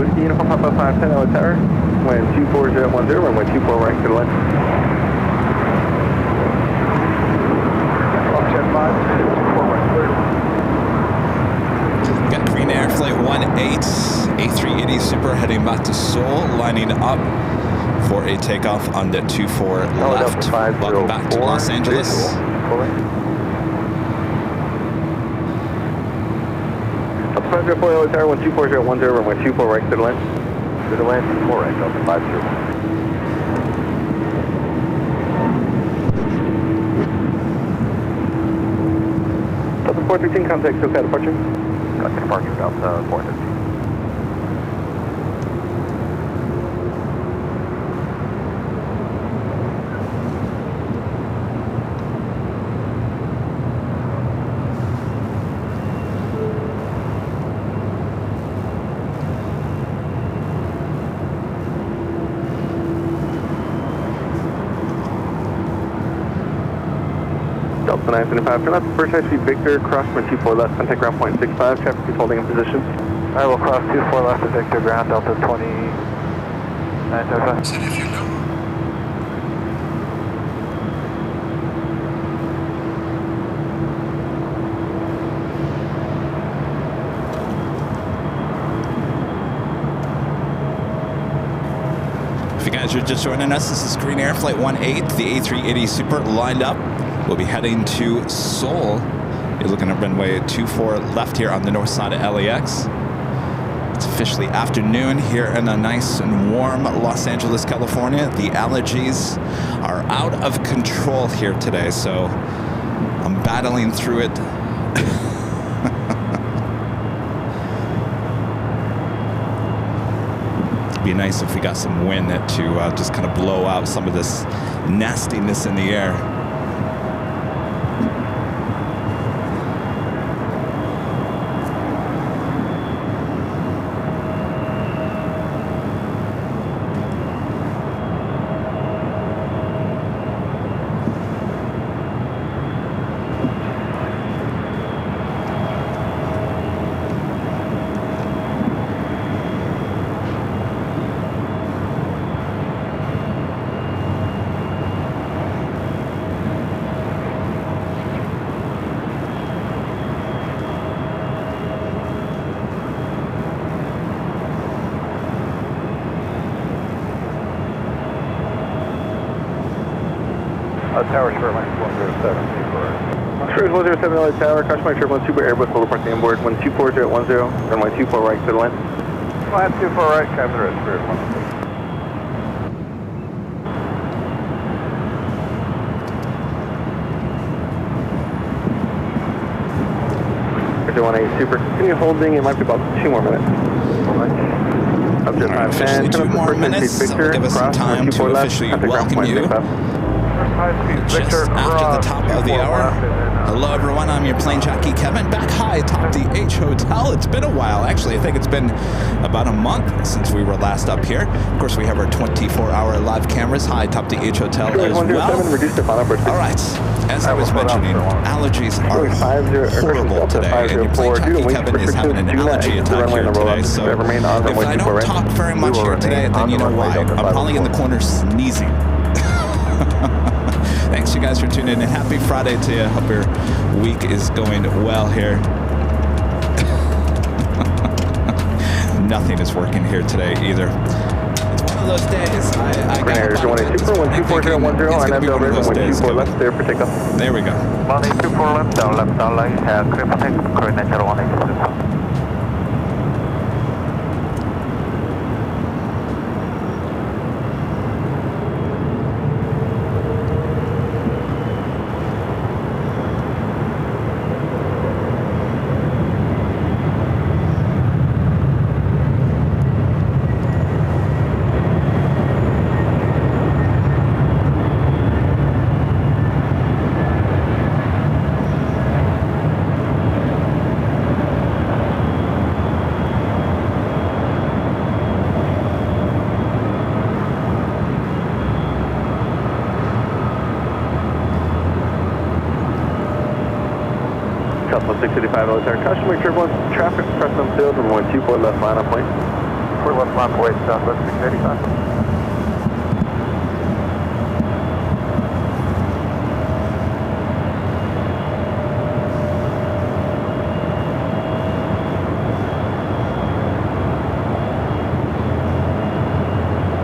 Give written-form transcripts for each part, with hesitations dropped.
Whiskey Uniform Papa 510 LA Tower, wind 24010, runway 24 right to the left. Got Green Air Flight 18, A380 Super heading back to Seoul, lining up for a takeoff on the 24 left. Welcome back to Los Angeles. Up 504 LA Tower, wind 24010, runway 24 right to the left. To the left, 4 right, Delta 50. Delta 413, contact SoCal departure. Contact departure, Delta 413. Delta 975, turn left, first high speed Victor, cross from 24 left, contact ground point 65, traffic is holding in position. I will cross 24 left to Victor, ground Delta 2975. Said if you know. If you guys are just joining us, this is Green Air Flight 18, the A380 Super lined up. We'll be heading to Seoul. You're looking at runway 24 left here on the north side of LAX. It's officially afternoon here in a nice and warm Los Angeles, California. The allergies are out of control here today, so I'm battling through it. It'd be nice if we got some wind to just kind of blow out some of this nastiness in the air. Tower, Sherman 107. Sherman 107 LA Tower, caution Sherman Super Airbus, full departing on board, 12410, runway 24 right to the left. Line 24 right, cabin red, Spirit 118 Super, continue holding, it might be about 2 more minutes. Up to 510, 2 more minutes, so we'll give us some time to officially welcome you. Just after the top of the hour. Hello everyone, I'm your plane jockey Kevin, back high atop the H Hotel. It's been a while, actually. I think it's been about a month since we were last up here. Of course, we have our 24-hour live cameras high atop the H Hotel as well. All right, as I was mentioning, allergies are horrible today, and your plane jockey Kevin is having an allergy attack here today. So if I don't talk very much here today, then you know why. I'm probably in the corner sneezing. Thanks you guys for tuning in. Happy Friday to you. Hope your week is going well here. Nothing is working here today either. It's one of those days. I got Super 12410, line up over, 124 left, there for takeoff. There we go. 124 left, down, line, clear for takeoff, current natural 184. Southwest 685 LA Tower, caution turbulence, traffic, press on field, and 124 left line up point. 24 left Runway, Southwest 685.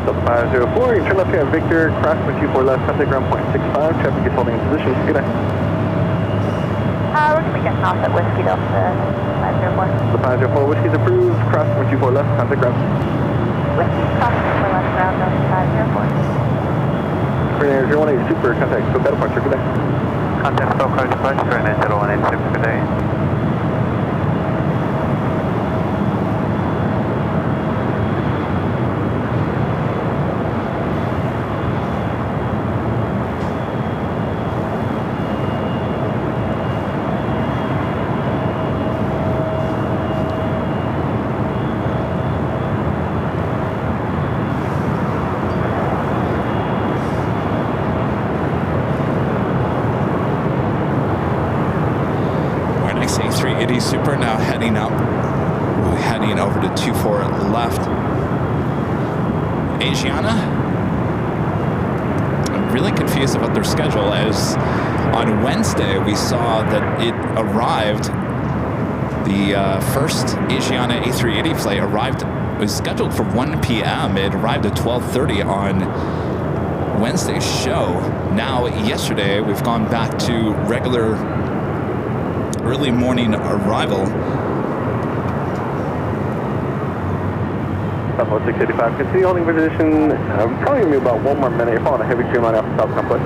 Delta 504, you turn left here at Victor, cross 24 left, contact ground point 65, traffic is holding in position. Good day. We're going to be getting off at Whiskey Delta 504. The 504, Whiskey's approved, cross 24 left, contact ground. Whiskey, cross 24 left, ground Delta 504. Green Air 018 Super, contact SoCal departure, good day. Contact SoCal departure, Green Air 018 Super, good day. A380 Super now heading up. We're heading over to 24 left. Asiana. I'm really confused about their schedule, as on Wednesday we saw that it arrived, the first Asiana A380 flight arrived, was scheduled for 1 p.m. It arrived at 12:30 on Wednesday's show. Now, yesterday, we've gone back to regular early morning arrival. Southwest 685, continue holding position. Probably going to be about 1 more minute. You're following a heavy cream line off the South Complex.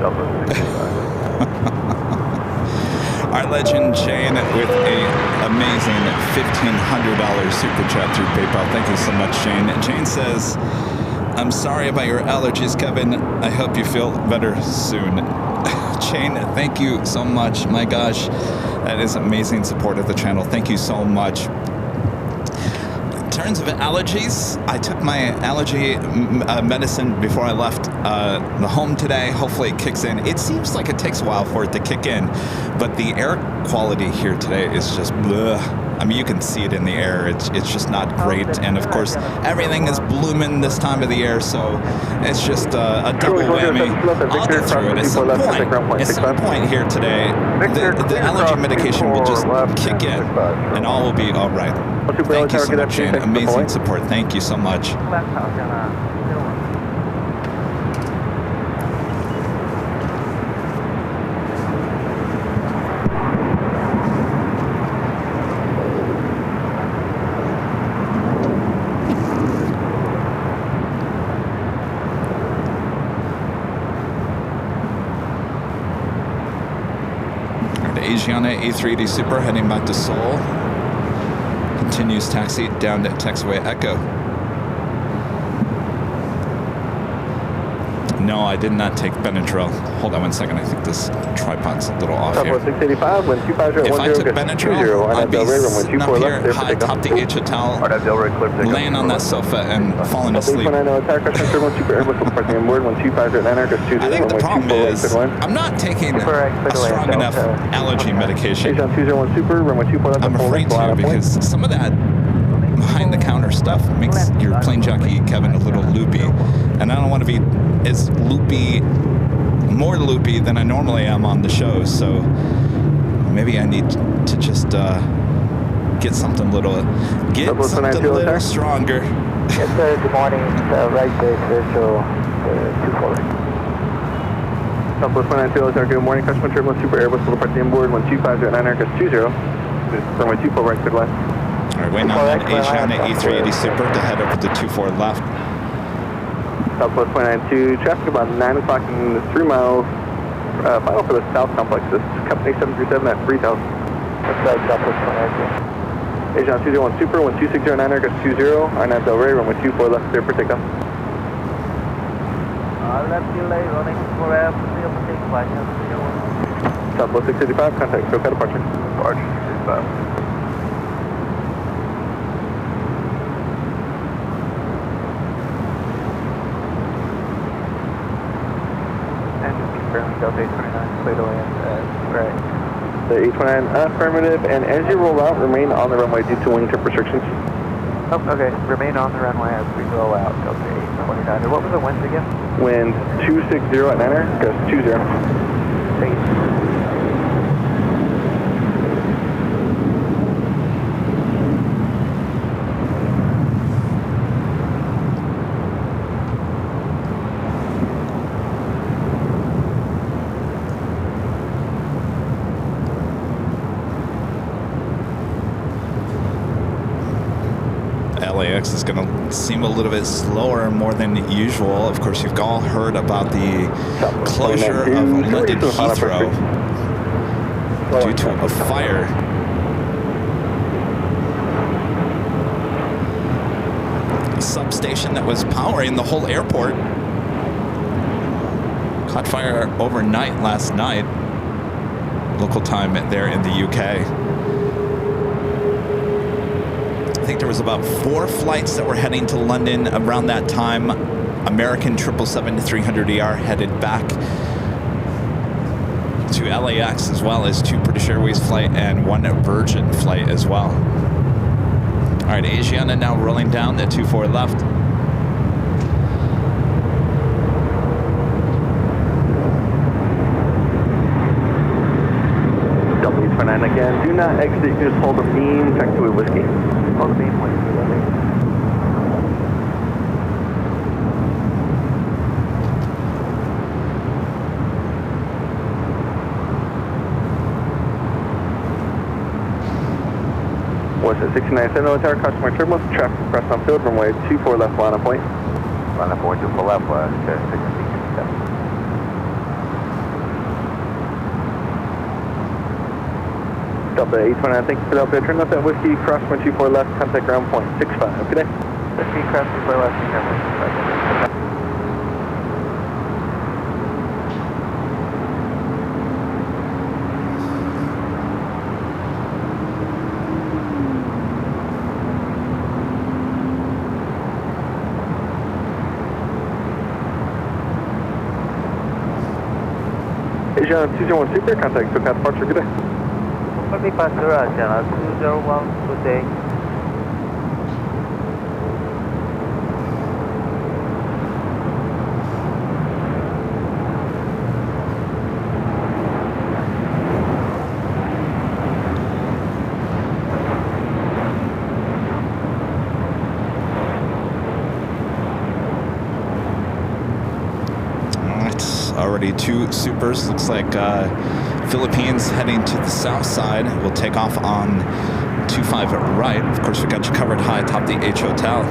Southwest 685. Our legend Shane with a amazing $1,500 super chat through PayPal. Thank you so much, Shane. Jane says, I'm sorry about your allergies, Kevin. I hope you feel better soon. Shane, thank you so much. My gosh, that is amazing support of the channel. Thank you so much. In terms of allergies, I took my allergy medicine before I left the home today. Hopefully it kicks in. It seems like it takes a while for it to kick in, but the air quality here today is just bleh. I mean, you can see it in the air. It's just not great. And of course, everything is blooming this time of the year, so it's just a double whammy. I'll get through it at some point here today. The allergy medication will just kick in, and all will be all right. Thank you so much, Shane. Amazing support. Thank you so much. Asiana A380 Super heading back to Seoul. Continues taxi down to taxiway Echo. No, I did not take Benadryl. Hold on 1 second. I think this tripod's a little off here. 685, when 250 if I took Benadryl, I'd be sitting up here high atop the H Hotel, laying on that sofa and falling asleep. I think the problem is I'm not taking a strong enough allergy medication. I'm afraid to, because some of that behind-the-counter stuff makes your Plane Jockey Kevin a little loopy, and I don't want to be as loopy, more loopy than I normally am on the show, so maybe I need to just get something a little stronger. Yes, sir. Good morning. Right base, Virtual 240. Southwest 192, good morning. Customer Turbulence Super Airbus will depart the inboard 12509 Aircraft 20. Runway 24 right, clear left. All right, waiting on that Asiana A380 Super to head over to 24 left. Southwest 192, traffic about 9 o'clock and 3 miles. Final for the South Complex. This is Company 737 at 3000. That's right, Southwest 192. Asiana 201 Super, 12609 Aircraft 20. R9 Del Rey, runway 24 left, clear for takeoff. Left delay, running for air, clear for takeoff. Southwest 685, contact SoCal departure. Departure 685. Delta 829, cleared away and right. The 829 affirmative, and as you roll out, remain on the runway due to wing tip restrictions. Oh, okay. Remain on the runway as we go out. Okay, 29. What was the wind again? Wind 260 at 9er, gust 20. Thanks. LAX is going to seem a little bit slower more than usual. Of course, you've all heard about the closure of London Heathrow due to a fire. A substation that was powering the whole airport caught fire overnight last night, local time there in the UK. I think there was about 4 flights that were heading to London around that time. American 777-300ER headed back to LAX, as well as 2 British Airways flight and 1 Virgin flight as well. All right, Asiana now rolling down at 24 left. W29 again. Do not exit. Just hold the beam. Taxiway whiskey. Hold the beam whiskey. What's it? 69 Sentinel Tower, customer turbulence, traffic press on field, runway 24 left, line of point. Line of point, 24 left, 667. Delta 829, thank you for Delta. Turn left at whiskey, cross 124 left, contact ground point 65. Good day. Whiskey, cross 24 left, contact. Asiana 201 Super, contact SoCal departure, good day. Copy, Pastor Asiana 201, good day. Already 2 supers. Looks like Philippines heading to the south side. We'll take off on 25 right. Of course, we got you covered high atop the H Hotel.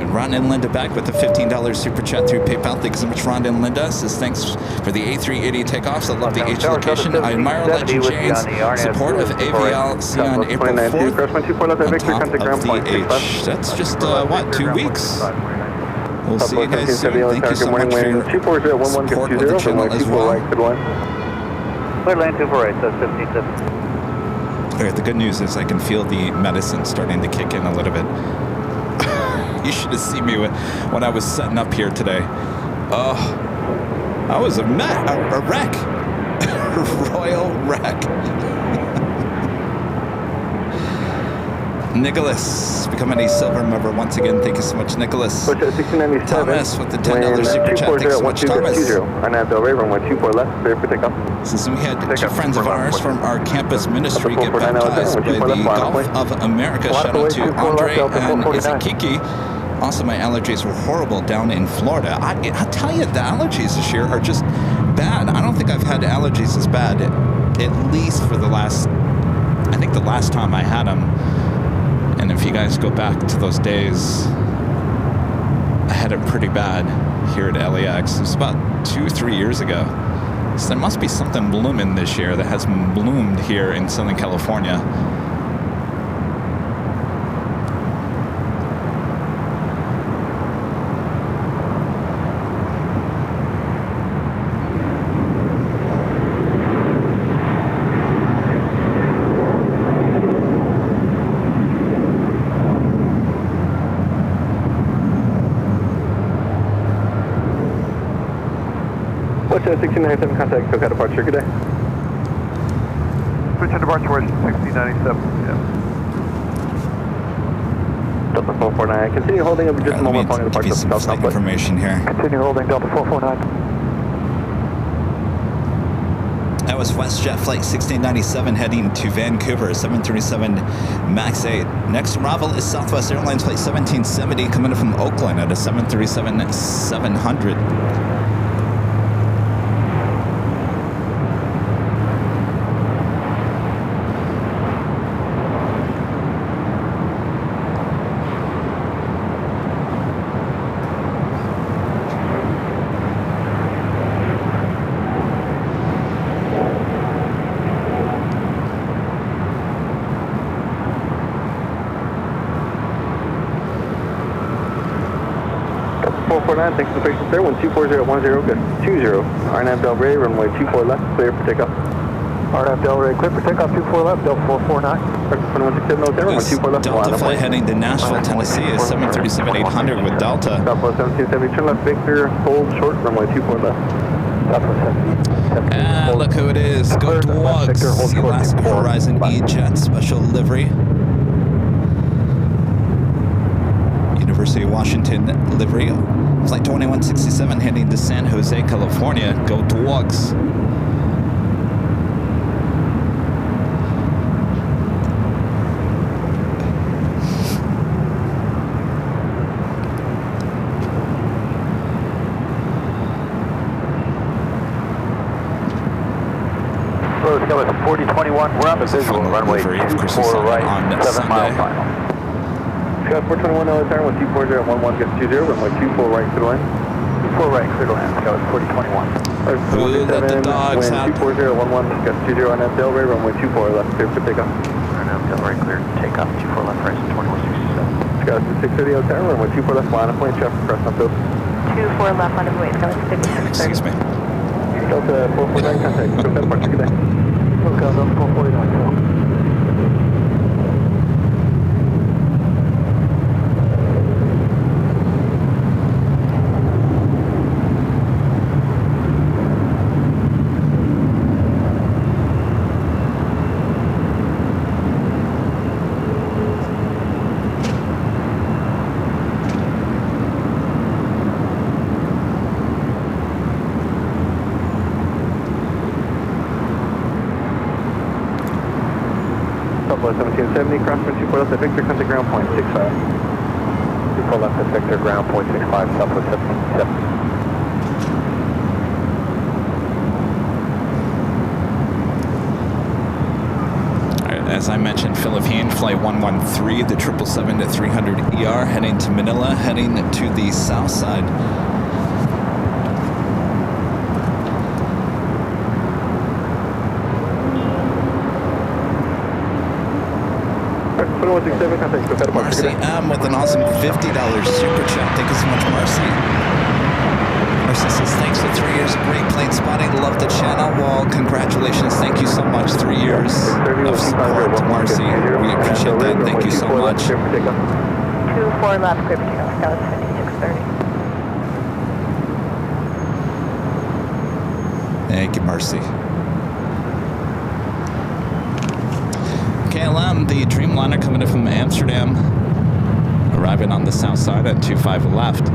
Ron and Linda back with the $15 super chat through PayPal. Thanks so much, Ron and Linda. Says thanks for the A380 takeoffs. I love the H location. I admire Legend Jane's support of AVL. See you on April 4th on top of the H. That's just, what, 2 weeks? We'll see you guys soon. Thank you so much for your support of the channel as well. Clear lane 248, so 57. All right, the good news is I can feel the medicine starting to kick in a little bit. You should have seen me when I was setting up here today. Oh, I was a wreck. Royal wreck. Nicholas becoming a silver member once again. Thank you so much, Nicholas. Thomas with the $10 super chat. Thanks so much, Thomas. Since we had 2 friends of ours from our campus ministry get baptized by the Gulf of America. Shout out to Andre and Kiki. Also, my allergies were horrible down in Florida. I tell you, the allergies this year are just bad. I don't think I've had allergies as bad, at least for the last, I think the last time I had them. And if you guys go back to those days, I had it pretty bad here at LAX. It was about 2-3 years ago. So there must be something blooming this year that hasn't bloomed here in Southern California. Delta 1697, contact SoCal departure, good day. Switch to departure, 1697, yeah. Delta 449, continue holding up just a moment following departure of South Southwest. Information here. Continue holding Delta 449. That was WestJet Flight 1697 heading to Vancouver, 737 MAX 8. Next arrival is Southwest Airlines Flight 1770 coming in from Oakland at a 737-700. Thanks for the patience there. 124.010, good. 20. RNAV Del Rey, runway 24 left, clear for takeoff. RNAV Del Rey, clear for takeoff, 24 left, Delta 449. 2167 runway 24 left. Delta flight heading to Nashville, Tennessee is 737-800 with Delta. Southwest 1770, turn left, Victor, hold short, runway 24 left. Ah, look who it is. Go Dogs. Alaska Horizon E-Jet special livery. University of Washington livery. Flight 2167 heading to San Jose, California. Go Dogs. Rose Hill is 4021. We're on the visual runway 24 right, 7 mile final. Scott 421 LSR 124.011 gets 20, runway 24 right, clear to land. 24 right, clear to land. Scott 4021. Ooh, let the dogs out. 240.11 gets 20 on that Del Rey, runway 24 left, clear for takeoff. RNAV Del Rey, clear to takeoff, 24 left, right, 2167. Scott 630 LSR, runway 24 left, line of plane, traffic across on field. 24 left on the way, Scott 5630. Excuse me. Delta 449, contact SoCal departure, good day. SoCal Delta 449. Southwest 1770, crosswind 24 left at Victor, contact ground point 65. 24 left at Victor, ground point 65, Southwest 1770. As I mentioned, Philippine Flight 113, the 777-300ER heading to Manila, heading to the south side. Marcy M with an awesome $50 super chat. Thank you so much, Marcy. Marcy says, thanks for 3 years of great plane spotting. Love the channel. Well, congratulations. Thank you so much. 3 years of support, Marcy. We appreciate that. Thank you so much. 24 left, clear for takeoff, Scott 5630. Thank you, Marcy. KLM, the Dreamliner coming in from Amsterdam, arriving on the south side at 25 left.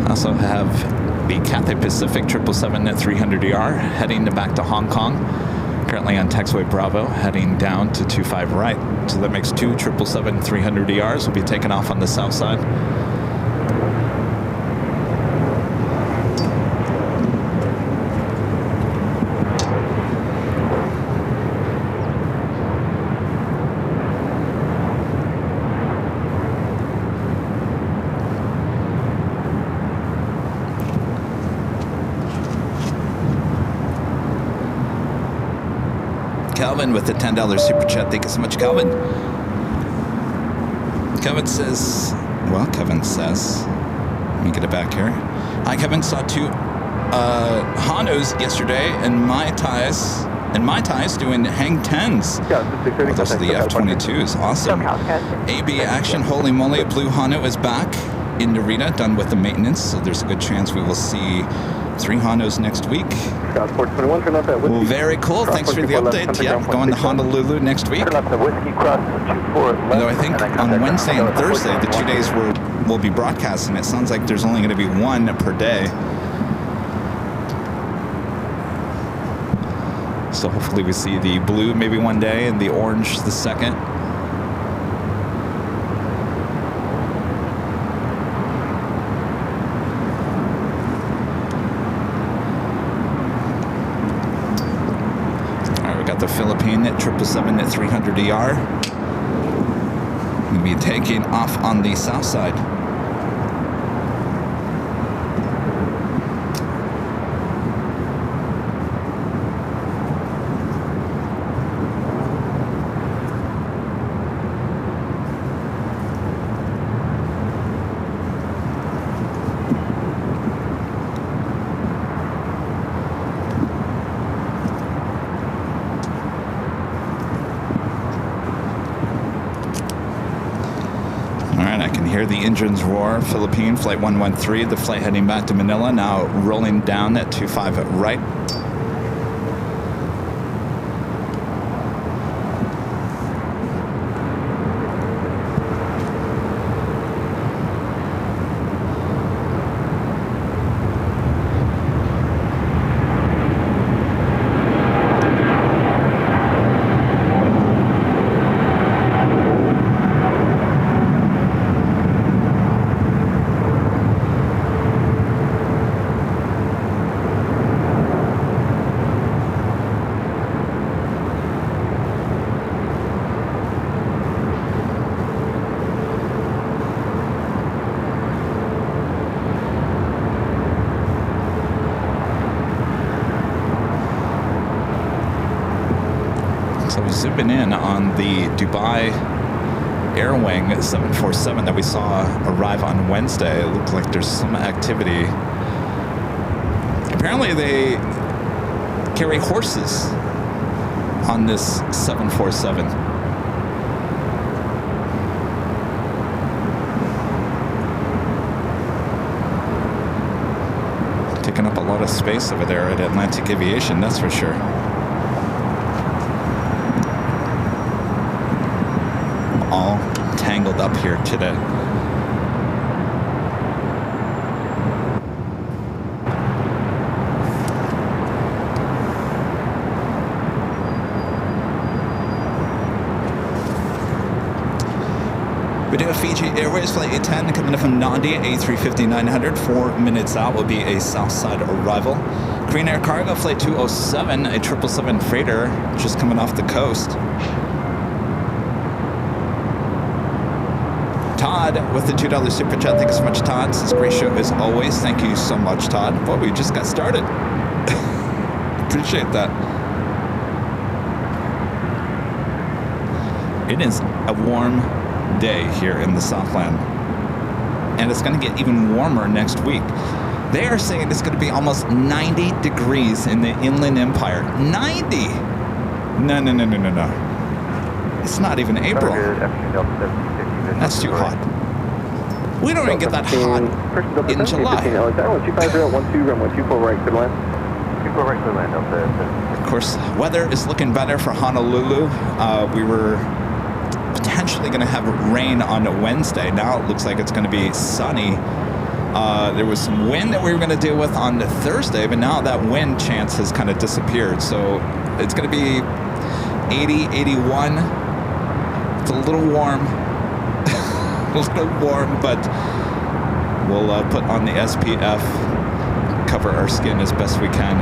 Also have the Cathay Pacific 777-300ER heading back to Hong Kong. Currently on taxiway Bravo, heading down to 25 right. So that makes two 777-300ERs will be taken off on the south side. Calvin with the $10 super chat. Thank you so much, Calvin. Kevin says, let me get it back here. Hi, Kevin. Saw two Hondos yesterday and Mai Tais And Mai Tai's doing hang 10s. Oh, those are the F-22s. Awesome. AB action. Holy moly. Blue Hano is back in Narita, done with the maintenance. So there's a good chance we will see 3 Hanos next week. Well, very cool. Thanks for the update. Yep, going to Honolulu next week. Although I think on Wednesday and Thursday, the 2 days we'll be broadcasting, it sounds like there's only going to be 1 per day. So hopefully we see the blue maybe one day and the orange the second. All right, we got the Philippine at 777 at 300 ER. We'll be taking off on the south side. Hear the engines roar. Philippine flight 113, the flight heading back to Manila, now rolling down at 25 right. Zooming in on the Dubai Air Wing 747 that we saw arrive on Wednesday. It looked like there's some activity. Apparently they carry horses on this 747. Taking up a lot of space over there at Atlantic Aviation, that's for sure. All tangled up here today. We do have Fiji Airways Flight 810 coming in from Nandi, A350-900. 4 minutes out will be a Southside arrival. Korean Air Cargo Flight 207, a 777 freighter just coming off the coast. Todd with the $2 super chat. Thank you so much, Todd. This is a great show as always. Thank you so much, Todd. Boy, we just got started. Appreciate that. It is a warm day here in the Southland, and it's going to get even warmer next week. They are saying it's going to be almost 90 degrees in the Inland Empire. 90! No. It's not even April. That's too hot. We don't even get that hot in July. Of course, weather is looking better for Honolulu. We were potentially going to have rain on Wednesday. Now it looks like it's going to be sunny. There was some wind that we were going to deal with on the Thursday, but now that wind chance has kind of disappeared. So it's going to be 80, 81. It's a little warm. A little warm, but we'll put on the SPF, cover our skin as best we can.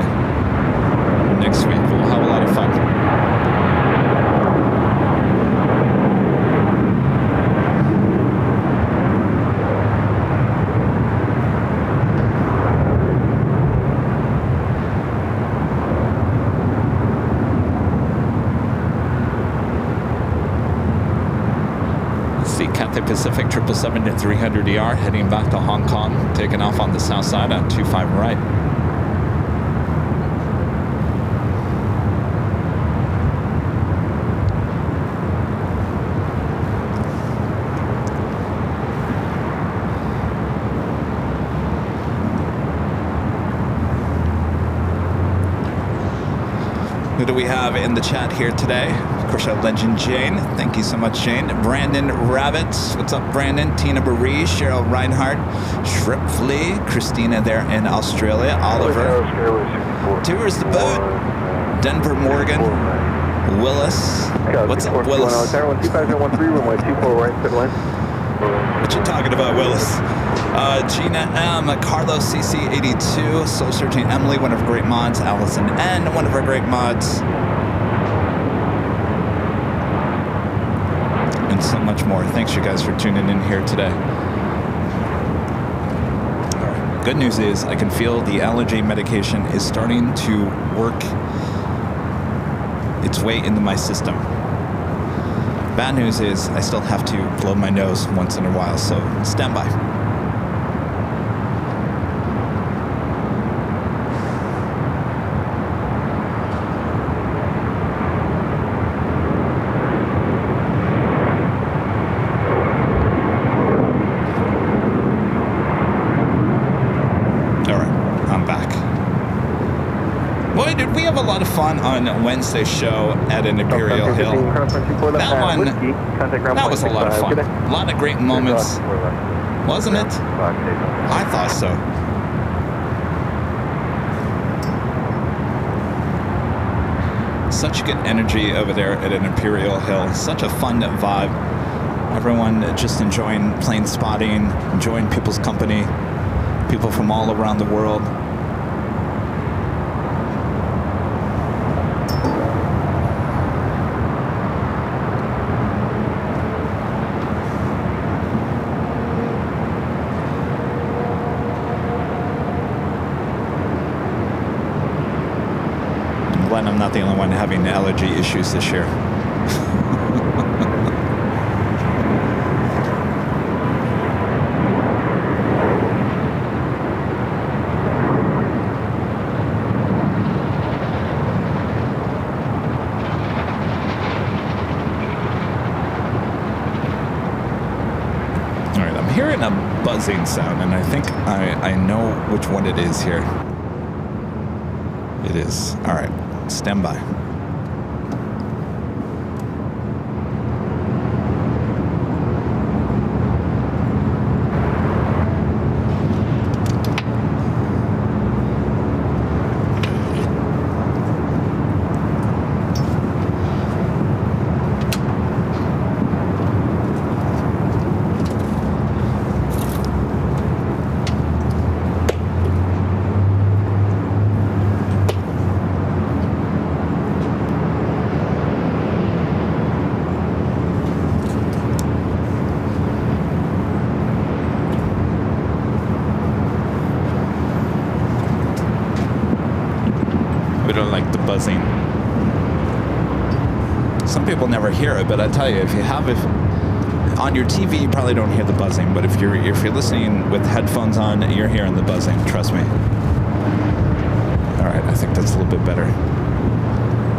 Next week we'll have a lot of fun. Cathay Pacific 777 at 300 ER heading back to Hong Kong, taking off on the south side on 25 right. do we have in the chat here today? Of course, our legend Jane. Thank you so much, Jane. Brandon Rabbits. What's up, Brandon? Tina Baree, Cheryl Reinhardt, Shrip Flea, Christina there in Australia, Oliver. Tours the boat. Denver Morgan. Willis. What's up, Willis? What you talking about, Willis? Gina M, Carlos CC82, Soul Searching Emily, one of our great mods, Allison N, one of our great mods, and so much more. Thanks, you guys, for tuning in here today. All right. Good news is I can feel the allergy medication is starting to work its way into my system. Bad news is I still have to blow my nose once in a while, so stand by. A lot of fun on Wednesday's show at an Imperial Hill. That one, that was a lot of fun. A lot of great moments, wasn't it? I thought so. Such good energy over there at an Imperial Hill. Such a fun vibe. Everyone just enjoying plane spotting, enjoying people's company, people from all around the world. I'm not the only one having allergy issues this year. All right, I'm hearing a buzzing sound, and I think I know which one it is here. It is. All right. Stand by. Some people never hear it, but I tell you, if you have it on your TV, you probably don't hear the buzzing. But if you're listening with headphones on, you're hearing the buzzing. Trust me. All right, I think that's a little bit better.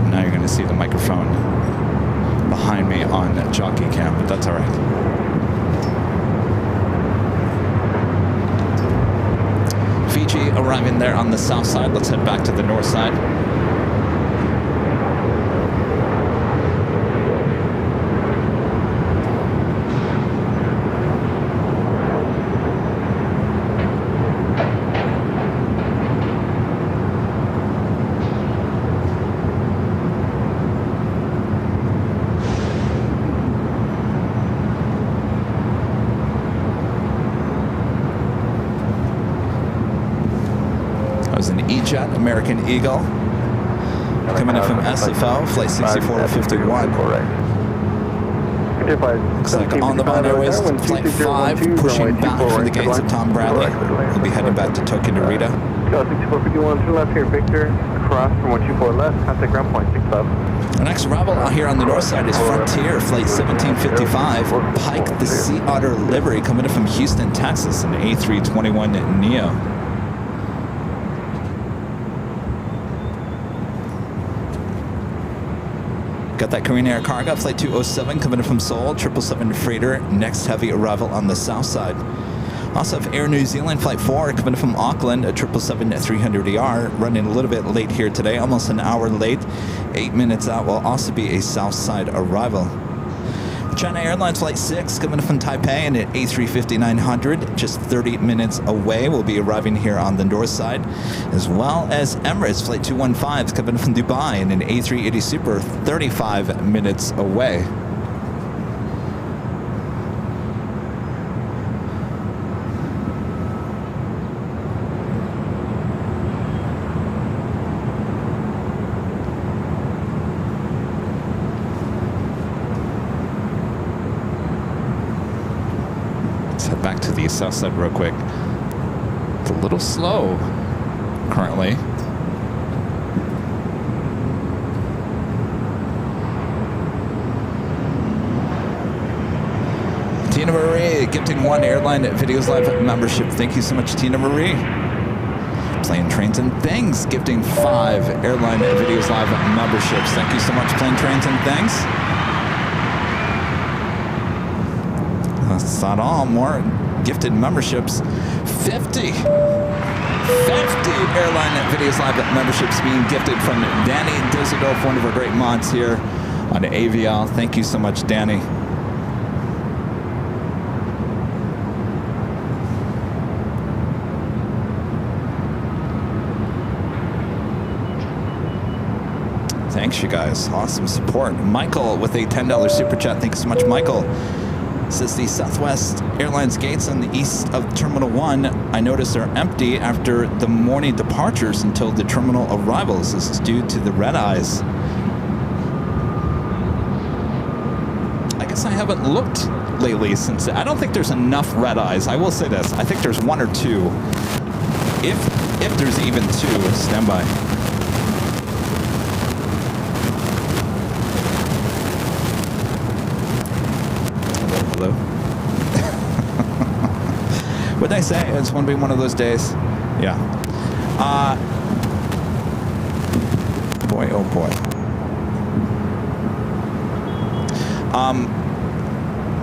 Now you're going to see the microphone behind me on Jockey Cam, but that's all right. Fiji arriving there on the south side. Let's head back to the north side. American Eagle coming in from SFO, flight 64 to 51. Looks like on the Bond Airways, flight 5, pushing back from the gates of Tom Bradley. We'll be heading back to Tokyo Narita. 6451, turn left here, Victor, across from 124 left, contact ground point 65. The next arrival out here on the north side is Frontier, flight 1755, Pike the Sea Otter livery coming in from Houston, Texas, an A321 Neo. Got that Korean Air cargo, flight 207 coming in from Seoul, 777 freighter, next heavy arrival on the south side. Also have Air New Zealand Flight 4 coming from Auckland, a 777-300ER, running a little bit late here today, almost an hour late. 8 minutes out will also be a Southside arrival. China Airlines Flight 6 coming from Taipei and an A350-900, just 30 minutes away, will be arriving here on the north side, as well as Emirates Flight 215 coming from Dubai and an A380 Super, 35 minutes away. Back to the south side real quick. It's a little slow currently. Tina Marie gifting 1 Airline Videos Live membership. Thank you so much, Tina Marie. Plane Trains and Things gifting 5 Airline Videos Live memberships. Thank you so much, Plane Trains and Things. That's not all. More gifted memberships. 50 Airline Videos Live memberships being gifted from Danny Dusseldorf, one of our great mods here on AVL. Thank you so much, Danny. Thanks, you guys. Awesome support. Michael with a $10 super chat. Thanks so much, Michael. Says the Southwest Airlines gates on the east of Terminal 1, I noticed are empty after the morning departures until the terminal arrivals. This is due to the red eyes. I guess I haven't looked lately since. I don't think there's enough red eyes. I will say this. I think there's 1 or 2. If there's even 2, stand by. What'd I say? It's going to be one of those days. Yeah. Boy, oh boy.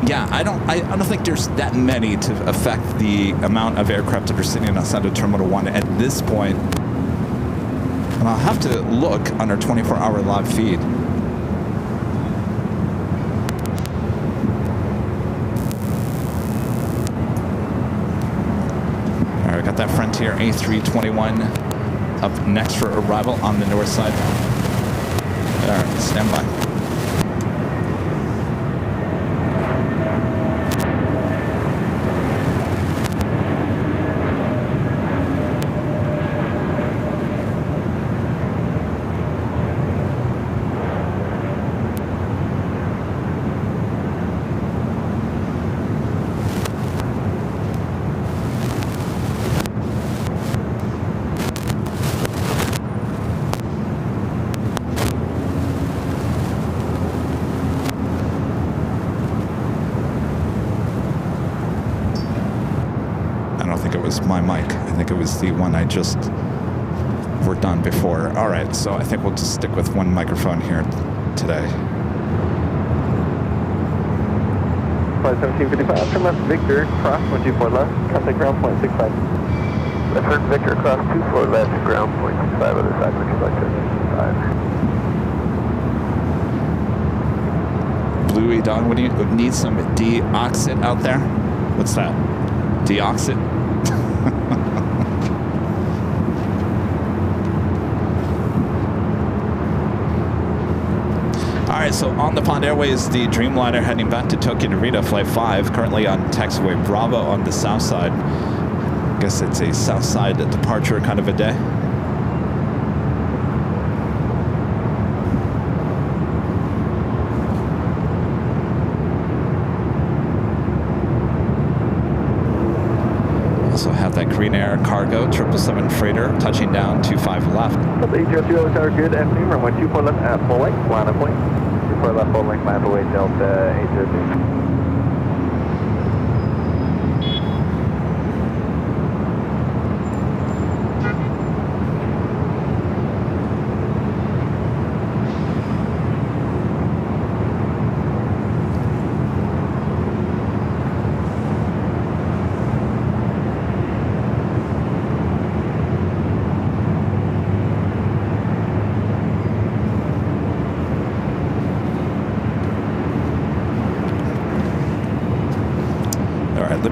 Yeah, I don't think there's that many to affect the amount of aircraft that are sitting outside of Terminal 1 at this point. And I'll have to look on our 24-hour live feed. Got that Frontier A321 up next for arrival on the north side. All right, stand by. My mic. I think it was the one I just worked on before. All right, so I think we'll just stick with one microphone here today. Flight 1755, turn left, Victor, cross 124 left, contact ground point 65. Left turn Victor, cross 24 left, ground point 65, other side, would you like to 5. Bluey Dog, what do you need? Some deoxit out there? What's that? Deoxit? Alright, so on the Pond Airways, the Dreamliner heading back to Tokyo Narita, Flight 5, currently on taxiway Bravo on the south side. I guess it's a south side departure kind of a day. Also have that Green Air Cargo 777 freighter touching down 25 left. 802 Tower, good afternoon, runway 24 left at full length, line up point. 24 left full length, line away Delta 802.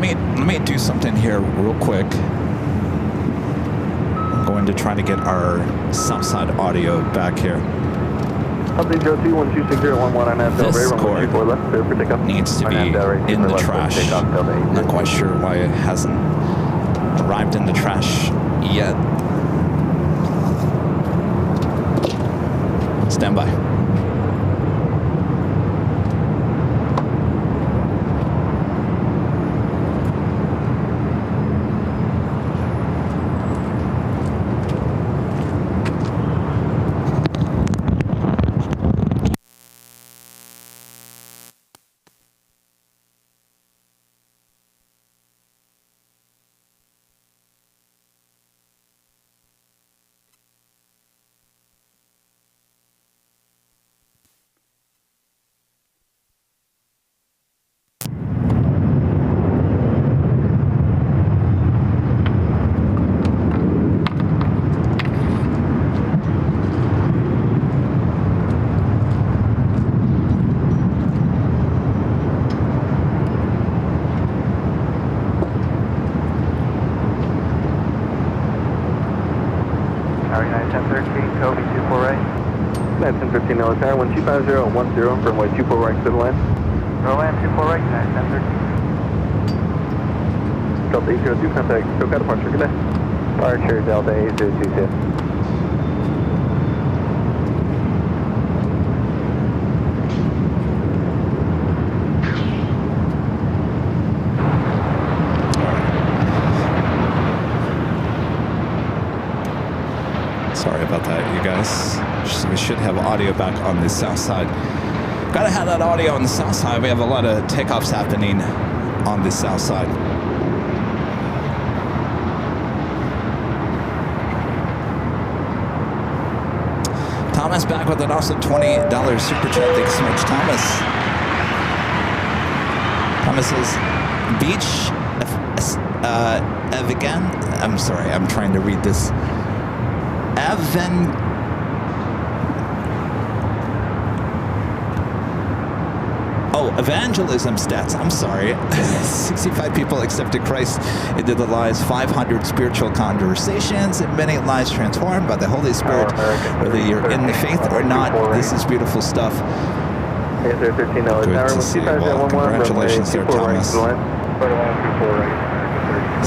let me do something here real quick. I'm going to try to get our south side audio back here. This cord needs to be in the trash. I'm not quite sure why it hasn't arrived in the trash yet. Stand by. Kobe 24 right. 1013 LAX Tower, 1250 at 10, runway 24 right, clear the line. Roland 24 right, 1013. Delta 802, contact SoCal departure, good day. Departure Delta 8022. Sorry about that, you guys. We should have audio back on the south side. Gotta have that audio on the south side. We have a lot of takeoffs happening on the south side. Thomas back with an awesome $20 super chat. Thanks so much, Thomas. Thomas says, beach, again? I'm sorry, I'm trying to read this. Evangelism stats. I'm sorry. 65 people accepted Christ into their lives, 500 spiritual conversations, and many lives transformed by the Holy Spirit. Whether you're in the faith or not, this is beautiful stuff. Good to see you. Well, congratulations there, Thomas.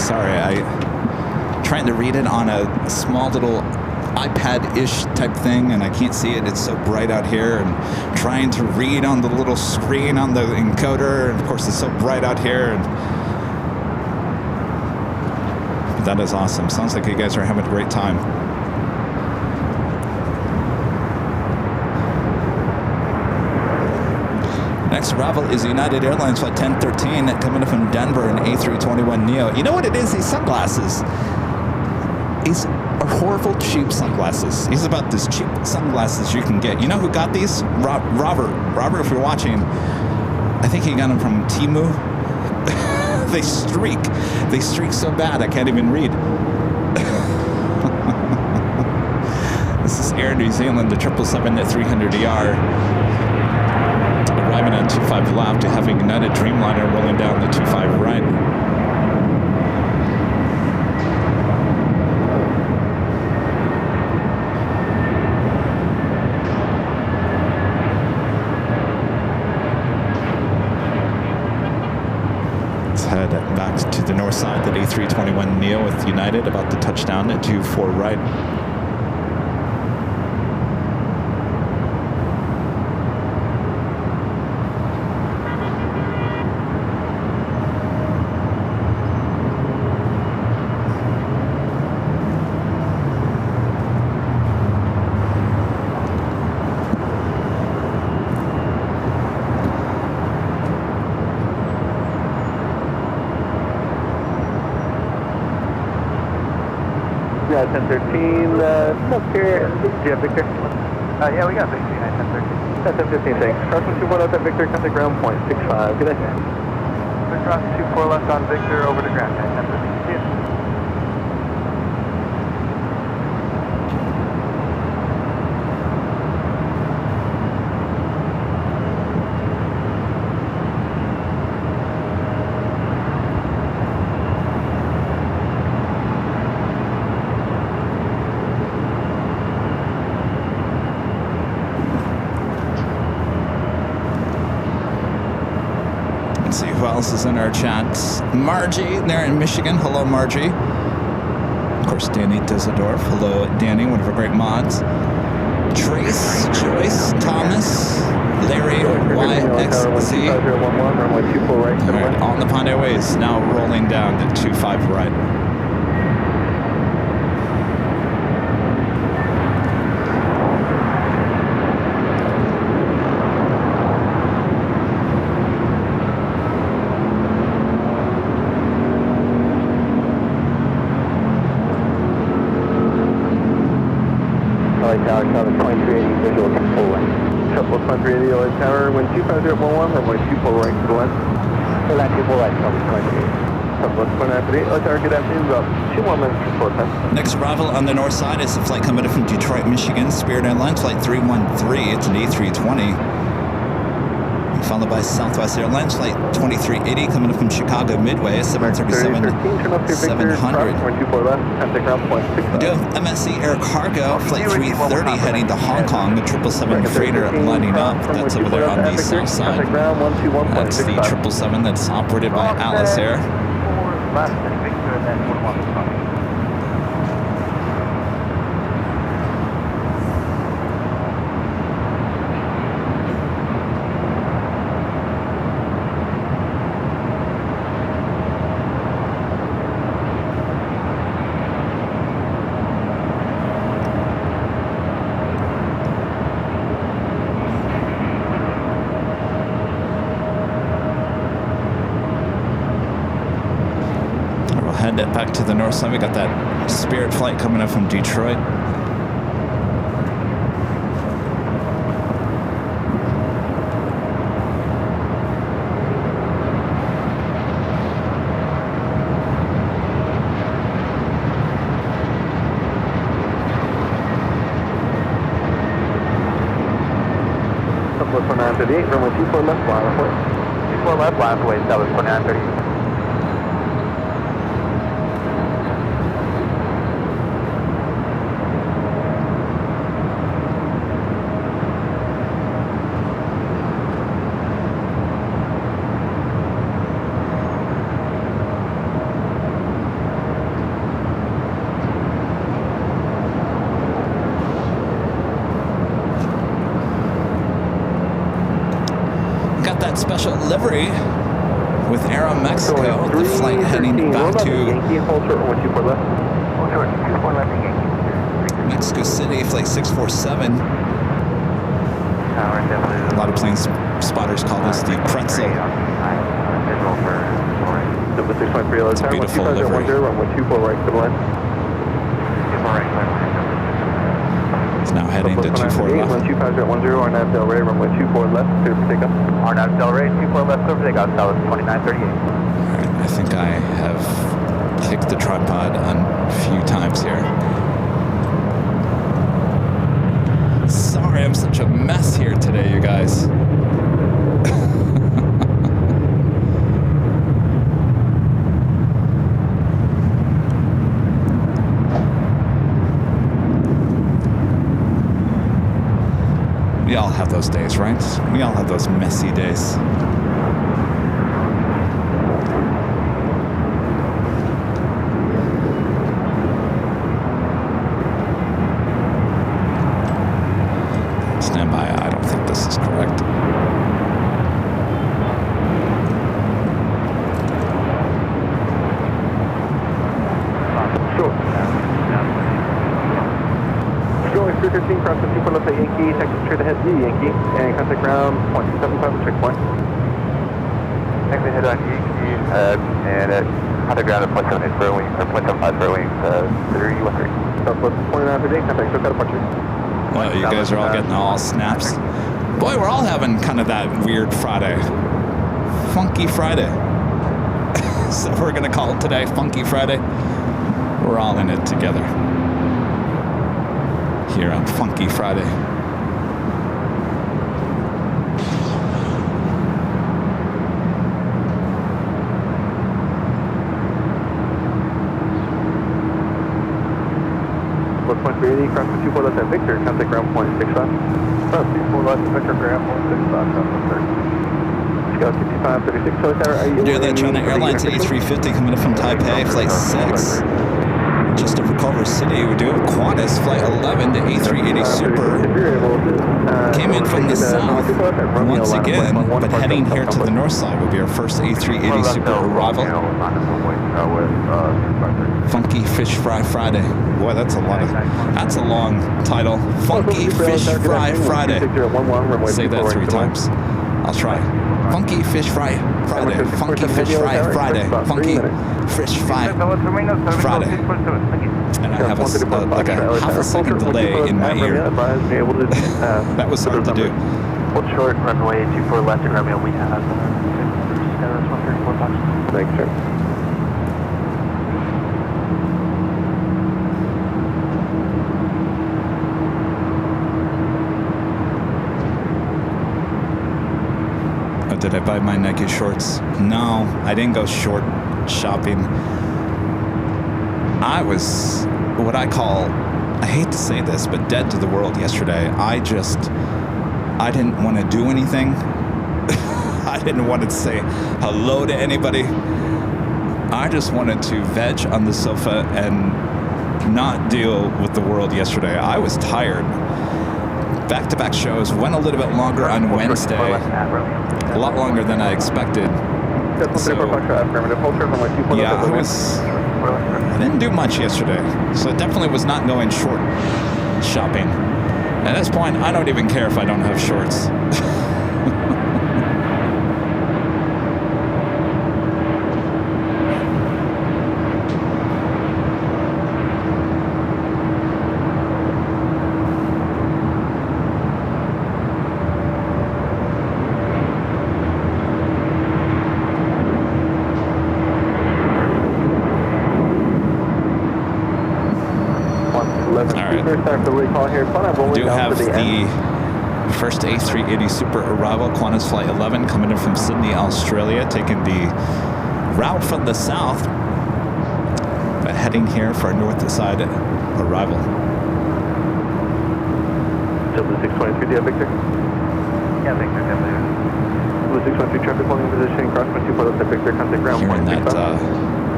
Sorry, I'm trying to read it on a small little iPad-ish type thing, and I can't see it. It's so bright out here, and trying to read on the little screen on the encoder, and of course it's so bright out here. And that is awesome. Sounds like you guys are having a great time. Next arrival is United Airlines flight 1013 coming up from Denver in A321neo. You know what it is? These sunglasses. These are horrible cheap sunglasses. These are about as cheap sunglasses you can get. You know who got these? Robert, if you're watching, I think he got them from Temu. They streak so bad I can't even read. This is Air New Zealand, the 777 at 300ER. Arriving on 25 left to having United Dreamliner rolling down the 25 right. Head back to the north side, the A321neo with United, about to touch down at 24 right. Yeah, 1013, up here. Do you have Victor? Yeah, we got Victor, 1013. 1015, thanks. Crossing 24 left at Victor, contact ground point 65. Good day. We're crossing 24 left on Victor over to ground, 1013. See you. Let's see who else is in our chat. Margie, there in Michigan. Hello, Margie. Of course, Danny Dusseldorf. Hello, Danny, one of our great mods. Trace, Joyce, Thomas, Larry, YXZ. All right, on the Pond Airways, now rolling down to 25 right. Tower, Southern 2380, visual to full left. Triple 2380, LA Tower, wind 25011, runway 24 right to the left. Airline 24 right, Southern 2380. Triple 2938, LA Tower, good afternoon, about 2 more minutes before 10. Next arrival on the north side is a flight coming in from Detroit, Michigan, Spirit Airlines, flight 313, it's an A320. Followed by Southwest Airlines, flight 2380, coming up from Chicago Midway, 737-700. We do have MSC Air Cargo, flight 330, heading to Hong Kong, the 777 freighter lining up. That's over there on the south side. That's the 777 that's operated by Alice Air. Back to the north side, we got that Spirit flight coming up from Detroit. Southwest 4938, runway 24 left, line of way. 24 left, line of way, Southwest 4938. Special livery with Aero Mexico, the flight heading back to Mexico City, flight 647. A lot of plane spotters call this the pretzel. It's a beautiful livery. It's now heading to 24 left. 2510 RNAV Del Rey, runway 24 left, clear for takeoff. RNAV Del Rey, 24 left, clear for takeoff, South 2938. Alright, I think I have kicked the tripod a few times here. Sorry, I'm such a mess here today, you guys. We all have those days, right? We all have those messy days. Stand by, I don't think this is correct. Sure. Going 313, cross the 24 left at Yankee, taxi straight ahead to Yankee, and contact ground 0.75 checkpoint. Taxi head on Yankee, and contact ground at 0.78 for wing, or 0.75 for wing, 313. Southwest 49 today, contact SoCal departure. Well, you guys are all getting all snaps. Boy, we're all having kind of that weird Friday. Funky Friday. So we're going to call it today Funky Friday. We're all in it together. Here on Funky Friday. West point 380, cross the 24 left at Victor, contact ground 0.65. Cross 24 left at Victor, ground 0.65, Do that, China Airlines A350 coming in from Taipei, flight 6. Just over Culver City, we do have Qantas, flight 11, the A380 Super. Came in from the south once again, but heading here to the north side will be our first A380 Super arrival. Funky Fish Fry Friday. Boy, that's a long title. Funky Fish Fry Friday. Say that 3 times. I'll try. Funky Fish Fry Friday. Funky Fish Fry Friday. Funky Fish Fry Friday. And I have like a half a second delay in my ear. That was hard to do. Hold short, runway 24 left and Romeo. We have 134 boxes. Thanks, sir. Did I buy my Nike shorts? No, I didn't go short shopping. I was what I call, I hate to say this, but dead to the world yesterday. I didn't want to do anything. I didn't want to say hello to anybody. I just wanted to veg on the sofa and not deal with the world yesterday. I was tired. Back-to-back shows, went a little bit longer on Wednesday. A lot longer than I expected. So, yeah, I didn't do much yesterday, so it definitely was not going short shopping. At this point, I don't even care if I don't have shorts. We do have the first A380 Super arrival, Qantas Flight 11, coming in from Sydney, Australia, taking the route from the south, but heading here for our north side arrival. Still the 623, do you have Victor? Yeah, Victor, definitely. The 613 traffic holding position, cross 24 left at Victor, contact ground point. Hearing that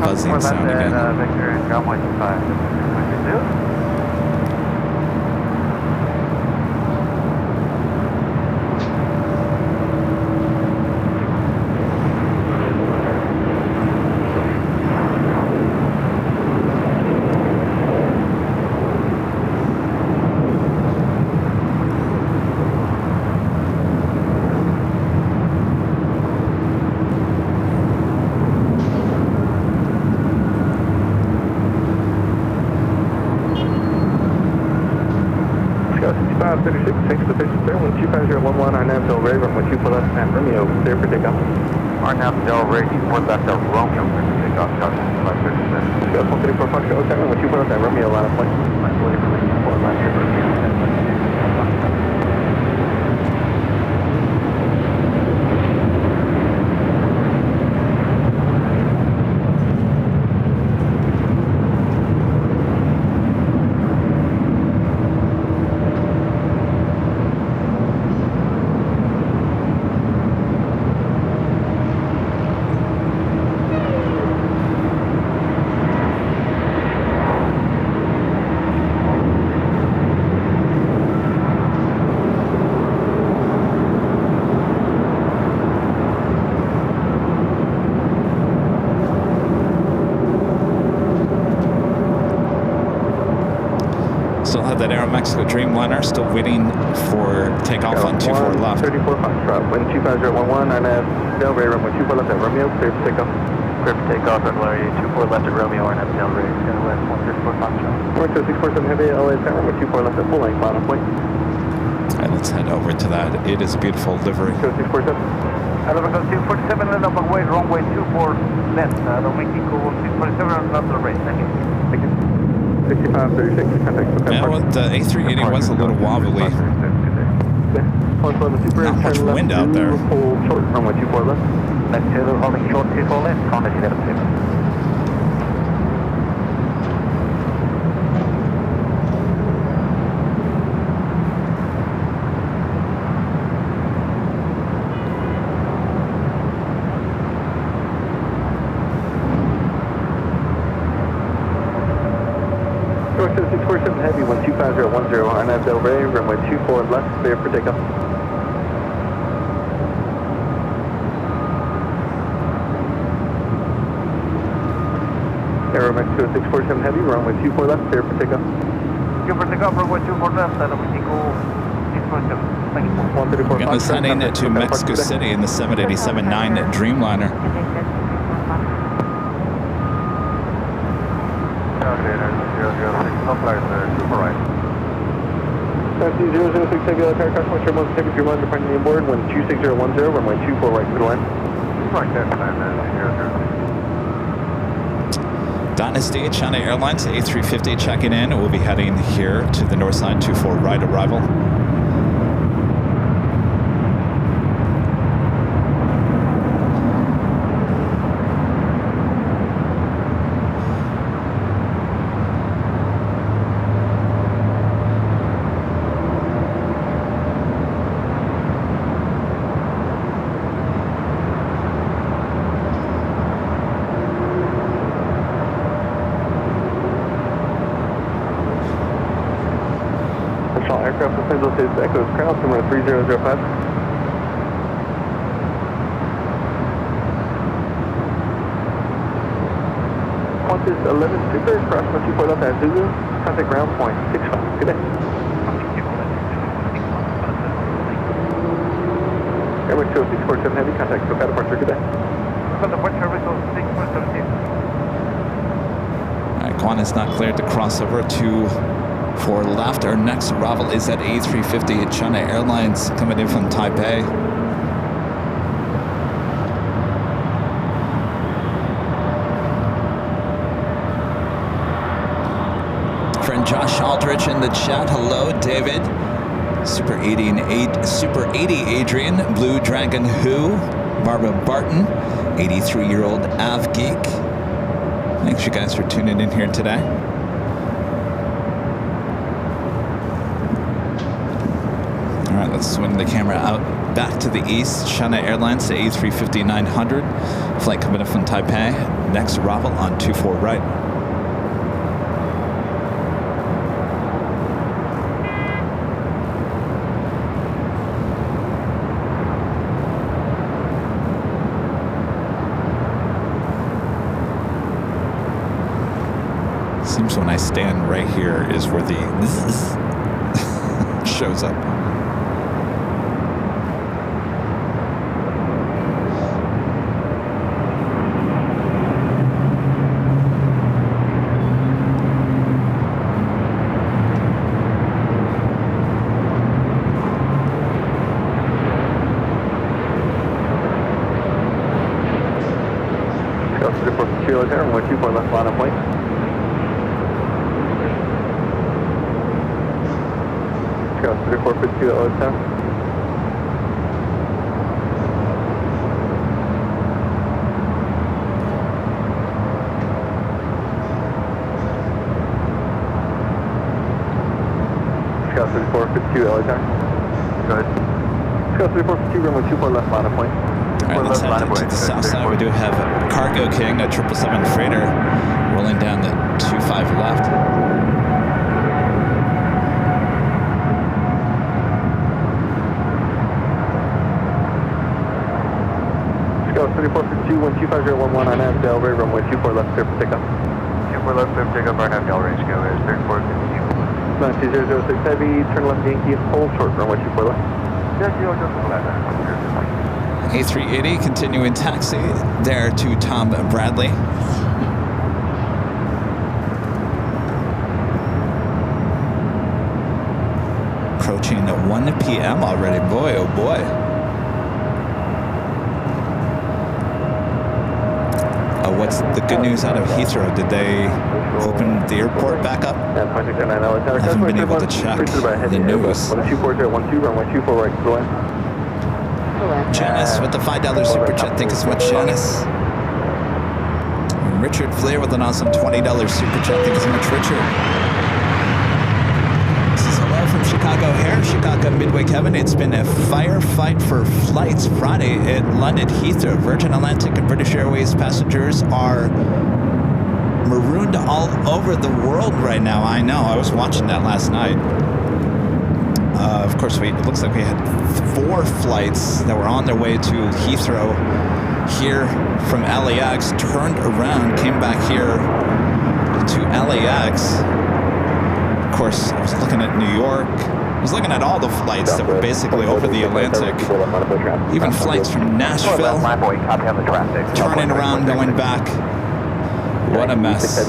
buzzing sound again. Victor, ground point 5. Clear for takeoff. Arnhem Del Rey, 24 left of Romeo, clear for takeoff, Josh, 537. Scott 134 Fox, 07, 24 left at Romeo, line of flight. 24 left at Romeo. That Aeromexico Dreamliner still waiting for takeoff on 24 left. 34 Foxtrot, wind 25011, INF Del Rey, runway 24 left at Romeo, clear for takeoff. Clear for takeoff, runway 24 left at Romeo, INF Del Rey, Skywest 134 Foxtrot. 647 Heavy, LAX North, runway 24 left at full length, bottom point. Alright, let's head over to that. It is a beautiful livery. 647. Hello, 247, land up away, runway 24 left, Mexico 647, land up race, thank you. Thank you. 6536, contact. Yeah, well, the A380 was a little wobbly. Not much wind out there. Hold short, runway 24 left. Left Taylor, holding short, 24 left, contact 11. nav Del Rey, runway 24 left, clear for takeoff. Aero Mexico 647 Heavy, runway 24 left, clear for takeoff. Clear for takeoff, runway 24 left, Mexico 647. Thank you. 134 We're going to send in to Mexico City in the 787-9 Dreamliner. Super right. Taxi 006 Heavy, LAX North, caution, turn 1 Heavy, Dreamliner, departing inboard, wind 26010, runway 24 right, clear to land. Right there, 006. Dynasty, China Airlines, A350 checking in. We'll be heading here to the north side, 24 right arrival. Aircraft Los Angeles Echoes Crown, number 3005. Qantas 11 Super, cross 24 left at Zulu, contact ground point 65. Good day. Air Mexico 647 Heavy, contact SoCal departure. Good day. Alright, Qantas not cleared to cross over to 4 left. Our next arrival is at A350 China Airlines coming in from Taipei. Friend Josh Aldrich in the chat. Hello, David. Super 80 Adrian, Blue Dragon Who, Barbara Barton, 83-year-old Av Geek. Thanks you guys for tuning in here today. All right, let's swing the camera out back to the east. China Airlines to A350-900. Flight coming in from Taipei. Next arrival on 24 right. Seems when I stand right here is where the shows up. Runway 24 left line of plane. Scott 3452 at LAX North. Scott 3452 at LAX North. Go ahead. Scott 3452, runway 24 left line of plane. All right, let's head to the south side. We do have Cargo King, a 777 freighter, rolling down the 25 left. Scott 3452, 125.011 on nav, Del Rey, runway 24 left, clear for takeoff. 24 left, clear for takeoff, our nav, Del range, go is 3452. 9006 Heavy, turn left Yankee, hold short, runway 24 left. A380 continuing taxi there to Tom Bradley. Approaching 1 p.m. already. Boy, oh boy. What's the good news out of Heathrow? Did they open the airport back up? I haven't been able to check the news. 124.012, runway 24 right, go ahead. Janice with the $5 super chat. Thank you so much, Janice. Richard Flair with an awesome $20 super chat. Thank you so much, Richard. This is hello from Chicago Air, Chicago Midway Kevin. It's been a firefight for flights Friday at London Heathrow. Virgin Atlantic and British Airways passengers are marooned all over the world right now. I know. I was watching that last night. Of course, it looks like we had 4 flights that were on their way to Heathrow here from LAX, turned around, came back here to LAX. Of course, I was looking at New York. I was looking at all the flights that were basically over the Atlantic. Even flights from Nashville, turning around, going back. What a mess.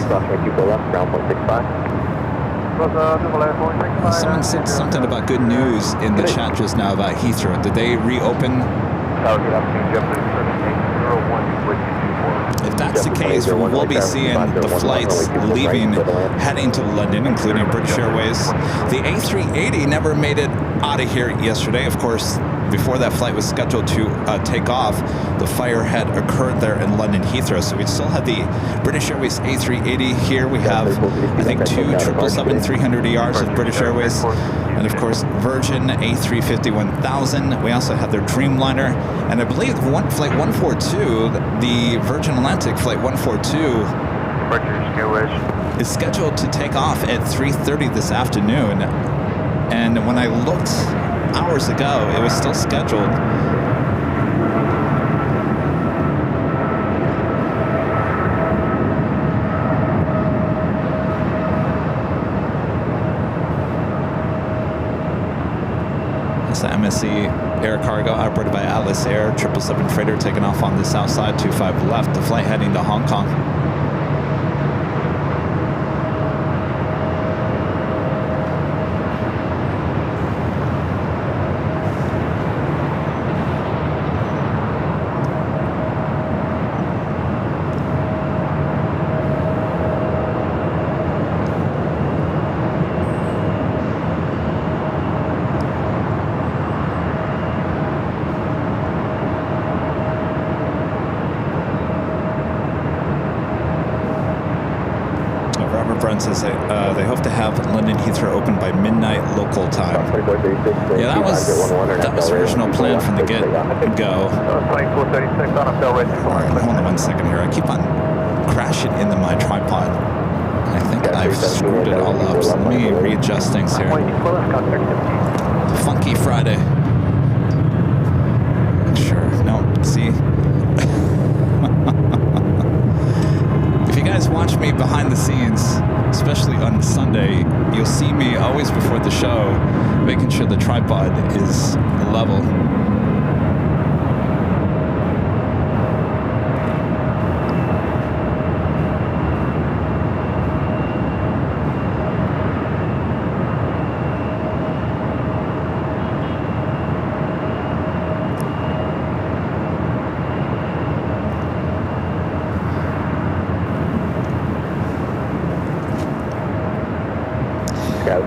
Someone said something about good news in the chat just now about Heathrow. Did they reopen? If that's the case, we will be seeing the flights leaving, heading to London, including British Airways. The A380 never made it out of here yesterday. Of course, before that flight was scheduled to take off, the fire had occurred there in London Heathrow. So we still have the British Airways A380 here. We have, I think, 2 777-300ERs of British Airways. And of course, Virgin A350-1000. We also have their Dreamliner. And I believe flight 142, the Virgin Atlantic flight 142, is scheduled to take off at 3:30 this afternoon. And when I looked hours ago, it was still scheduled. That's the MSC Air Cargo operated by Atlas Air, 777 freighter taking off on the south side, 25 left, the flight heading to Hong Kong. Says they hope to have London Heathrow open by midnight local time. Yeah, that was the original plan from the get-go. Alright, hold on one second here. I keep on crashing into my tripod. I think I've screwed it all up, so let me readjust things here. Funky Friday. Sure, no, see? If you guys watch me behind the scenes, especially on Sunday, you'll see me always before the show making sure the tripod is level.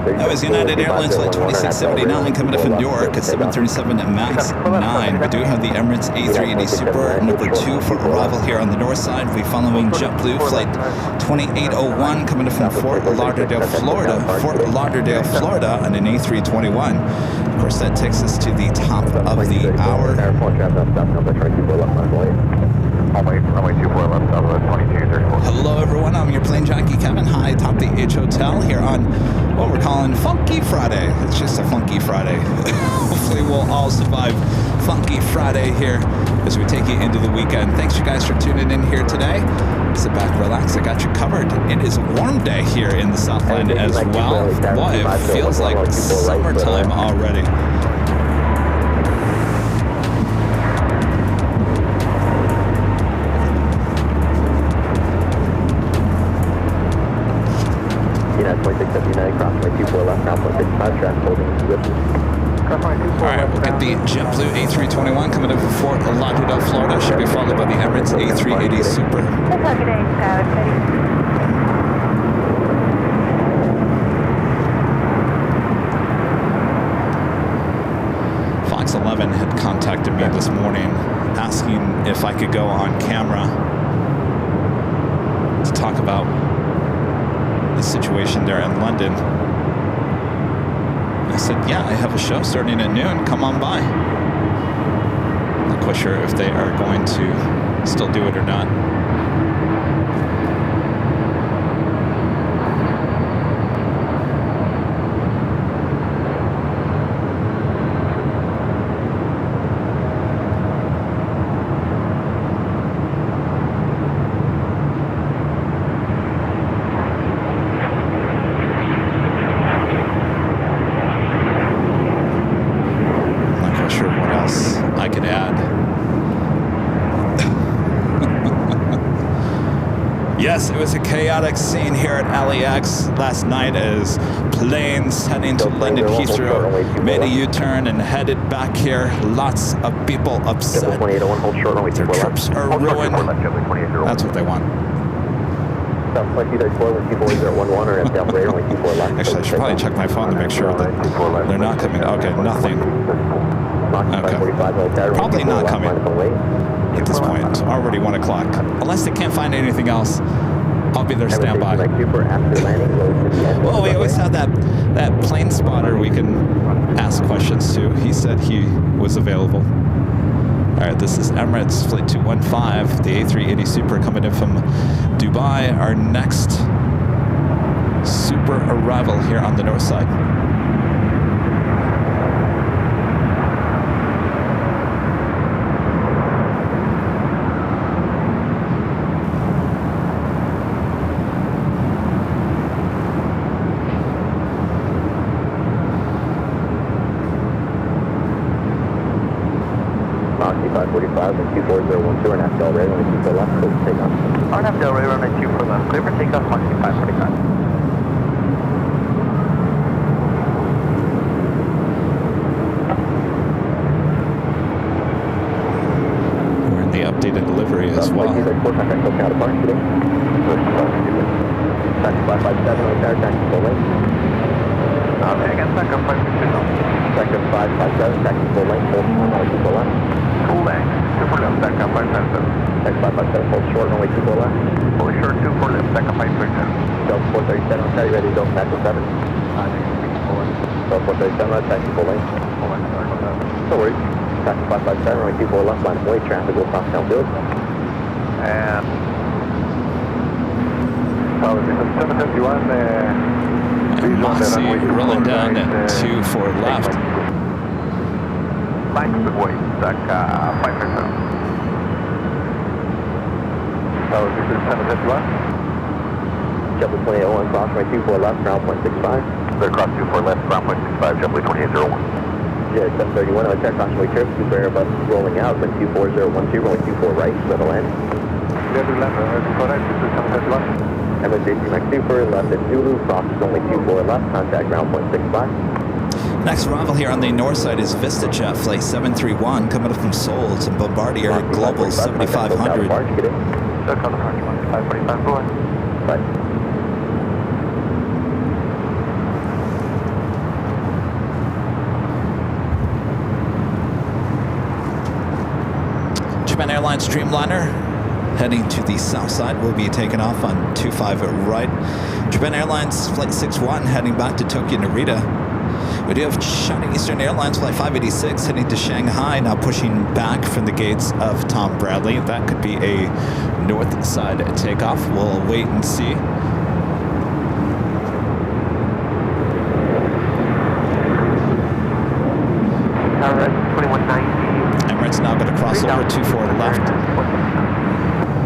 That was United Airlines flight 2679 coming up from Newark at 737 at MAX 9. We do have the Emirates A380 Super number 2 for arrival here on the north side. We'll be following JetBlue flight 2801 coming up from Fort Lauderdale, Florida on an A321. Of course, that takes us to the top of the hour. Hello everyone, I'm your plane jockey Kevin, high atop the H Hotel here on what we're calling Funky Friday. It's just a funky Friday. Hopefully we'll all survive Funky Friday here as we take you into the weekend. Thanks you guys for tuning in here today. Sit back, relax, I got you covered. It is a warm day here in the Southland as well. Boy, it feels like summertime already. Alright, we'll get the JetBlue A321 coming up from Fort Lauderdale, Florida. Should be followed by the Emirates A380 Super. Fox 11 had contacted me this morning asking if I could go on camera to talk about the situation there in London. I said, yeah, I have a show starting at noon. Come on by. Not quite sure if they are going to still do it or not. Yes, it was a chaotic scene here at LAX last night as planes heading to London Heathrow made a U-turn and headed back here. Lots of people upset. Their trips are ruined. That's what they want. Actually, I should probably check my phone to make sure that they're not coming. Okay, nothing. Okay. Probably not coming at this point. It's already 1 o'clock. Unless they can't find anything else, I'll be there standby. Well, we always have that plane spotter we can ask questions to. He said he was available. All right, this is Emirates Flight 215, the A380 Super coming in from Dubai. Our next Super arrival here on the north side. Rolling down at 24 left. LAX North, 557. So this is 751. Jumping 2801, cross runway 24 left, ground 0.65. Clear cross 24 left, ground 0.65, jumping 2801. Yeah, 731, I'll check cross runway trip, Super Airbus rolling out, wind 24012, runway 24 right, level end. Level end, correct, this is 751. Emirates AC Max Super, left at Zulu, cross only 24 left, contact ground 0.65. Next arrival here on the north side is VistaJet Flight 731 coming up from Seoul to Bombardier Global 7500. Japan Airlines Dreamliner heading to the south side. Will be taking off on 25 right. Japan Airlines Flight 61 heading back to Tokyo Narita. We do have China Eastern Airlines Flight 586 heading to Shanghai, now pushing back from the gates of Tom Bradley. That could be a north side takeoff. We'll wait and see. Emirates now going to cross over 24 left.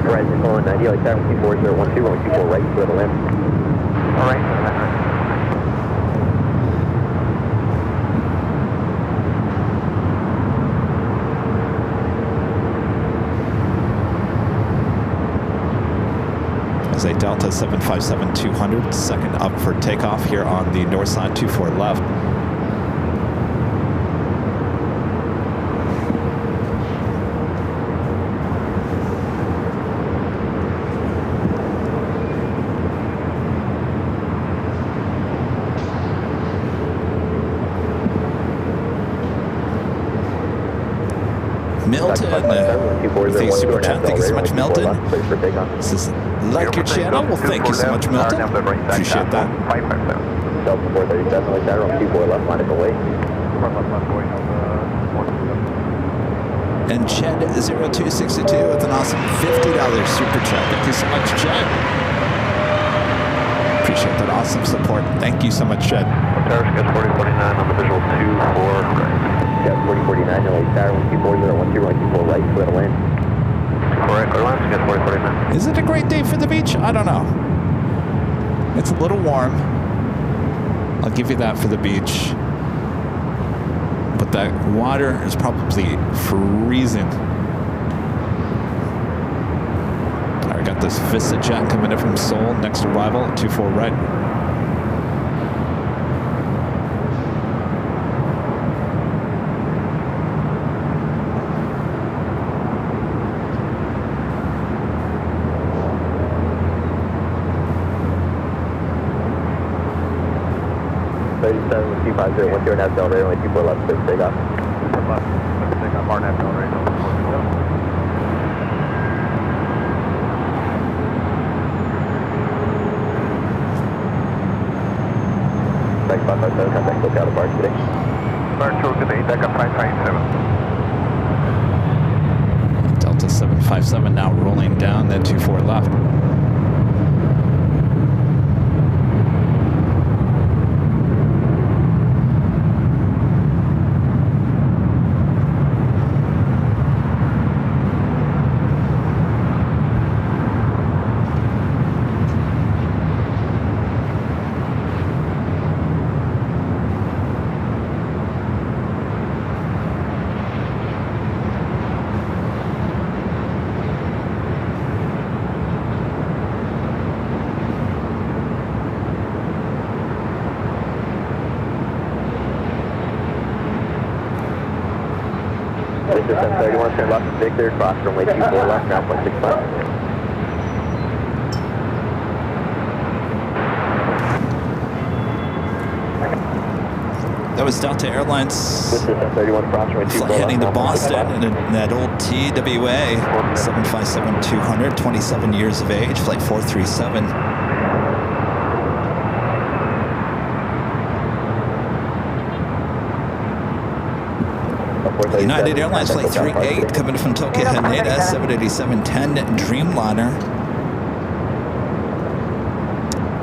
Horizon 190, like that, 24012, 24 right, level end. All right. As a Delta 757-200, second up for takeoff here on the north side, 24 left. Milton, with the super chat. Thank you so much, Milton. This is like your channel. Well, thank you so much, Milton. Appreciate that. Delta 437, like that, around 24 left, line of away. And Ched0262 with an awesome $50 super chat. Thank you so much, Ched. Appreciate that awesome support. Thank you so much, Ched. Tower sketch 4049 on the visual 24 right. Yeah, 4049, LA Tower, 24012, right, little end. Correct, Airline sketch 4049. Is it a great day for the beach? I don't know. It's a little warm. I'll give you that for the beach. But that water is probably freezing. All right, got the There's VistaJet coming in from Seoul, next arrival, 24 right. Once you're in that zone, only 24 left, please take off. Left, take off, Martin Avenue, right over. Thanks, 557, contact SoCal to Barge today. Barge today, deck up 557. Delta 757 now rolling down, then 24 left. Victor 731, turn left to Victor, cross runway 24 left, ground point 65. That was Delta Airlines Victor 731, cross runway 24 left, heading to Boston in that old TWA 757-200, 27 years of age, flight 437. United Airlines Flight 38 coming from Tokyo Haneda, 787-10 Dreamliner.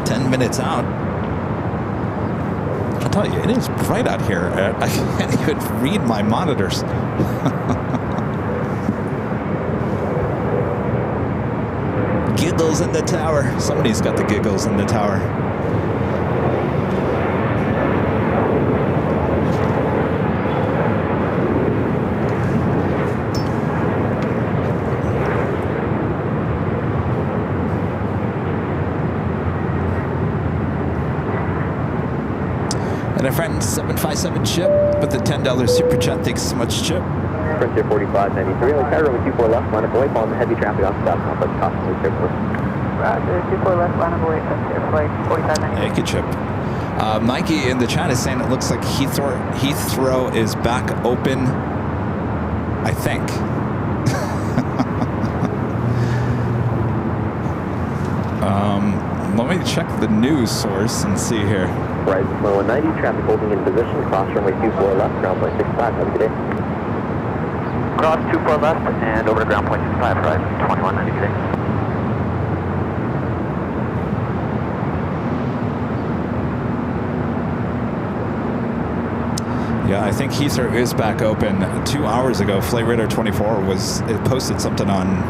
10 minutes out. I'll tell you, it is bright out here. I can't even read my monitors. Giggles in the tower. Somebody's got the giggles in the tower. And a friend 757 Chip with the $10 super chat. Thanks so much, Chip. Frontier 4593, like Tower with 24 left, line of away, following the heavy traffic on south complex, caution, careful. Roger, 24 left, line of away, Frontier Flight 4593. Thank you, Chip. Mikey in the chat is saying it looks like Heathrow is back open, I think. Let me check the news source and see here. Right, slow 190, traffic holding in position, cross runway 24 left, ground point 65, have a good day. Cross 24 left and over to ground point 65, right, 2190 today. Yeah, I think Heathrow is back open. 2 hours ago, Flight Radar 24 it posted something on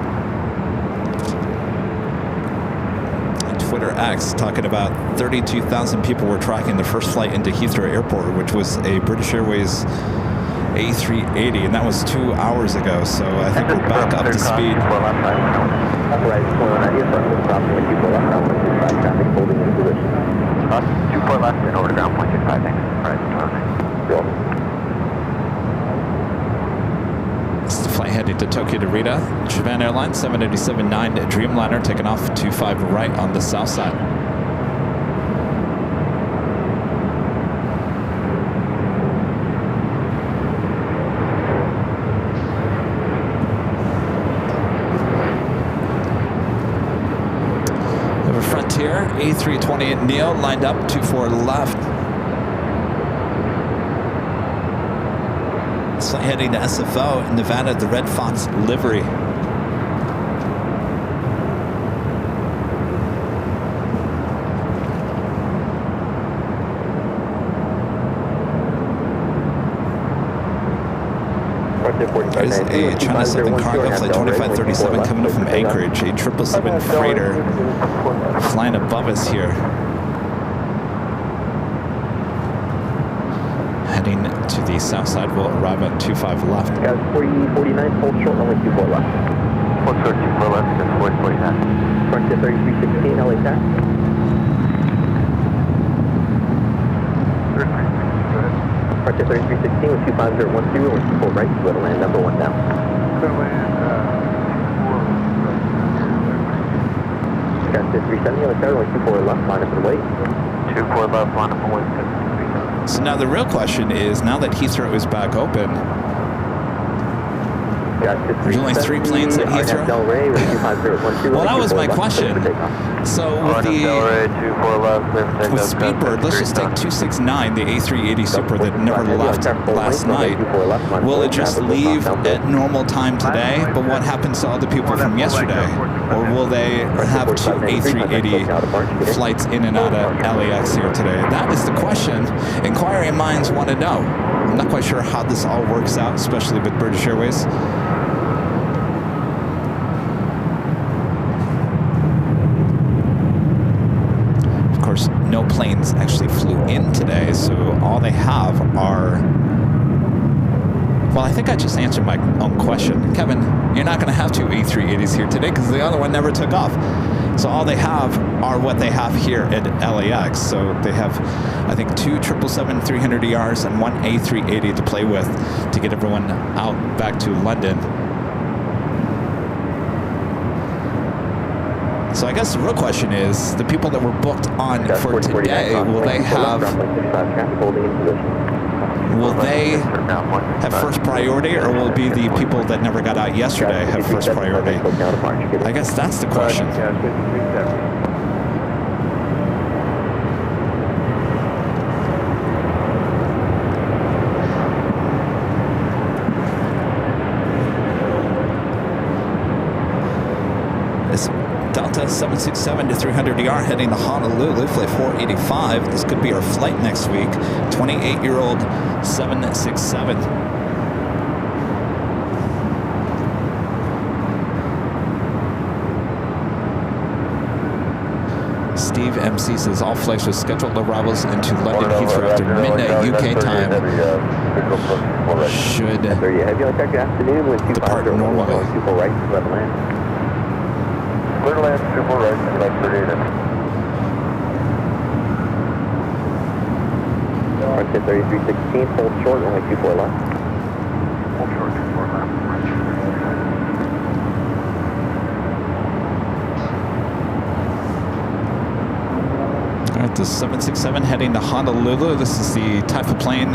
Twitter X talking about 32,000 people were tracking the first flight into Heathrow Airport, which was a British Airways A380, and that was 2 hours ago. So I think we're back up to speed. Right, 190, cross runway 24 left, ground point 65, traffic holding in position. Cross 24 left and over to ground point 65, thanks. All right, 1290. This is the flight heading to Tokyo Narita. Japan Airlines 787-9 Dreamliner taking off 25 right on the south side. We have a Frontier A320 Neo lined up 24 left. Heading to SFO in Nevada, the Red Fox livery. There's a China Southern Cargo Flight 2537 coming up from Anchorage, a 777 freighter flying above us here. Heading to the south side, will arrive at 25 left. Guys, 49, hold short, only 24 left. Hold short, 24 left, and 49. Departure 3316, LA tax. 3316 with 25012, and 24 right, go to land number 1 now. Go to land 24. Got 370, LA tower, 24 left, line up and wait. 24 left, line up and wait. So now the real question is, now that Heathrow is back open, there's only 3 planes at Heathrow? Well, that was my question. So with Speedbird, let's just take 269, the A380 Super that never left last night. Will it just leave at normal time today? But what happens to all the people from yesterday? Or will they have 2 A380 flights in and out of LAX here today? That is the question inquiring minds want to know. I'm not quite sure how this all works out, especially with British Airways. No planes actually flew in today, so all they have are... Well, I think I just answered my own question. Kevin, you're not going to have 2 A380s here today because the other one never took off. So all they have are what they have here at LAX. So they have, I think, 2 777-300ERs and 1 A380 to play with to get everyone out back to London. So I guess the real question is, the people that were booked on for today, will they have first priority, or will it be the people that never got out yesterday have first priority? I guess that's the question. Delta 767 to 300ER heading to Honolulu, flight 485. This could be our flight next week. 28-year-old 767. Steve MC says all flights with scheduled arrivals into London Heathrow after midnight UK time should depart normally. Clear to land, 24 right, left 38 in. Frontier 3316, hold short, only 24 left. Hold short, 24 left. All right, this 767 heading to Honolulu. This is the type of plane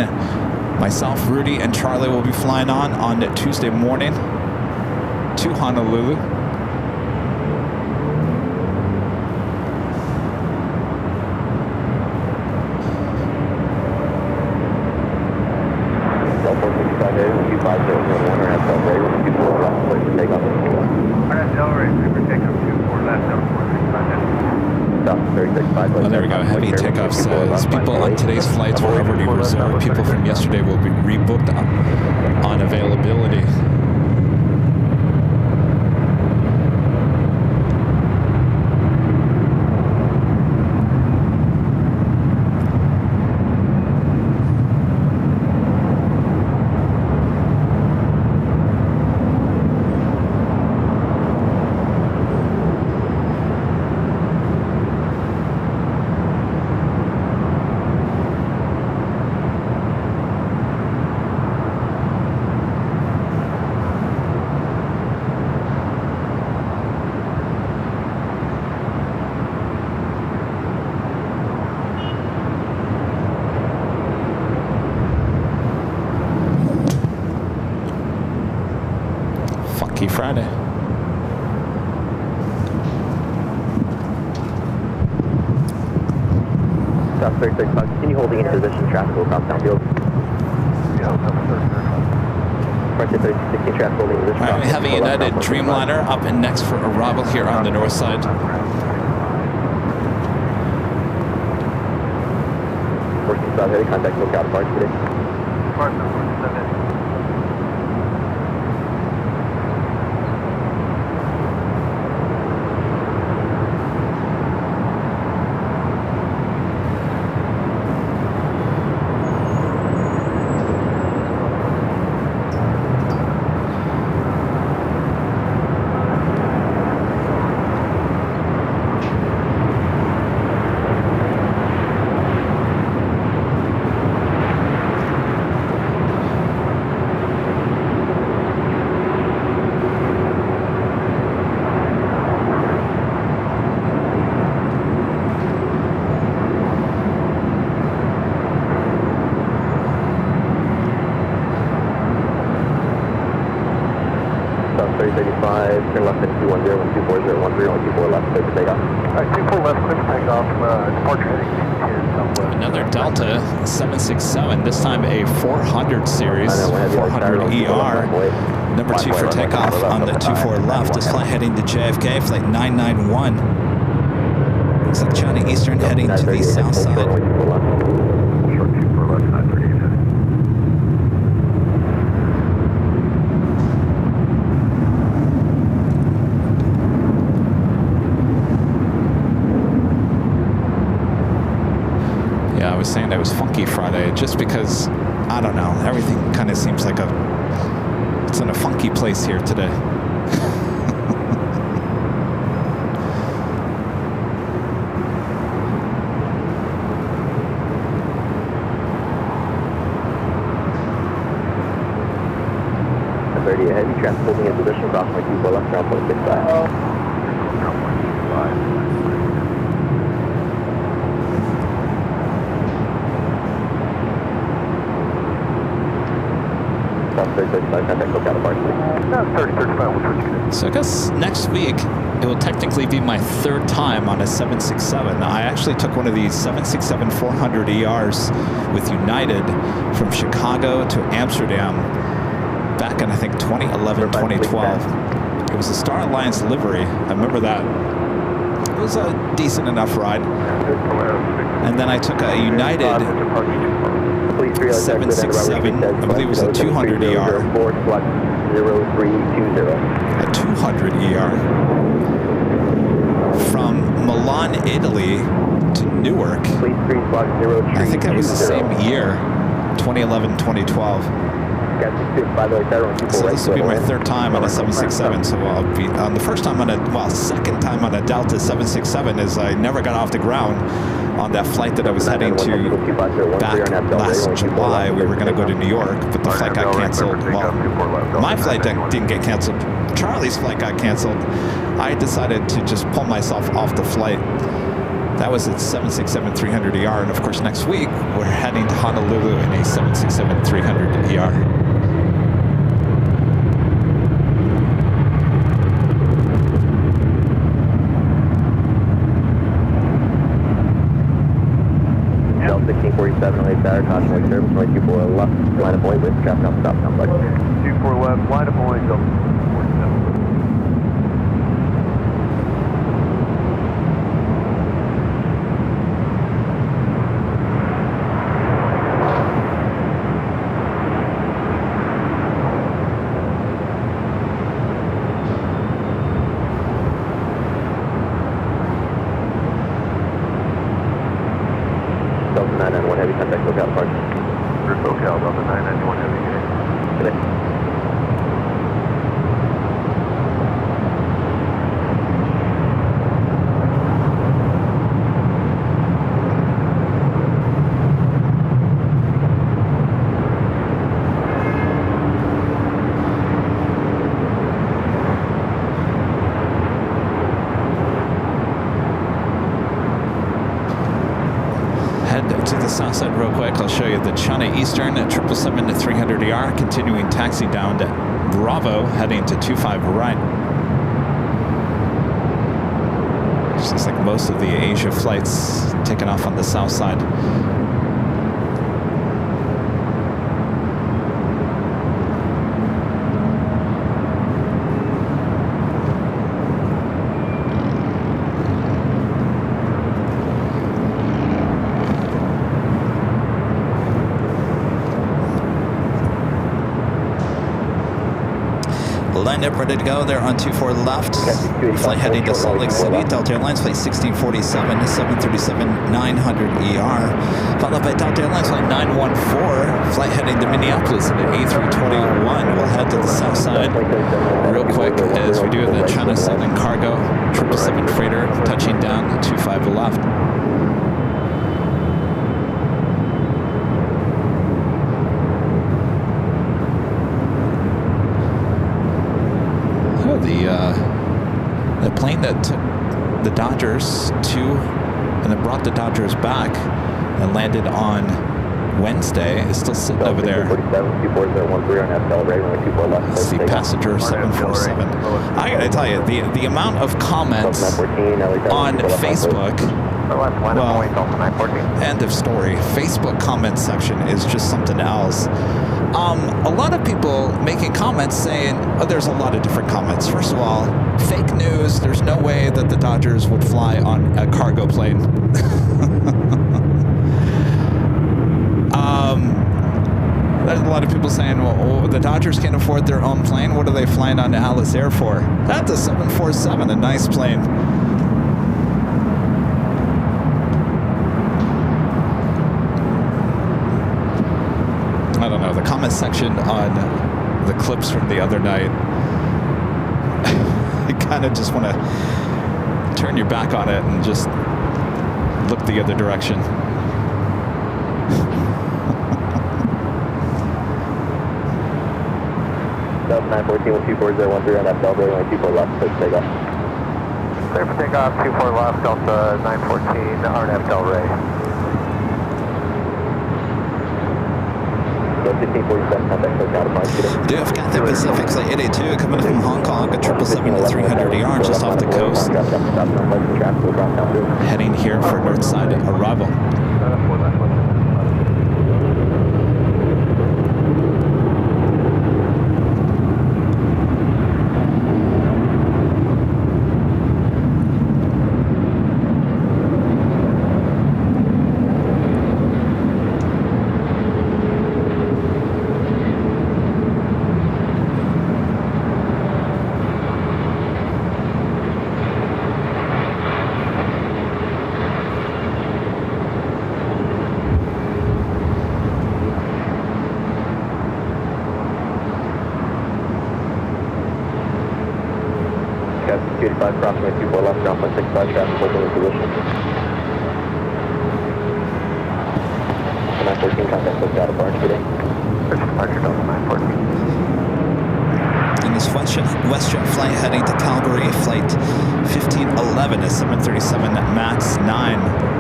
myself, Rudy, and Charlie will be flying on Tuesday morning to Honolulu. Well, there we go. Heavy takeoff says people on today's flights were already reserved. People from yesterday will be rebooked on availability. Friday. South 365, continue holding in position, traffic will cross downfield. Frontier 316, traffic holding in position. All right, we have a United Dreamliner up and next for arrival here on the north side. Working south heading, contact local out of March today. 225, turn left at 210, 1240, 1240 left, clear for takeoff. Alright, 24 left, clear for takeoff, departure heading 210 southwest. Another Delta 767, this time a 400 series, 400 ER. Number 2 for takeoff on the 24 left is flight heading to JFK, flight 991. Looks like China Eastern heading to the south side. Short 24 left, 938. Yeah, I was saying it was funky Friday just because, I don't know, everything kind of seems like it's in a funky place here today. Heavy traffic holding in position, crossing my 24 left, ground point 65. So I guess next week it will technically be my third time on a 767. I actually took one of these 767-400 ERs with United from Chicago to Amsterdam back in, I think, 2011, 2012. It was a Star Alliance livery. I remember that. It was a decent enough ride. And then I took a United 767, I believe it was a 200 ER. A 200 ER from Milan, Italy to Newark. I think that was the same year, 2011, 2012. So this will be my third time on a 767. So I'll be on the first time on second time on a Delta 767 is I never got off the ground on that flight that I was heading to back last July. We were going to go to New York, but the flight got canceled. Well, my flight didn't get canceled. Charlie's flight got canceled. I decided to just pull myself off the flight. That was at 767-300 ER, and of course next week we're heading to Honolulu in a 767-300 ER. Delta 1647, late Sarah, caution wake service, 24 left, line of point with traffic on stop complex. 24 left, line of point, Delta 47. To the south side real quick, I'll show you the China Eastern at 777-300 ER, continuing taxi down to Bravo, heading to 25 right. Just looks like most of the Asia flights taking off on the south side. Lined up, ready to go. They're on 24 left. Flight heading to Salt Lake City. Delta Airlines flight 1647, 737-900 ER. Followed by Delta Airlines flight 914. Flight heading to Minneapolis in an A321. We'll head to the south side real quick as we do the China Southern Cargo 777 freighter touching down at 25 left. The plane that took the Dodgers to and then brought the Dodgers back and landed on Wednesday is still sitting over there. Let's see, passenger 747. I gotta tell you, the amount of comments on Facebook, well, end of story. Facebook comment section is just something else. A lot of people making comments saying, oh, there's a lot of different comments. First of all, fake news. There's no way that the Dodgers would fly on a cargo plane. There's a lot of people saying, well, the Dodgers can't afford their own plane. What are they flying on to Alice Air for? That's a 747, a nice plane. I don't know, the comment section on the clips from the other night, you kind of just want to turn your back on it and just look the other direction. Delta 914 with 24013 on that Delta, only 24 left, clear for takeoff. Clear for takeoff, 24 left, Delta 914, RNF Del Rey. 1547, contact clear out of Mike. DF Cathay Pacific Flight 882 coming from Hong Kong at 777-300ER just off the coast. Heading here for Northside arrival. Approximately 24 left, ground 165, traffic holding in position. 914, contact close out of Barnes today. Departure Delta 914. And this WestJet flight heading to Calgary, flight 1511 at 737 MAX 9.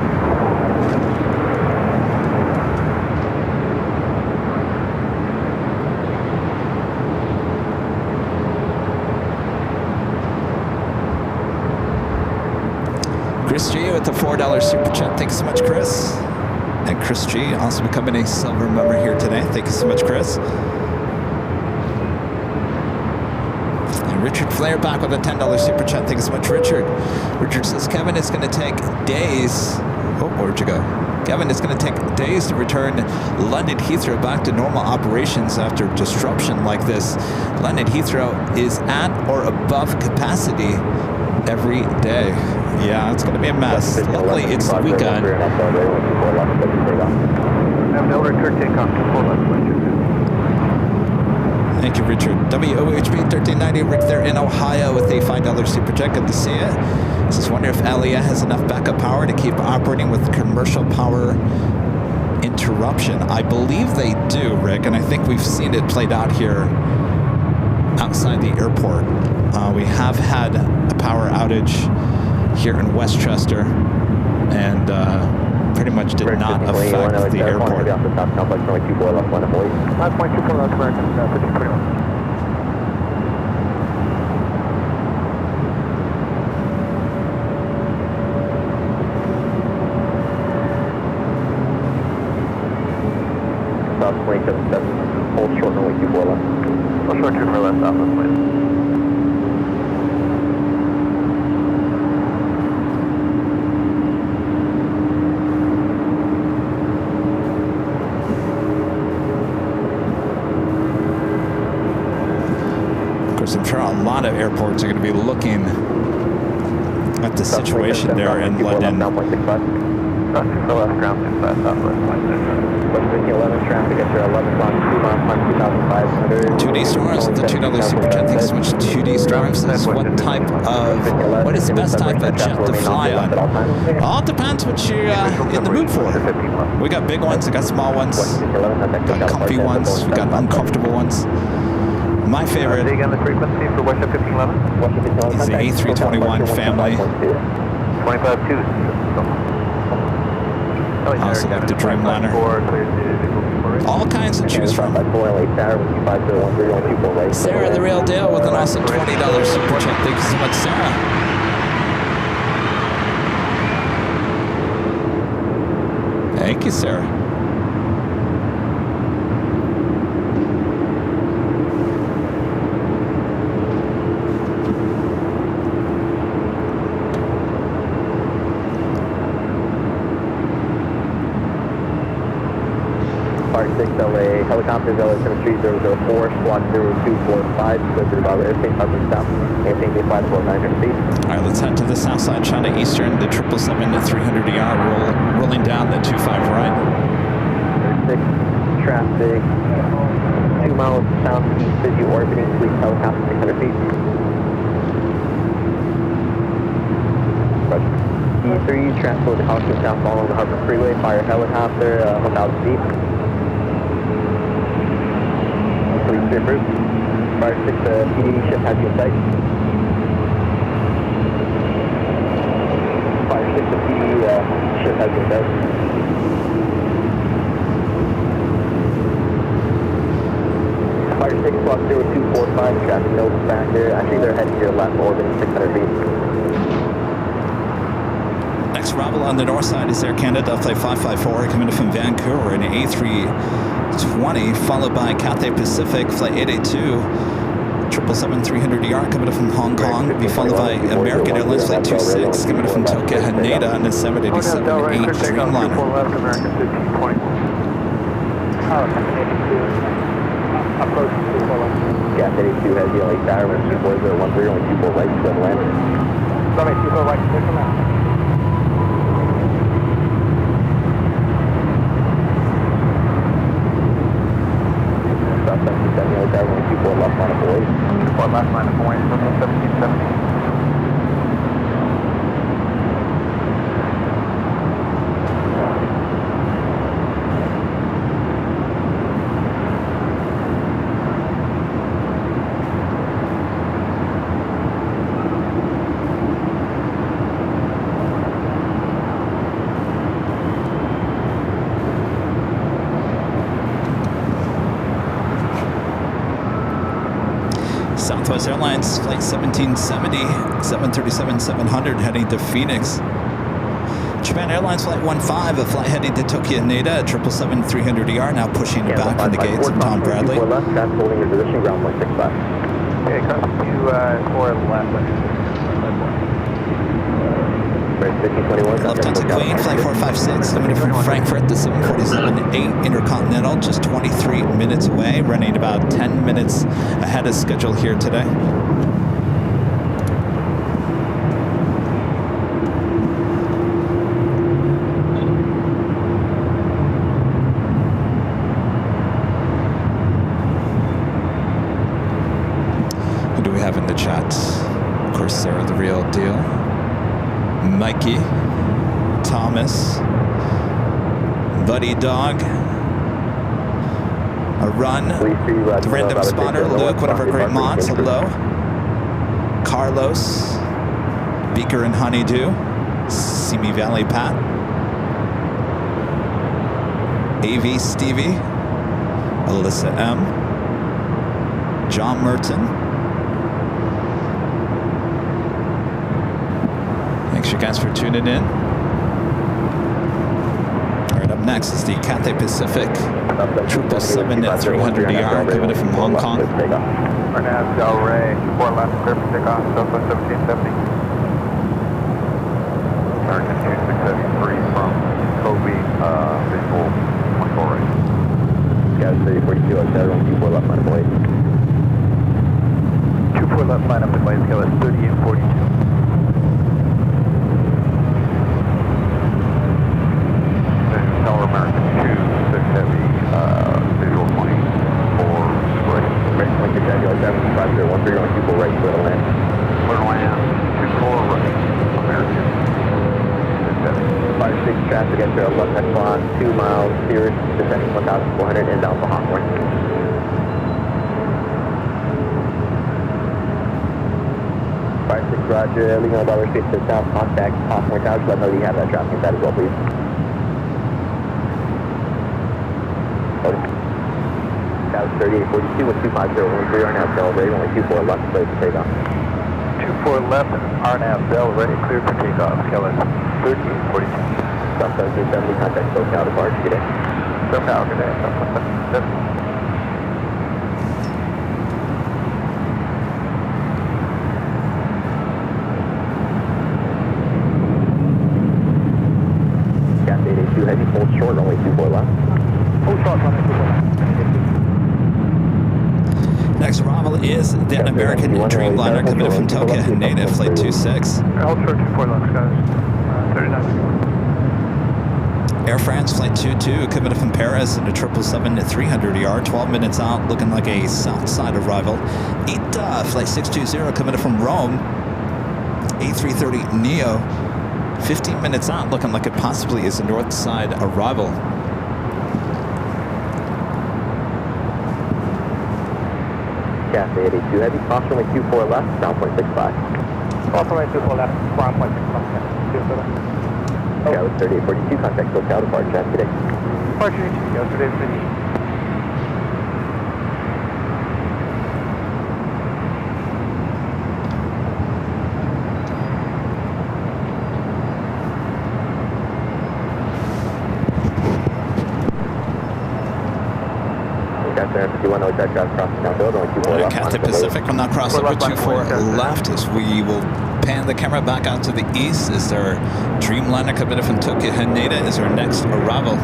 Chris G with the $4 super chat. Thank you so much, Chris. And Chris G also becoming a silver member here today. Thank you so much, Chris. And Richard Flair back with a $10 super chat. Thank you so much, Richard. Richard says, Kevin, it's going to take days. Oh, where'd you go? Kevin, it's going to take days to return London Heathrow back to normal operations after disruption like this. London Heathrow is at or above capacity every day. Yeah, it's going to be a mess. Luckily, it's the weekend. Thank you, Richard. WOHB 1390, Rick there in Ohio with a $5 super chat. Good to see you. Just wonder if LEA has enough backup power to keep operating with commercial power interruption. I believe they do, Rick, and I think we've seen it played out here outside the airport. We have had a power outage here in Westchester, and pretty much did not affect the airport. South 277, hold short runway 24 left. Hold short 24 left, Southwest, please. I'm sure a lot of airports are going to be looking at the situation there in London. Traffic at your 11 on 2D Storms with the $2 super chat. Thanks so much, 2D Storms. Says what is the best type of jet to fly on? All depends what you're in the mood for. We got big ones, we got small ones, we got comfy ones, we got uncomfortable ones. My favorite again, the frequency for WestJet 1511 is the A321 family. 25-2. Also like the Dreamliner. All kinds to choose from. Sarah, the real deal, with an awesome $20 super chat. Thank you so much, Sarah. Thank you, Sarah. LA, helicopters, LA 73004, squad 0245, clear about airspace, southern south, maintain the flight about 900 feet. All right, let's head to the south side, China Eastern, the 777 to 300ER, rolling down the 25 right. 6, traffic, 2 miles southeast, busy orbiting, fleet helicopter 600 feet. E3, transport the Austin south along the Harbor Freeway, fire helicopter, 1,000 feet. Police approved. Fire 6, PD ship has you in sight. Fire 6, the PD ship has you in sight. Fire 6, block 0245, traffic notes factor. Actually, they're heading to your left orbit, 600 feet. Next arrival on the north side is Air Canada, flight 554, coming in from Vancouver in an A320, followed by Cathay Pacific, flight 882, 777-300ER, coming in from Hong Kong, be followed by American Airlines, flight 26, coming in from Tokyo, Haneda, and the 787-8 Dreamliner. American 15 point. Approach 241. Gas 82 has the LA tower, 2413, only 24 right, clear to land. Runway 24 right, clear to land. Left line of boys. Left line of boys from the 1770. Southwest Airlines flight 1770, 737-700 heading to Phoenix. Japan Airlines flight 15, a flight heading to Tokyo Haneda, 777-300ER, now pushing back from the gates of Tom Bradley. Left, that's holding your position, ground 165. Okay, custom 4 left. Lufthansa Queen, flight 456, coming from Frankfurt, the 747-8 Intercontinental, just 23 minutes away, running about 10 minutes ahead of schedule here today. Who do we have in the chat? Of course, Sarah, the real deal. Mikey, Thomas, Buddy Dog, a run, the random spotter, Luke, one of our great mods, hello, Carlos, Beaker and Honeydew, Simi Valley Pat, AV Stevie, Alyssa M, John Merton. Thanks you guys for tuning in. All right, up next is the Cathay Pacific 777-300ER coming in from Hong Kong. Arnaz Del Rey, 4 left, clear for takeoff, Southwest 1770. American 2673 from Kobe, visual 24 right. Gas 3042 at 24 left line of boys. 24 left line up in way scale at 30 and 42. Tower American 2, 6 heavy, visual 24 right. Right, Lincoln Daniel 750 on people right, clear to land. Clear to land, 24 right, American 6 heavy. 56 traffic at your left next line, 2 miles, Cirrus, descending 1,400 inbound for Hawthorne. Roger, leaving on dollar space to the south, contact Hawthorne Towers, let know that you have that traffic inside as well, please. 2 4 left line up in way scale at 30 and 42. 2 miles, Cirrus, descending 1,400 inbound for Hawthorne. All 3842 with 250, 13 RNAV, Bell ready, only 24 left, clear for takeoff. 24 left, RNAV, Bell ready, clear for takeoff. KLS 3842. South 1770, contact SoCal departure, good day. SoCal, good day. Southwest 1770. Gas 882 heavy, hold short, only 24 left. Hold short, runway 24 left. Next arrival is the American Dreamliner coming from Tokyo, Haneda, flight 26. Hold short 24 left, guys. 39. Air France flight 22 coming from Paris in a 777-300ER, 12 minutes out, looking like a south side arrival. ITA flight 620 coming from Rome, A330neo, 15 minutes out, looking like it possibly is a north side arrival. Gas 882 heavy, cross runway 24 left, down 0.65. Cross runway 24 left, ground 0.65. Okay, I was 3842, contact SoCal departure, jazz today. Departure yesterday, city. Cathay Pacific will now cross over 24 left as we will pan the camera back out to the east. Is our Dreamliner coming from Tokyo, Haneda is our next arrival.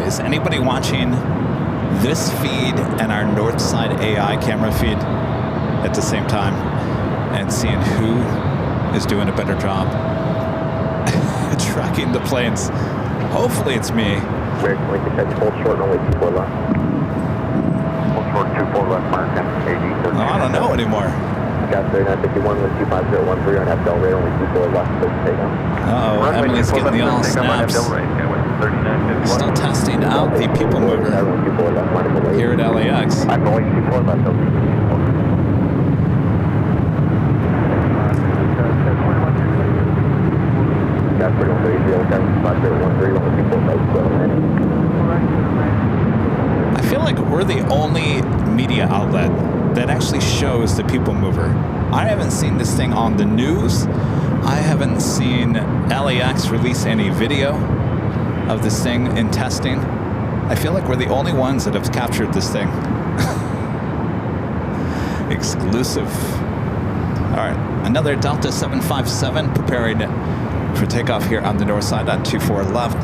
Is anybody watching this feed and our north side AI camera feed at the same time and seeing who is doing a better job tracking the planes? Hopefully it's me. Hold short, only 24 left. Hold short, 24 left, mark. Oh, I don't know anymore. Gas 3951 with 25013 on F Bell rate, only 24 left, please take off. Uh-oh, Emily's getting the all snaps. Still testing out the people mover here at LAX. I'm going 24 left, I feel like we're the only media outlet that actually shows the people mover. I haven't seen this thing on the news. I haven't seen LAX release any video of this thing in testing. I feel like we're the only ones that have captured this thing. Exclusive. All right, another Delta 757 preparing for takeoff here on the north side on 24 left.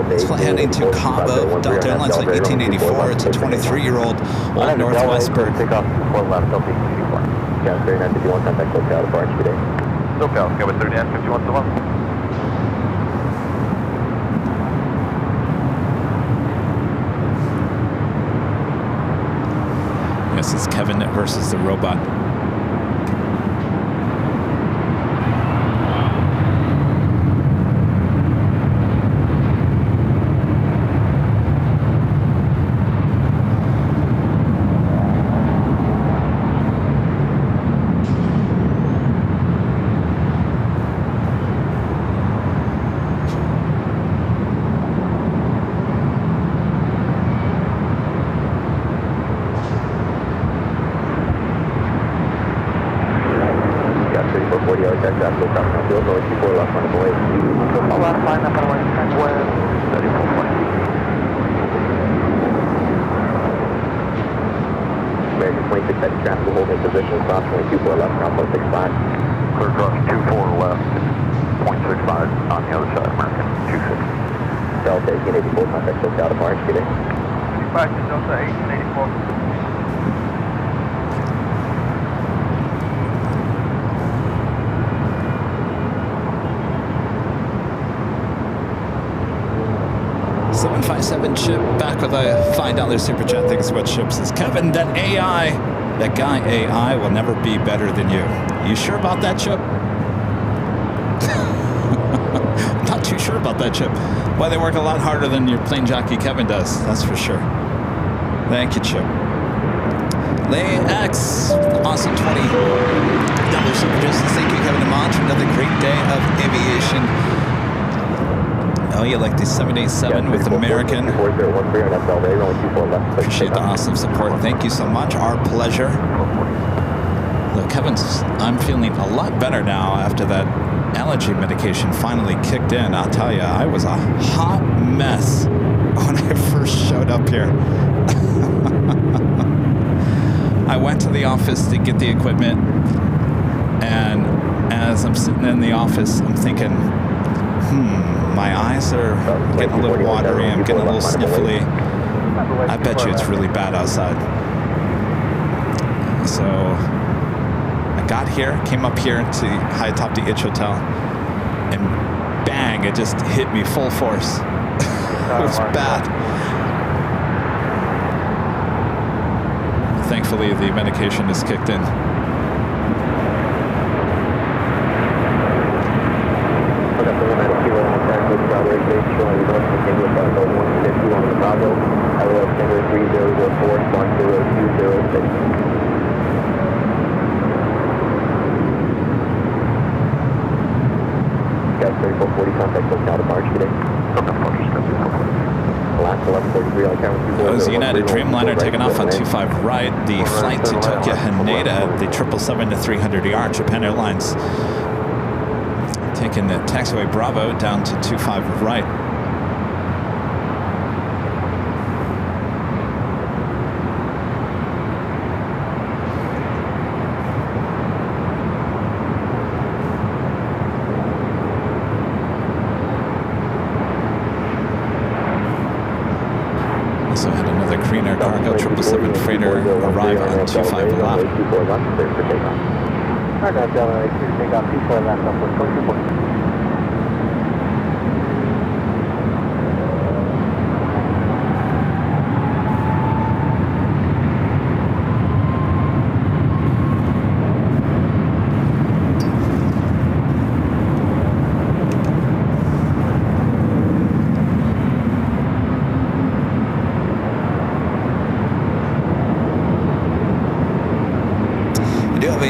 It's heading to Cabo. Delta Airlines like 1884. It's a 23-year-old Old Northwest bird. Takeoff 24 left, Delta 1884. Gas 3951, contact SoCal departure today. SoCal, Kevin 3951 to 1. This is Kevin versus the robot. traffic across the field, going 24 left, runway 8. 24 left, line up runway 10 west, 3420. American 26 heavy traffic, holding position, cross 24 left, ground 0.65. Clear cross 24 left, 0.65 on the other side, American 26. Delta 1884, contact just out of Orange today. Dispatch Delta 1884. Chip back with a $5 super chat. Thanks so much, Chip. Says Kevin, that guy AI will never be better than you. You sure about that, Chip? Not too sure about that, Chip. Well, they work a lot harder than your plane jockey Kevin does. That's for sure. Thank you, Chip. LAX awesome $20 super justice. Thank you, Kevin Amon, for another great day of aviation. Oh, you like the 787 with American. Appreciate the awesome support. Thank you so much. Our pleasure. Look, I'm feeling a lot better now after that allergy medication finally kicked in. I'll tell you, I was a hot mess when I first showed up here. I went to the office to get the equipment, and as I'm sitting in the office, I'm thinking, my eyes are getting a little watery, I'm getting a little sniffly. I bet you it's really bad outside. So I got here, came up here to high atop the Itch Hotel, and bang, it just hit me full force. It was bad. Thankfully, the medication is kicked in. That was United Dreamliner taking off on 25 right. The flight to Tokyo Haneda, the 777-300ER, Japan Airlines, taking the taxiway Bravo down to 25 right. Also had another Creener cargo 777 freighter arrive on 25 left.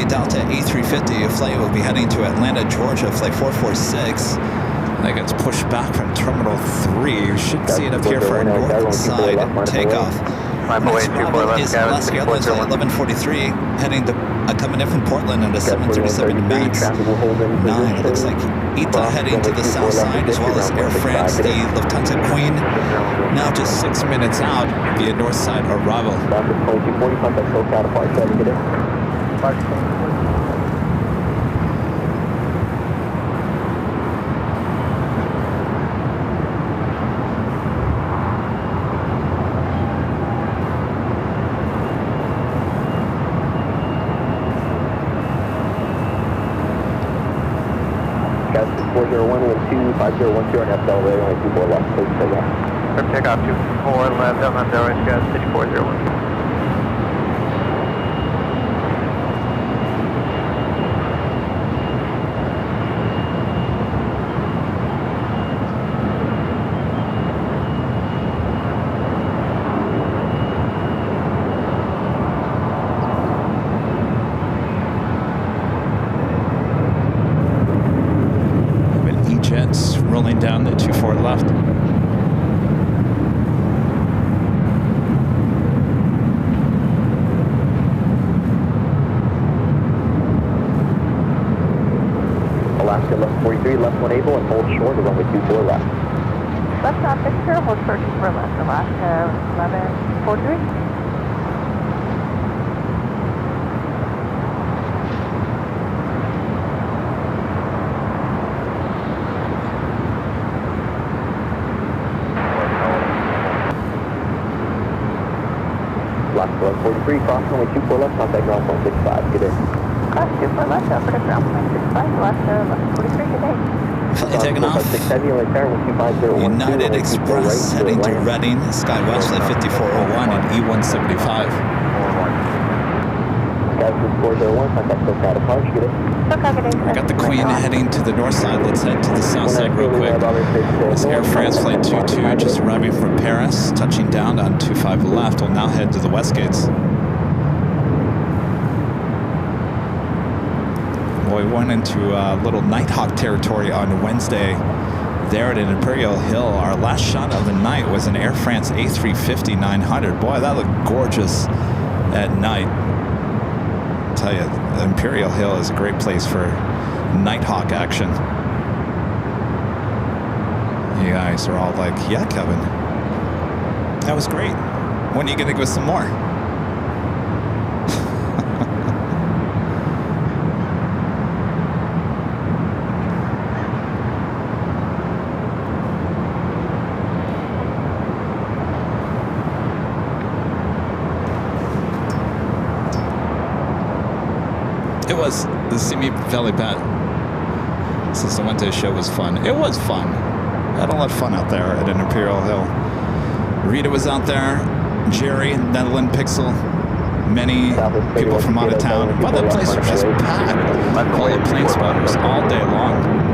Delta A350 flight will be heading to Atlanta, Georgia, flight 446. That gets pushed back from Terminal 3. You should see it up here for our north side takeoff. Next arrival is Alaska Airlines flight 1143, heading to coming in from Portland on the 737 MAX 9. It looks like ITA heading to the south side, as well as Air France, the Lufthansa Queen, now just 6 minutes out via north side arrival. Gas 40112, 5010 on FL, only 24 left, please take off. Takeoff 24 left, on Delaware, gas 6401. Rolling down the 24 left. to 1143, left 1 able, and hold short to runway 24 left. Left on Victor, hold short 24 left, Alaska 1143. Left 1143, cross runway 24 left, contact ground 165, good day. Cross 24 left, operative ground 165, Alaska 1143, good day. Flight taking off. United Express heading to Reading, SkyWest Flight 5401 and E175. We got the Queen heading to the north side. Let's head to the south side real quick. This Air France Flight 22 just arriving from Paris, touching down on 25 left. We'll now head to the west gates. Well, we went into a little Nighthawk territory on Wednesday there at Imperial Hill. Our last shot of the night was an Air France A350-900. Boy, that looked gorgeous at night. I'll tell you, Imperial Hill is a great place for Nighthawk action. You guys are all like, yeah, Kevin, that was great. When are you going to give us some more? The Simi Valley Bat since the Wednesday show was fun. It was fun. I had a lot of fun out there at an Imperial Hill. Rita was out there, Jerry, Netherland Pixel, many people from out of town. But that place was just packed full of plane spotters all day long.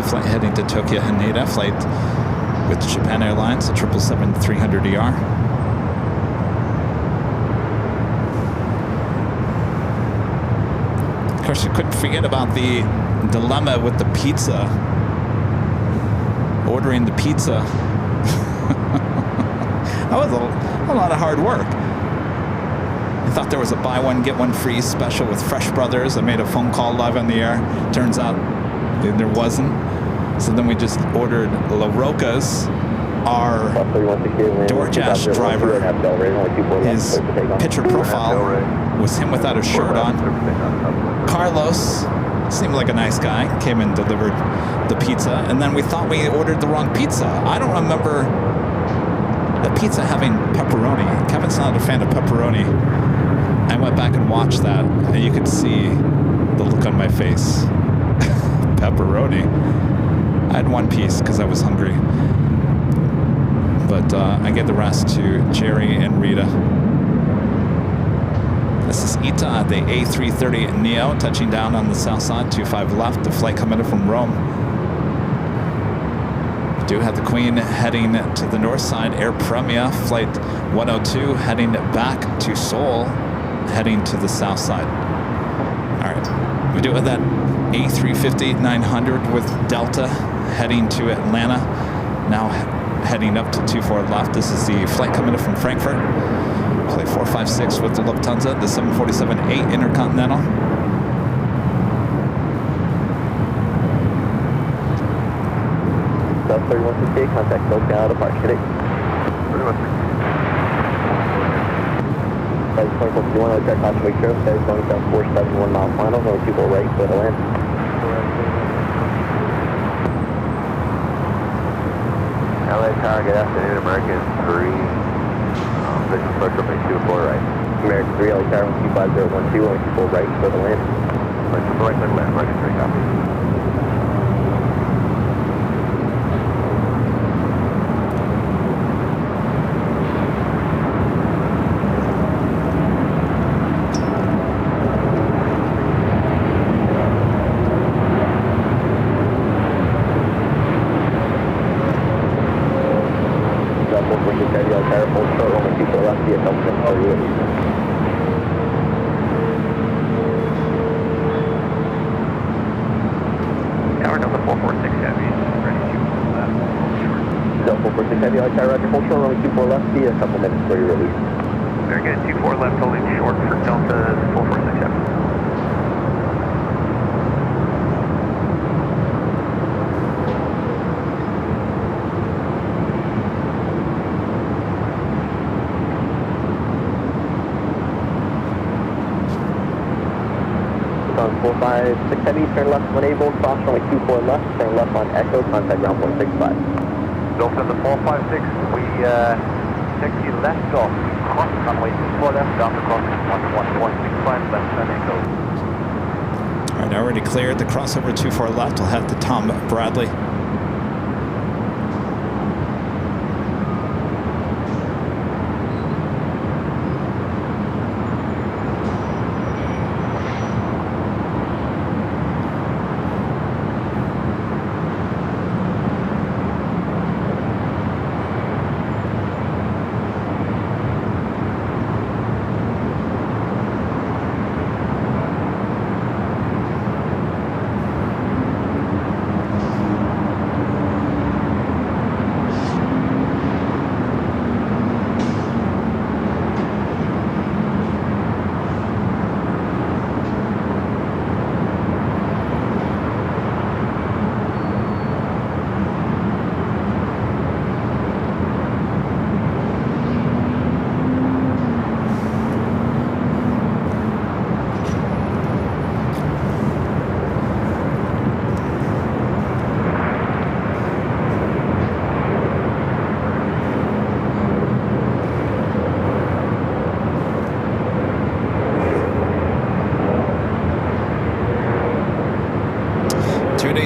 Flight heading to Tokyo Haneda, flight with Japan Airlines, the 777-300ER. Of course, you couldn't forget about the dilemma with the pizza. Ordering the pizza. That was a lot of hard work. I thought there was a buy one, get one free special with Fresh Brothers. I made a phone call live on the air. Turns out there wasn't. So then we just ordered La Roca's. Our DoorDash driver, his picture profile was him without a shirt on. Carlos seemed like a nice guy, came and delivered the pizza, and then we thought we ordered the wrong pizza. I don't remember the pizza having pepperoni. Kevin's not a fan of pepperoni. I went back and watched that, and you could see the look on my face. Pepperoni. I had one piece because I was hungry. But I gave the rest to Jerry and Rita. This is Ita, the A330 Neo, touching down on the south side, 25 left, the flight coming in from Rome. We do have the Queen heading to the north side, Air Premia, flight 102, heading back to Seoul, heading to the south side. All right, we do have that A350-900 with Delta heading to Atlanta, now heading up to 24 left. This is the flight coming in from Frankfurt. Flight 456 with the Lufthansa, the 747-8 Intercontinental. South 3168, contact Coast out of Park City. 2451, I'll check Caution Wake Trail, status going south 471 mile final, only 24 right, clear to land. LA Tower, good afternoon, American 3, visual approach runway 24 right. American 3, LA Tower, 125.012, only 24 right, clear to land. Right, clear to land, American 3, copy. 146 Heavy, like that, Roger. Hold short, runway 24 left, see you in a couple minutes before you release. Very good, 24 left, holding short for Delta 446 Heavy. On 456 Heavy, turn left when able, cross runway 24 left, turn left on Echo, contact ground 165. Delta the 456, we taxi left off, cross runway 24 left, down to crossing 165, left turn Echo. All right, already cleared the crossover 24 left. We'll head to Tom Bradley.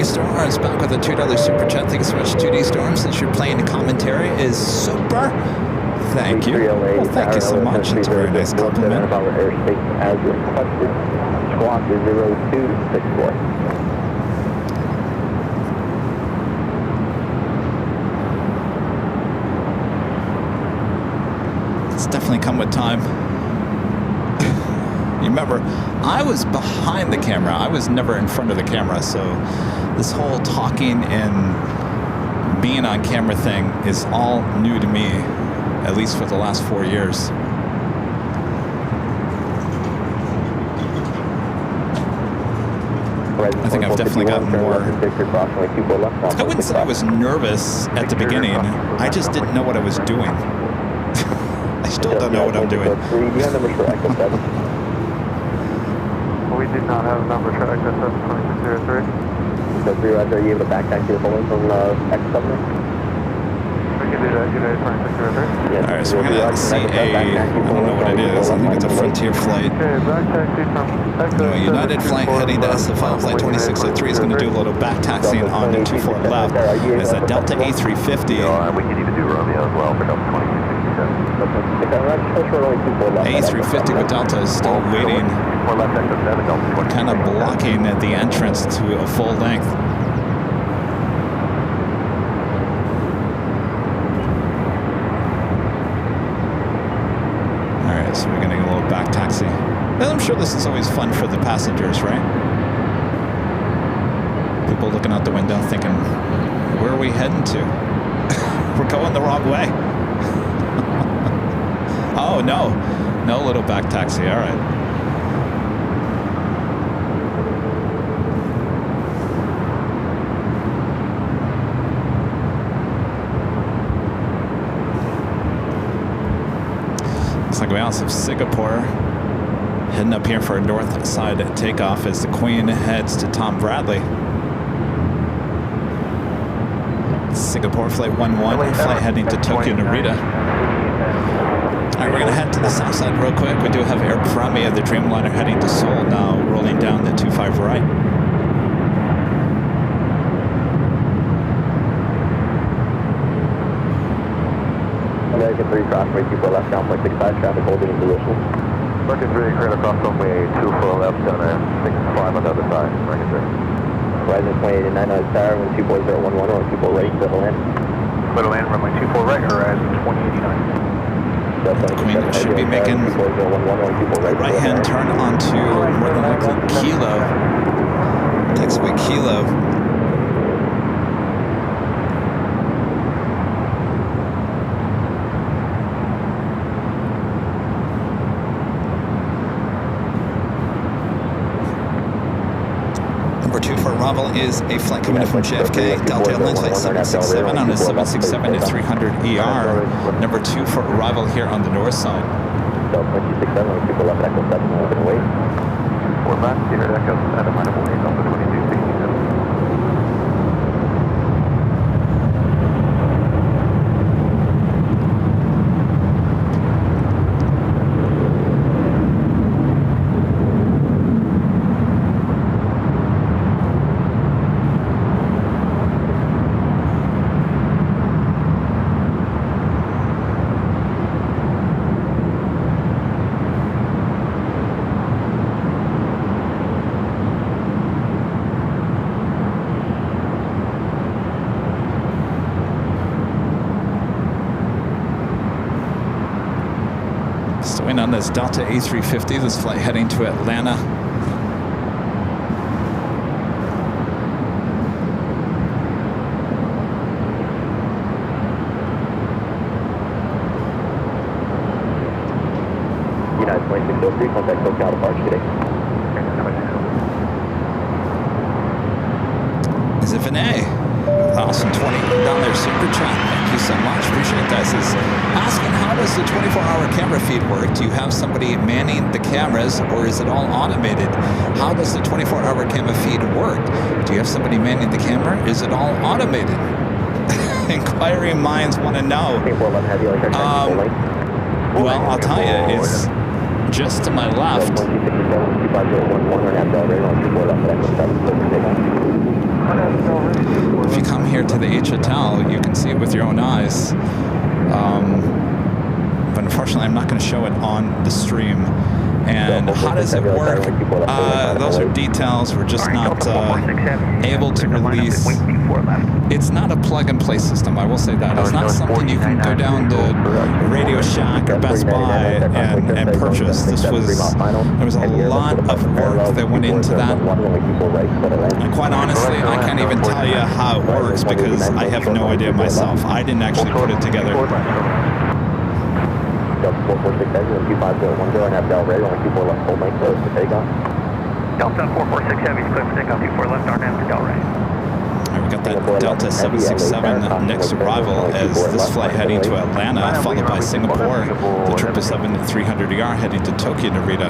Storms back with a $2 super chat. Thank you so much, 2D Storms. Since you're playing commentary is super. Thank you. Well, thank you so much. It's a very nice compliment. About airspace as requested. Squawk is 0264. It's definitely come with time. You remember, I was behind the camera. I was never in front of the camera, so this whole talking and being on camera thing is all new to me, at least for the last 4 years. I think I've definitely gotten more. I wouldn't say I was nervous at the beginning. I just didn't know what I was doing. I still don't know what I'm doing. We did not have a number track, that's 2603. So 3 Roger, are you able to back taxi the following from X7? We can do that, United 2603. Yeah. Alright, so we're going to see I don't know what it is. I think it's a Frontier flight. Okay, back taxi from X7. No, United flight heading to SFL, flight 2603 is going to do a little back taxiing on the 24 left. It's a Delta A350. We can even do Romeo as well for Delta 2667. A350 with Delta is still waiting, kind of blocking the entrance to a full length. Alright, so we're getting a little back taxi. And I'm sure this is always fun for the passengers, right? People looking out the window thinking, where are we heading to? We're going the wrong way. Oh, no. No little back taxi. All right. Looks like we also have Singapore heading up here for a north side takeoff as the Queen heads to Tom Bradley. Singapore flight 11, flight heading to Tokyo Narita. All right, we're going to head to the south side real quick. We do have Air Premier, the Dreamliner, heading to Seoul now, rolling down the 25 right. American 3 cross runway 24 left, ground 165, traffic holding in position. American 3 cleared across runway 24 left, down to 65 on the other side. American 3. Horizon 2889 on tower, wind 24011, or 24 right, clear to land. Clear to land, runway 24 right, Horizon 2089. Queen should be making a right-hand turn onto more than likely Kilo. Taxiway Kilo. arrival is a flight coming in from JFK, Delta Airlines flight 767 on a 767 to 300 ER, number 2 for arrival here on the north side. Delta 267, people left Echo 7, open away. 4 left, you heard Echo 7, line of away, Delta 2267. Stowing on this Delta A350, this flight heading to Atlanta. United Plane 603, contact SoCal departure today. Is it Vinay? Awesome, 20 down there, super chat. Thank you so much, appreciate that. This is asking, how does the 24-hour camera feed work? Do you have somebody manning the cameras, or is it all automated? How does the 24-hour camera feed work? Do you have somebody manning the camera? Is it all automated? Inquiring minds want to know. Well, I'll tell you, it's just to my left. If you come here to the H Hotel, you can see it with your own eyes. But unfortunately, I'm not going to show it on the stream. And how does it work? Those are details we're just not able to release. It's not a plug-and-play system, I will say that. It's not something you can go down to Radio Shack or Best Buy and purchase. There was a lot of work that went into that. And quite honestly, I can't even tell you how it works because I have no idea myself. I didn't actually put it together. Delta 446 Heavy, 25010, and have Del Ray, only 24 left, full length, close to takeoff. Delta 446 Heavy, clear for takeoff, 24 left, RNAV to Del Ray. All right, we got that Delta 767 next arrival as this flight heading to Atlanta, followed by Singapore, the 777-300ER heading to Tokyo, Narita.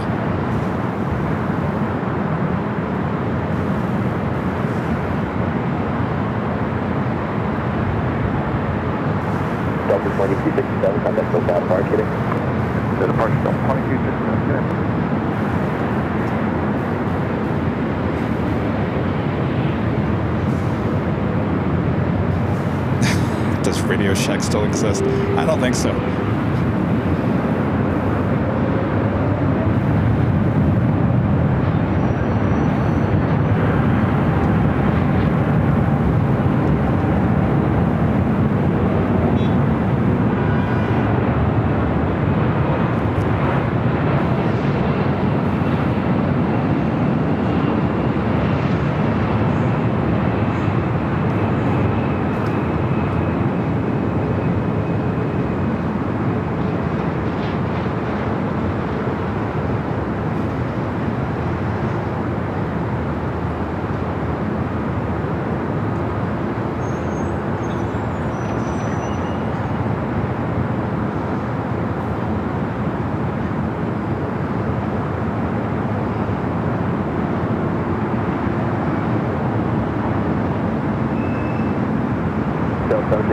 Delta 2267, contact SoCal departure today. The departure Delta 2267. Does Radio Shack still exist? I don't think so.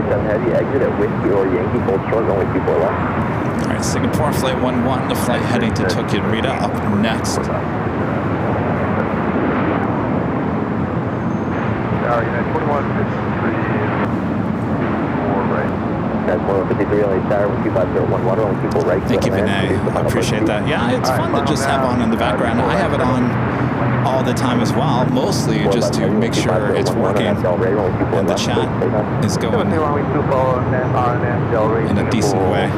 Heavy, exit at Whiskey or Yankee, hold short, only 24 left. All right, Singapore Flight 11, the flight heading to Tokyo, Narita, up next. United 2153, 4 right. United 4153, only Tower, 25011, only 24 right. Thank you, Vinay. I appreciate that. Yeah, it's fun to just have on in the background. I have it on all the time as well, mostly just to make sure it's working and the chat is going in a decent way.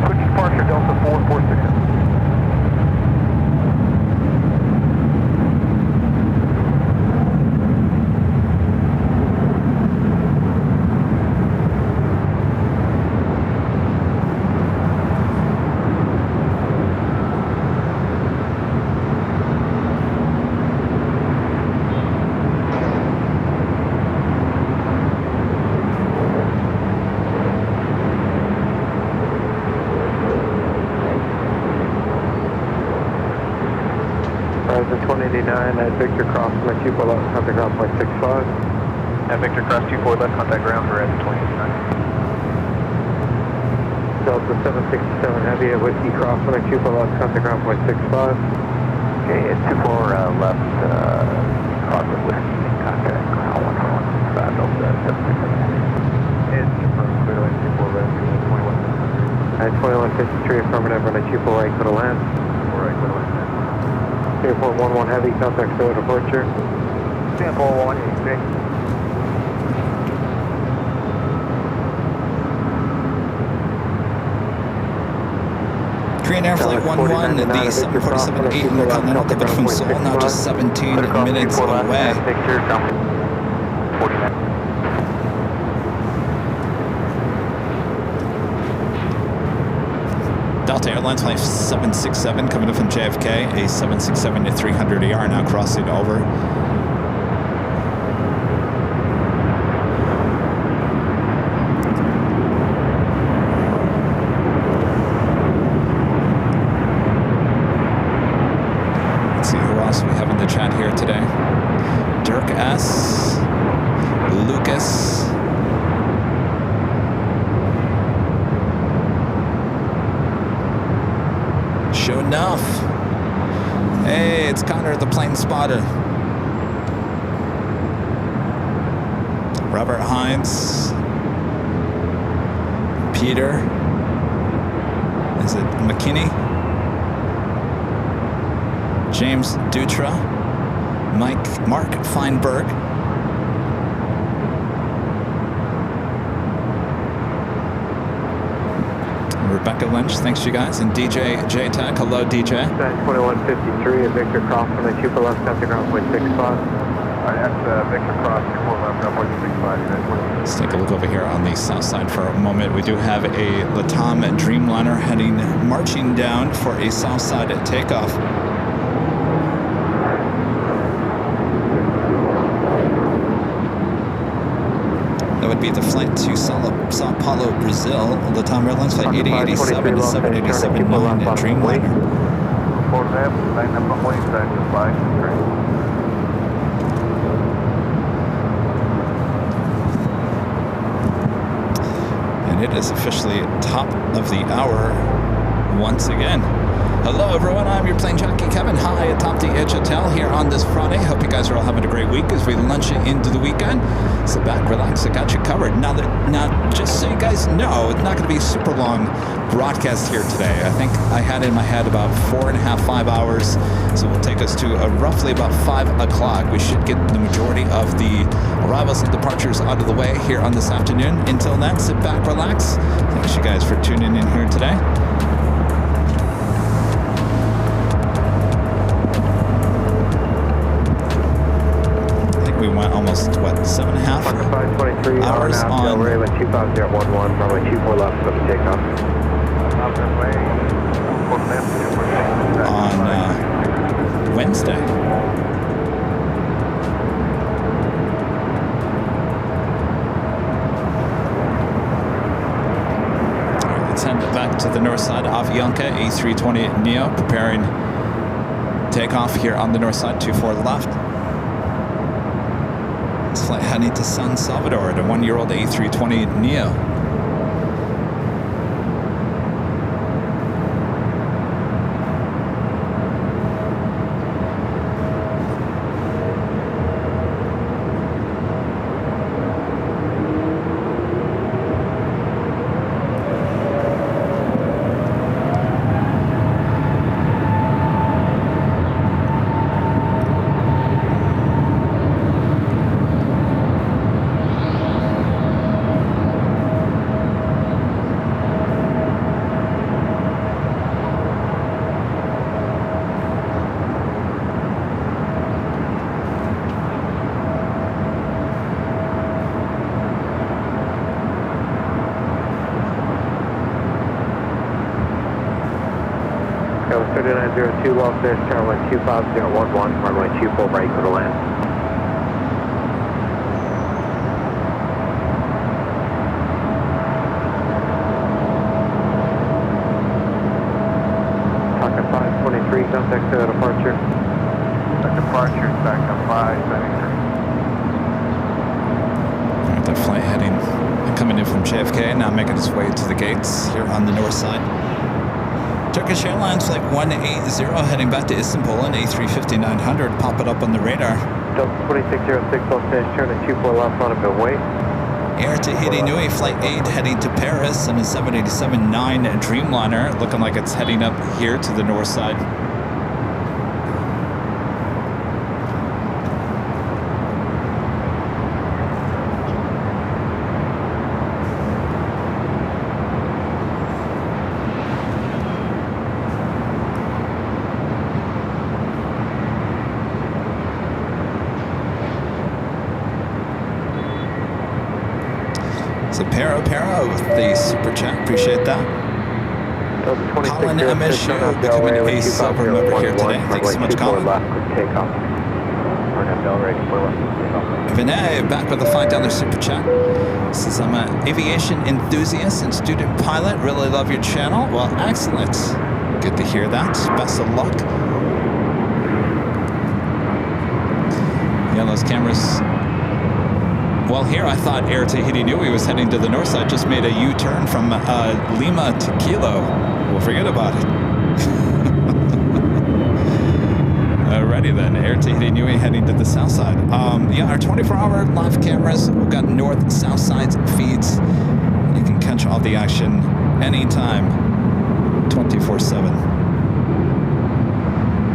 Quick departure Delta 446. Delta 189 at Victor Cross, my 24 left, contact ground point 65. At Victor Cross 24 left, contact ground for at 289. Delta 767 Heavy at Whiskey Cross, my 24 left, contact ground point 65. Okay, at 24 left, cross at Whiskey, contact ground 115, Delta 767. And confirm clear to land 24 left, 21. At 2153 affirmative, runway 24 right, clear to land. 4 right, clear to land. Airport 11 Heavy, contact clear departure. Singapore 186. Korean Air Flight 11, the 747-8 Intercontinental Quebec from Seoul, now just 17 minutes away. Delta Airlines Flight 767 coming in from JFK, a 767 to 300 AR now crossing over. Let's see who else we have in the chat here today. Dirk S. Lucas. Sure enough. Hey, it's Connor, the plane spotter. Robert Hines. Peter. Is it McKinney? James Dutra. Mark Feinberg. Rebecca Lynch, thanks you guys, and DJ J-Tech, hello DJ. 2153 at Victor Cross, runway 24 left, contact ground point 65. That's Victor Cross 24 left, ground point 65. Let's take a look over here on the south side for a moment. We do have a Latam Dreamliner marching down for a south side takeoff. That would be the flight to Sao Paulo, Brazil. Latam Airlines flight 8087 to 7879 at Dreamliner. For them, line number 1 is by And it is officially top of the hour once again. Hello everyone, I'm your plane jockey Kevin. Hi atop the Edge Hotel here on this Friday. Hope you guys are all having a great week as we launch into the weekend. Sit back, relax, I got you covered. Now, just so you guys know, it's not going to be a super long broadcast here today. I think I had in my head about 4.5, 5 hours. So it will take us to roughly about 5 o'clock. We should get the majority of the arrivals and departures out of the way here on this afternoon. Until then, sit back, relax. Thanks you guys for tuning in here today. We went almost, 7.5 hours on runway 25011, runway 24 left, let me take off. On Wednesday. All right, let's head back to the north side. Avianca A320 Neo preparing takeoff here on the north side, 24 left. This flight heading to San Salvador, the 1-year-old A320 Neo. That was 3902 Los Angeles, Tower 25011, runway 24 right, go to land. Pocket 523, contact departure. Departure is back up 5, setting 3. Alright, that flight heading, coming in from JFK, now making its way to the gates here on the north side. Turkish Airlines flight 180 heading back to Istanbul in A350-900. Pop it up on the radar. Delta 2606, Los Angeles, turn at 24 left on a Runway. Air Tahiti Nui flight 8 heading to Paris in a 787-9 Dreamliner. Looking like it's heading up here to the north side. Para with the super chat, appreciate that. Colin MSU becoming a silver member here today. Thanks so much, Colin. Vinay back with a $5 super chat. Says, I'm an aviation enthusiast and student pilot. Really love your channel. Well, excellent. Good to hear that. Best of luck. Yeah, those cameras. Well, here I thought Air Tahiti Nui was heading to the north side, just made a U-turn from Lima to Kilo. We'll forget about it. Alrighty then, Air Tahiti Nui heading to the south side. Yeah, our 24-hour live cameras, we've got north-south sides feeds. You can catch all the action anytime, 24/7.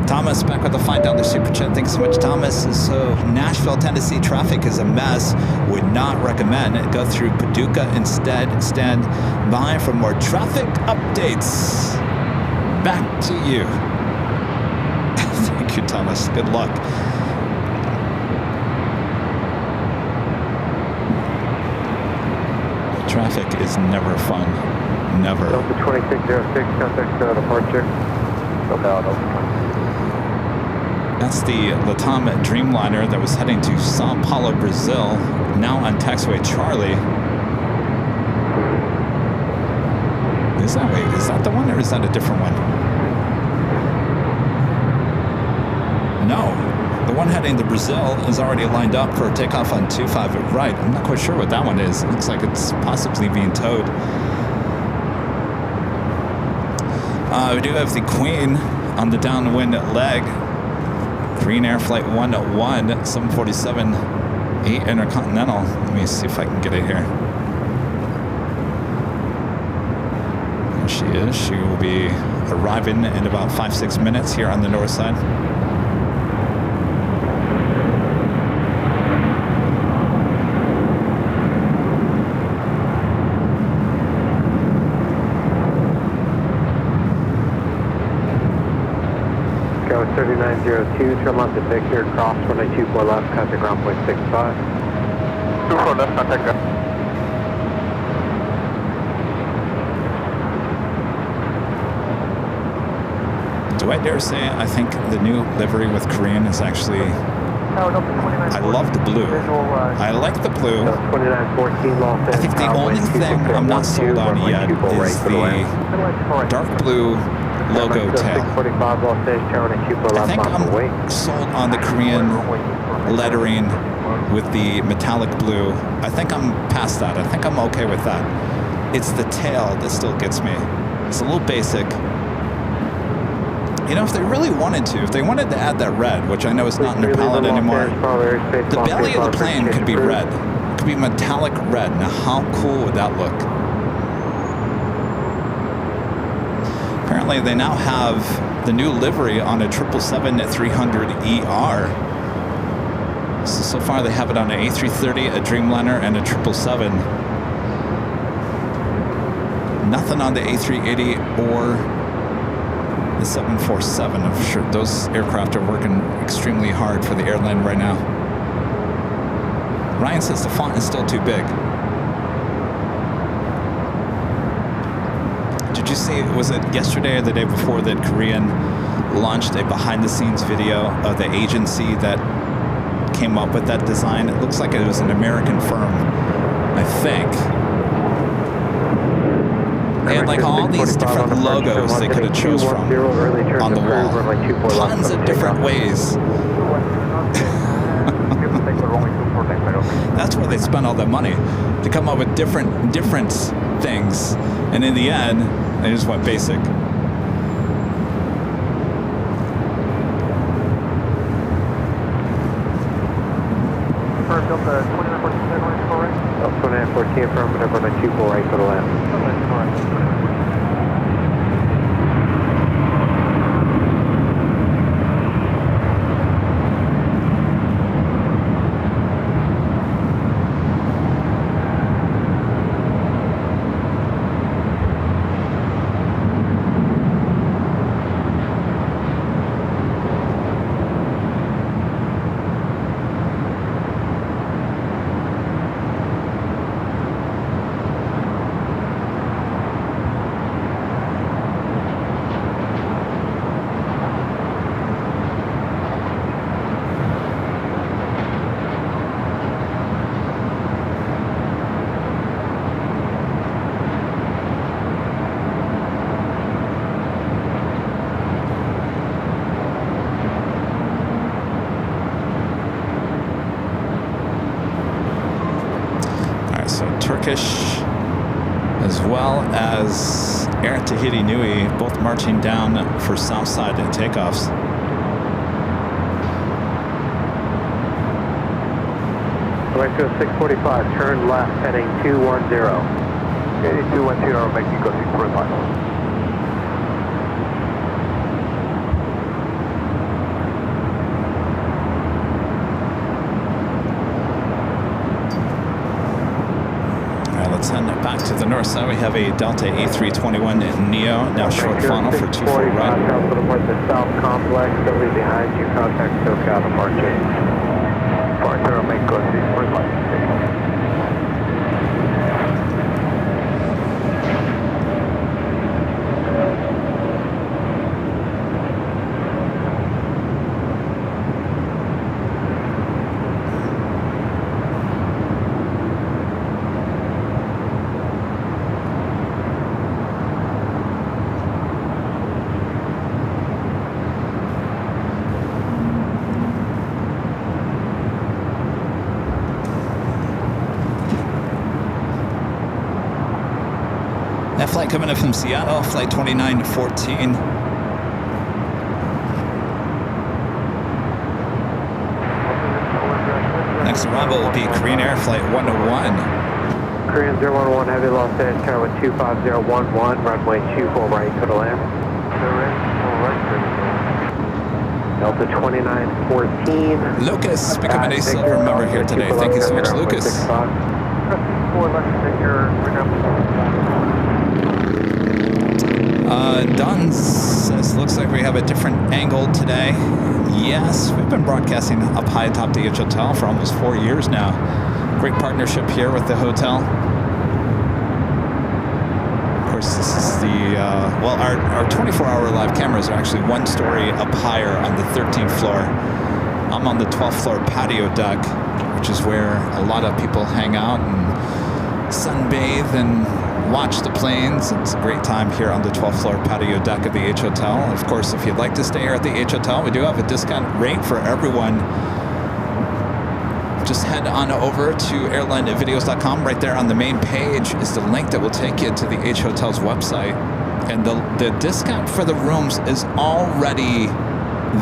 Thomas back with a $5 super chat. Thanks so much, Thomas. So Nashville, Tennessee traffic is a mess. Would not recommend it. Go through Paducah instead. Stand by for more traffic updates. Back to you. Thank you, Thomas. Good luck. Traffic is never fun. Never. Delta 2606, contact departure. That's the Latam Dreamliner that was heading to Sao Paulo, Brazil, now on taxiway Charlie. Is that the one or is that a different one? No, the one heading to Brazil is already lined up for takeoff on 25 right. I'm not quite sure what that one is. It looks like it's possibly being towed. We do have the Queen on the downwind leg. Green Air Flight 101, 747, 8 Intercontinental. Let me see if I can get it here. There she is. She will be arriving in about 5-6 minutes here on the north side. Go 3902, turn left at Victor, cross runway 24 left, contact ground point 65. 24 left, contact ground. Do I dare say I think the new livery with Korean is actually... I love the blue. I like the blue. 2914 Los Angeles. I think the only thing I'm not sold on yet is the dark blue logo tail. I think I'm sold on the Korean lettering with the metallic blue. I think I'm past that. I think I'm okay with that. It's the tail that still gets me. It's a little basic. You know, if they really wanted to, if they wanted to add that red, which I know is not in their palette anymore, the belly of the plane could be red. It could be metallic red. Now, how cool would that look? Apparently, they now have the new livery on a 777-300ER. So far, they have it on an A330, a Dreamliner, and a 777. Nothing on the A380 or the 747. I'm sure those aircraft are working extremely hard for the airline right now. Ryan says the font is still too big. Did you see, was it yesterday or the day before that Korean launched a behind-the-scenes video of the agency that came up with that design? It looks like it was an American firm, I think. They had like all these different logos they could have chose from on the wall. Tons of different ways. That's where they spent all that money, to come up with different things. And in the end, they just went basic. Delta 2914 affirmative, runway 24 right to the left. Turkish as well as Air Tahiti Nui, both marching down for Southside and takeoffs. Right to 645, turn left, heading 210. Okay, 210, Mexico 645. Let's head back to the north side. We have a Delta A321 Neo, now short funnel for 24 right. The south complex, still behind you, contact SoCal departure. Departure, Mexico 645. That flight coming in from Seattle, flight 2914. Next arrival will be Korean Air flight 101. Korean 011 Heavy Los Angeles Tower 25011, runway 24 right to the land. Delta 2914. Lucas becoming a silver member here today. Thank you so much, Lucas. Dunn says, looks like we have a different angle today. Yes, we've been broadcasting up high atop the H Hotel for almost 4 years now. Great partnership here with the hotel. Of course, this is the, well, our 24-hour live cameras are actually one story up higher on the 13th floor. I'm on the 12th floor patio deck, which is where a lot of people hang out and sunbathe and watch the planes. It's a great time here on the 12th floor patio deck of the H Hotel. Of course, if you'd like to stay here at the H Hotel, we do have a discount rate for everyone. Just head on over to airlinevideos.com. Right there on the main page is the link that will take you to the H Hotel's website. And the discount for the rooms is already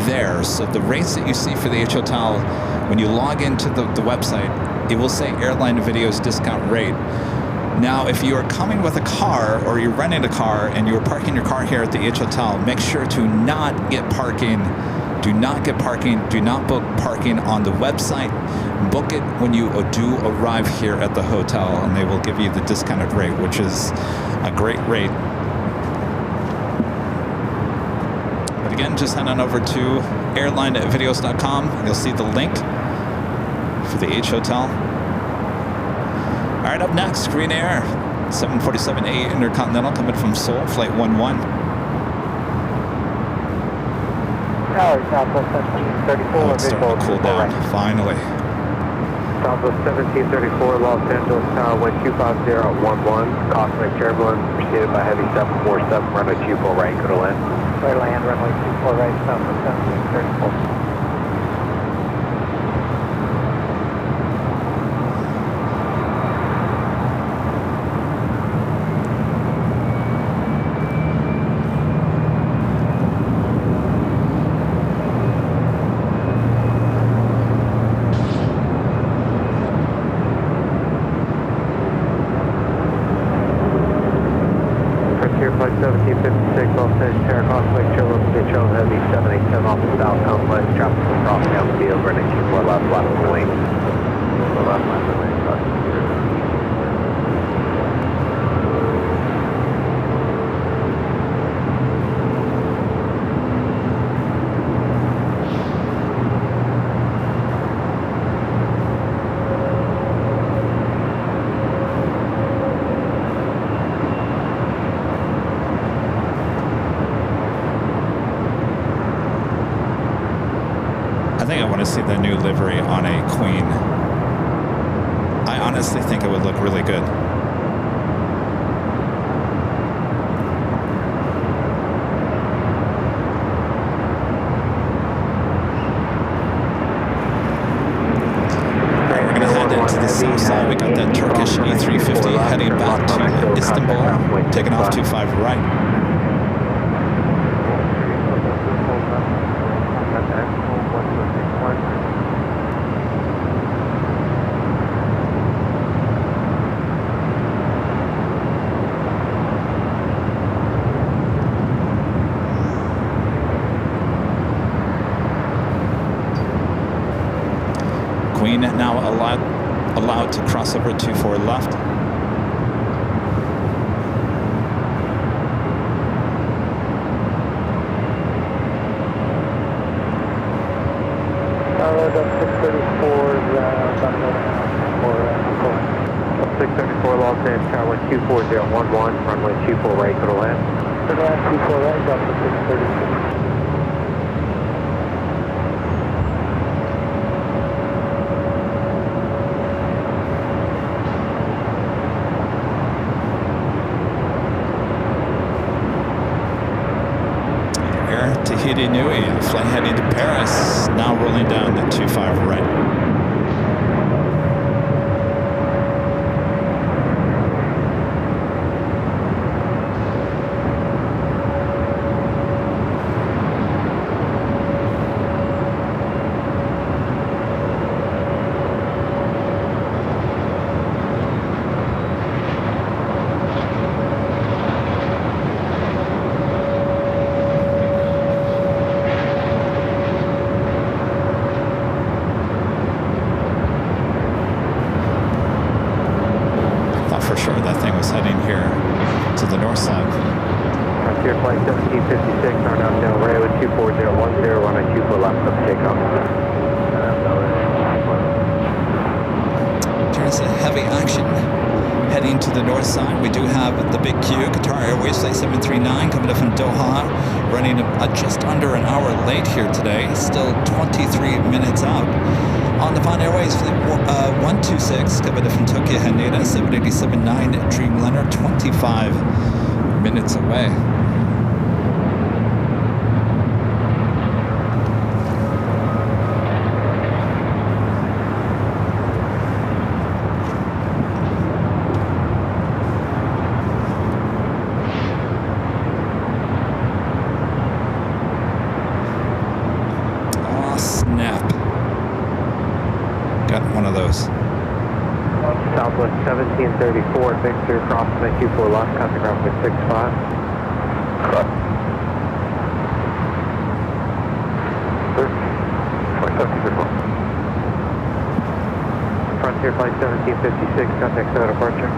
there. So the rates that you see for the H Hotel, when you log into the website, it will say Airline Videos discount rate. Now, if you are coming with a car or you're renting a car and you're parking your car here at the H Hotel, make sure to not get parking. Do not get parking. Do not book parking on the website. Book it when you do arrive here at the hotel, and they will give you the discounted rate, which is a great rate. But again, just head on over to airlinevideos.com. You'll see the link for the H Hotel. All right, up next, Korean Air 747A Intercontinental coming from Seoul, flight 11. Tower, Southwest 1734. Oh, it's starting to cool down, finally. Southwest 1734, Los Angeles Tower, wind 250 at 11, cosmic turbulence preceded by heavy 747, runway 24 right, go to land. Clear land, runway 24 right, Southwest 1734. Flight 1756, Los Angeles Terra cosmic turbulence, control heavy 787 off the south complex, traffic from crossing down the field, running 24 left, flat on the wing. Left, left, left, I think I want to see the new livery on a Queen. I honestly think it would look really good. Alright, we're going to head into the south side. We got that Turkish E350 heading back to Istanbul, taking off 25 right. Queen now allowed to cross over 24 left. Up 634 is Up 634 Los Angeles Tower, 24011, runway 24 right, go to land. Go to land, 24 right, up to 634. Tahiti Nui, flight heading to Paris, now rolling down the 25 right. For sure that thing was heading here to the north side. Frontier flight 1756, northbound Del Rey with 24010, runway 24 left, up takeoff. There's a heavy action heading to the north side. We do have the big Q, Qatar Airways Flight 739 coming up from Doha, running just under an hour late here today, still 23 minutes out. On the Japan Airways Flight 126 coming up from Tokyo Haneda, 787-9 Dreamliner, 25 minutes away. One of those. Southwest 1734, Victor, crossing the Q4 left, contact ground with 65. Frontier flight 1756, contact out departure.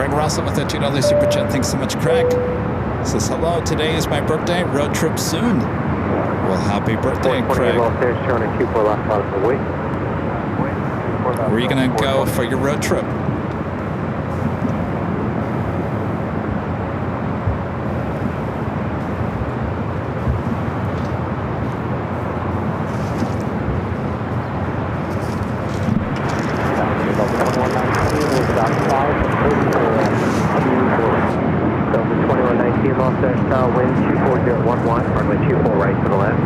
Craig Russell with a $2 super chat. Thanks so much, Craig. Says, hello, today is my birthday. Road trip soon. Well, happy birthday, Craig. Where are you going to go for your road trip? Wind 24011, runway 24 right to the left.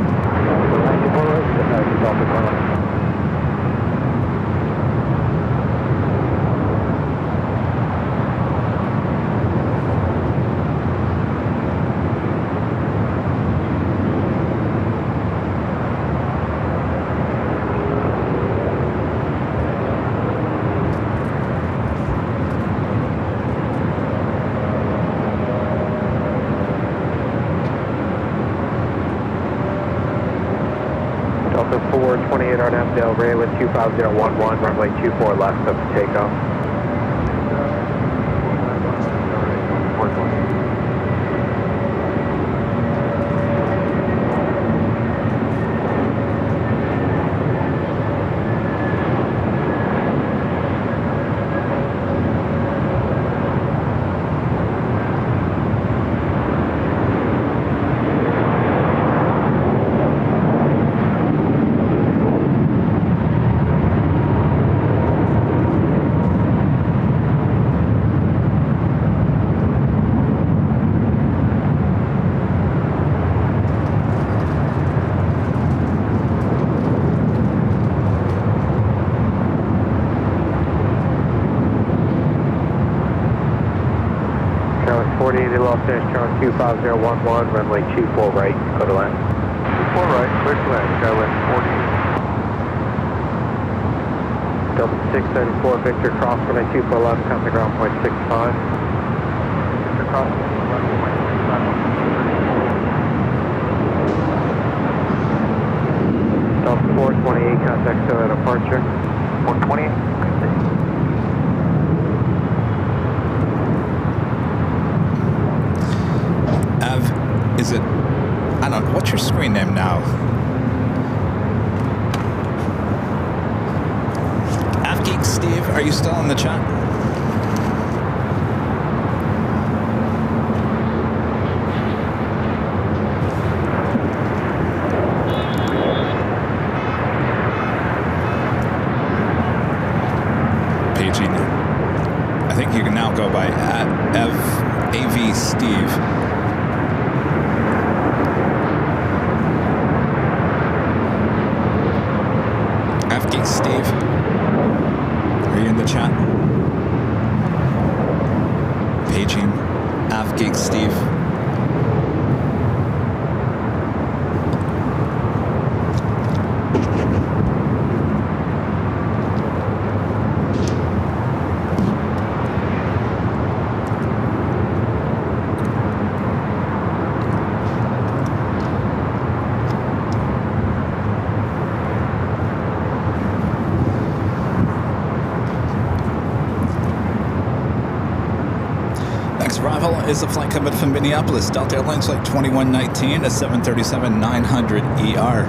Delta 428 RNF Del Rey with 25011, runway 24 left up to takeoff. Los Angeles 25011, runway 24 right, go to land. 24 right, clear to land, Skywind 40. Delta 694 Victor, cross runway 24 left, count the ground point 65. Victor, cross left, point 65. Delta 428, contact still at departure. 428. Is it, I don't know, what's your screen name now? AvGeek Steve, are you still in the chat? Paging. I think you can now go by AV Steve. Steve, are you in the chat? Paging AvGeek Steve. Arrival is a flight coming from Minneapolis, Delta Airlines flight 2119, a 737-900 ER.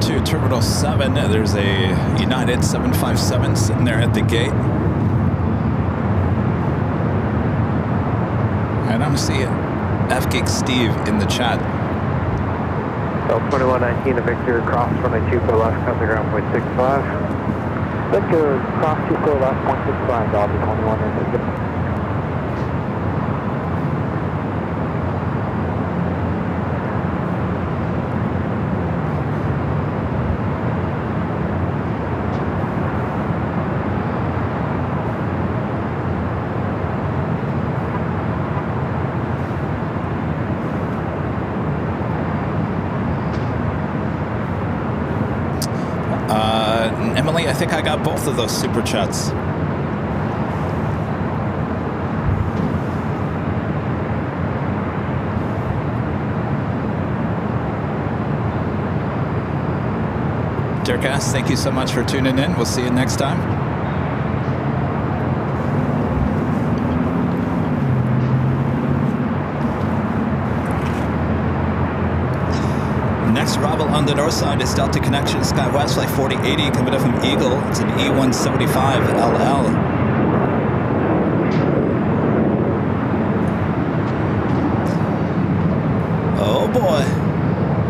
To Terminal 7, there's a United 757 sitting there at the gate. I don't see it. AvGeek Steve in the chat. So 2119 to Victor, cross runway 24 left, count the ground point 65. Victor, cross 24 left, 165, Delta 21 and Emily, I think I got both of those super chats. Dirkas, thank you so much for tuning in. We'll see you next time. Next arrival on the north side is Delta Connection SkyWest Flight 4080 coming up from Eagle. It's an E175 LL. Oh boy.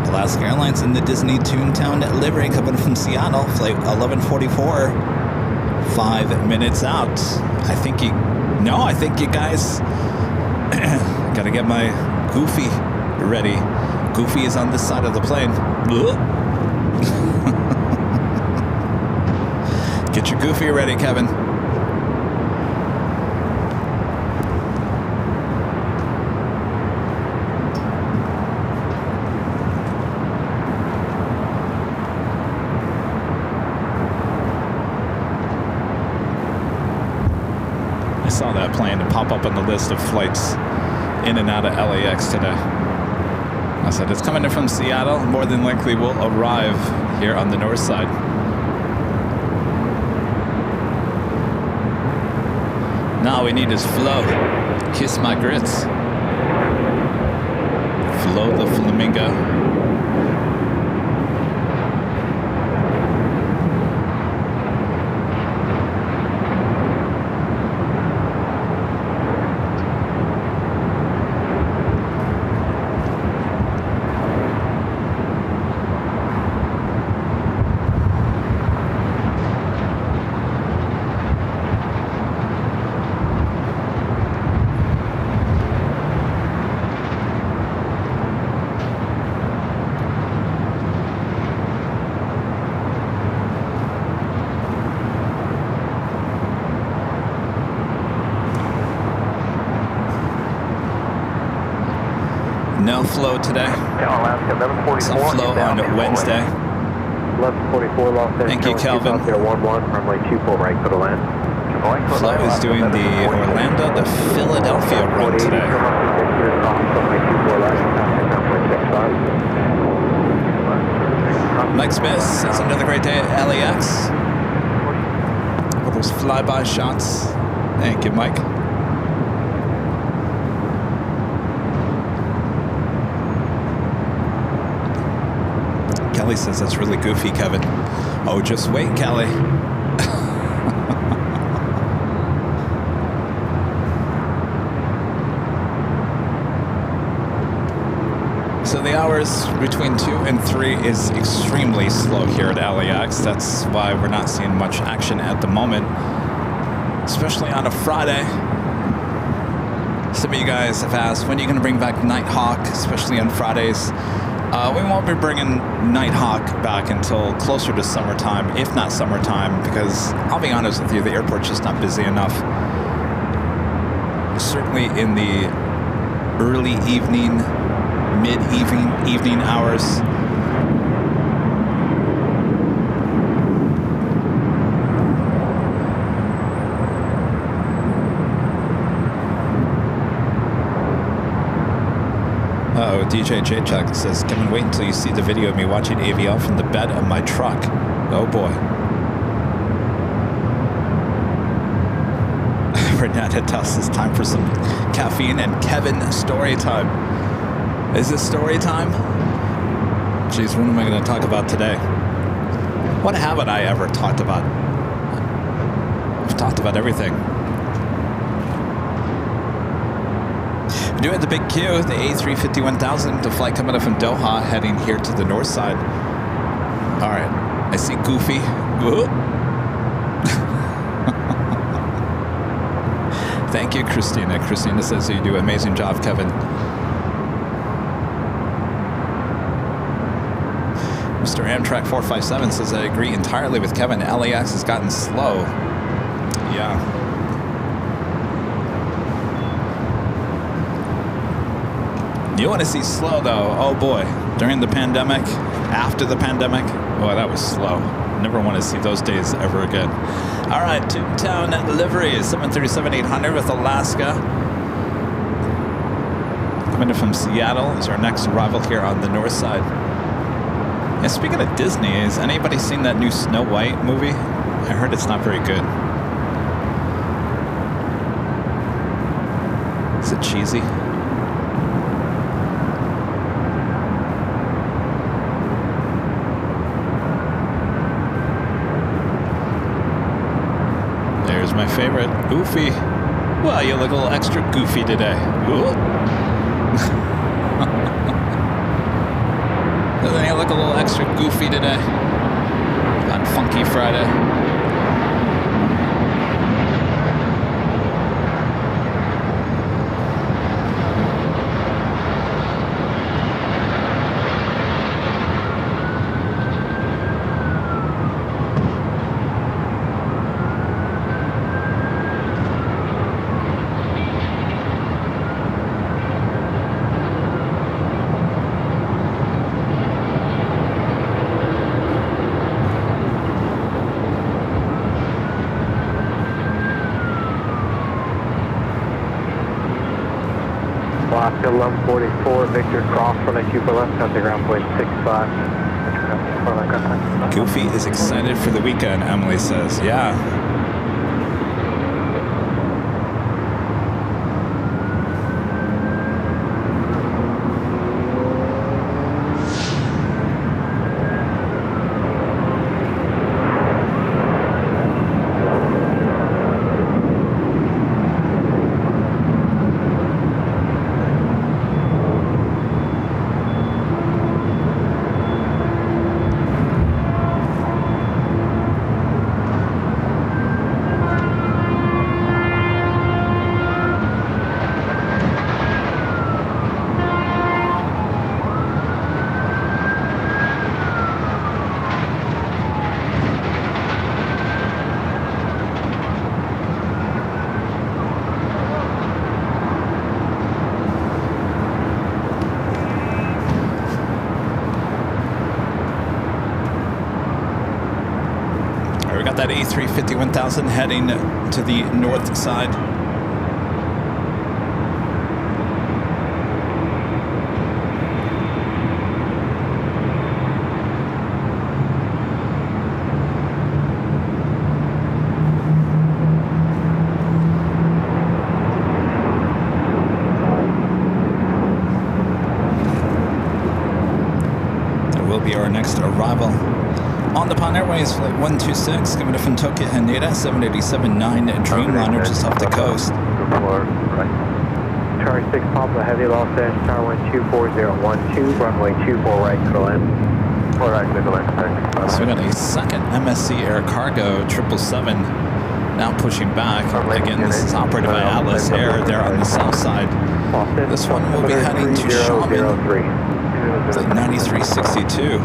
Alaska Airlines in the Disney Toontown livery coming from Seattle, flight 1144. 5 minutes out. I think you guys gotta get my Goofy ready. Goofy is on this side of the plane. Get your Goofy ready, Kevin. I saw that plane pop up on the list of flights in and out of LAX today. I said, it's coming in from Seattle. More than likely will arrive here on the north side. Now all we need is Flo. Kiss my grits. Flo the flamingo. No flow today. Some flow on Wednesday. 1144 Los Angeles. Thank you, Kelvin. 11, runway 24 right for the land. Flo is doing the Orlando to Philadelphia run today. Mike Smith says another great day at LAX. All those flyby shots. Thank you, Mike. Kelly says that's really goofy, Kevin. Oh, just wait, Kelly. So the hours between 2 and 3 is extremely slow here at LAX. That's why we're not seeing much action at the moment, especially on a Friday. Some of you guys have asked, when are you going to bring back Nighthawk, especially on Fridays? We won't be bringing Nighthawk back until closer to summertime, if not summertime, because I'll be honest with you, the airport's just not busy enough. Certainly in the early evening, mid-evening hours. Uh-oh, DJ J-Chuck says, Kevin, wait until you see the video of me watching AVL from the bed of my truck. Oh boy. Renata tells us time for some caffeine and Kevin story time. Is this story time? Jeez, what am I going to talk about today? What haven't I ever talked about? I've talked about everything. We're doing the big Q, the A350-1000, the flight coming up from Doha, heading here to the north side. All right, I see Goofy. Whoop. Thank you, Christina. Christina says you do an amazing job, Kevin. Mr. Amtrak 457 says, I agree entirely with Kevin. LAX has gotten slow. Yeah. You want to see slow, though? Oh, boy. During the pandemic, after the pandemic, boy, that was slow. Never want to see those days ever again. All right, Toontown livery is 737-800 with Alaska. Coming in from Seattle is our next arrival here on the north side. And speaking of Disney, has anybody seen that new Snow White movie? I heard it's not very good. Is it cheesy? There's my favorite, Goofy. Well, you look a little extra goofy today. Doesn't he look a little extra goofy today? On Funky Friday. Alaska 1144, Victor Cross, runway 24 left, contact ground point 65. Goofy is excited for the weekend, Emily says. Yeah. That A350-1000 heading to the north side. That will be our next arrival. On the Pond Airways, flight 126, coming in from Tokyo Haneda, 787-9 Dreamliner just off the coast. Charlie 6 Papa Heavy, Los Angeles, Tower 124.012, runway 24 right, clear land. 4 right, clear land. So we got a second MSC Air Cargo 777 now pushing back. Again, this is operated by Atlas Air there on the south side. This one will be heading to Xiamen, flight 9362.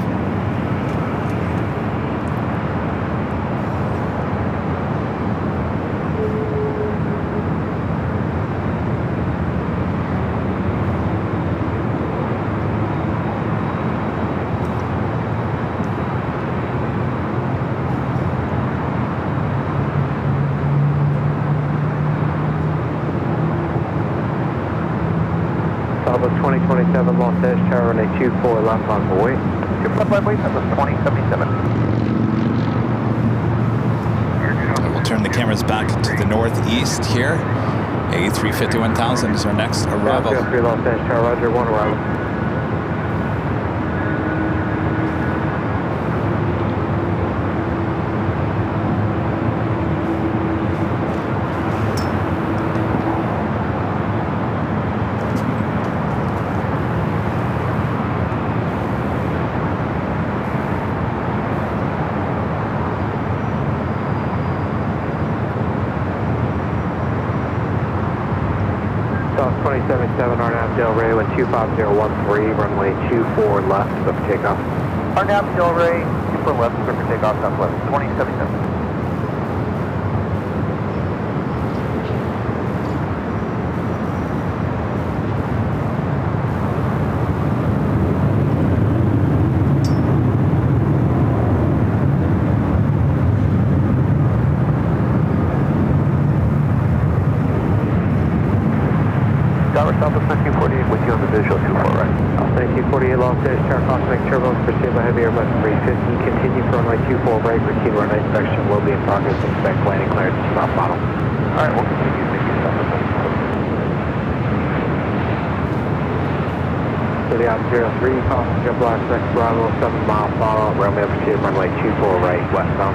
Southwest 2027 Los Angeles, Tower runway 24 left on boy. 2 left, wait, Southwest 2077. We'll turn the cameras back to the northeast here. A350-1000 is our next arrival. Los Angeles, Tower, Roger, 1 arrival. 2077 Arnab Del Rey with 25013, runway 24 left, up for takeoff. Arnab Del Rey, 24 left, clear for takeoff, southwest, 2077. Southwest 1948 with you on the visual 24 right. 1948 Los Angeles, Tower Cosmic Turbos, proceed by heavy Airbus 350, continue for runway 24 right, routine runway inspection will be in progress, expect landing clearance to stop model. Alright, we'll continue, thank you, Southwest 1948. So the op 03, passenger block, X Bravo, 7 mile follow, runway proceed runway 24 right, westbound.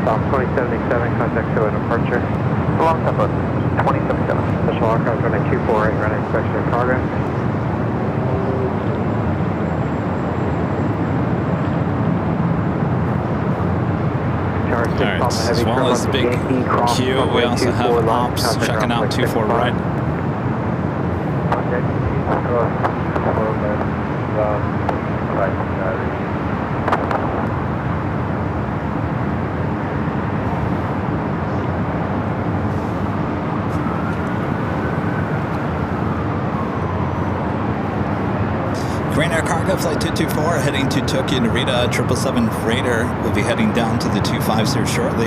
South 2077, contact show at departure. Along Southwest 2077. Special aircraft runway 24 right, runway inspection in progress. Alright, as well as Big Q, we also have ops checking out 24 right. Green Air Cargo Flight 224 heading to Tokyo Narita 777 freighter will be heading down to the 25s here shortly.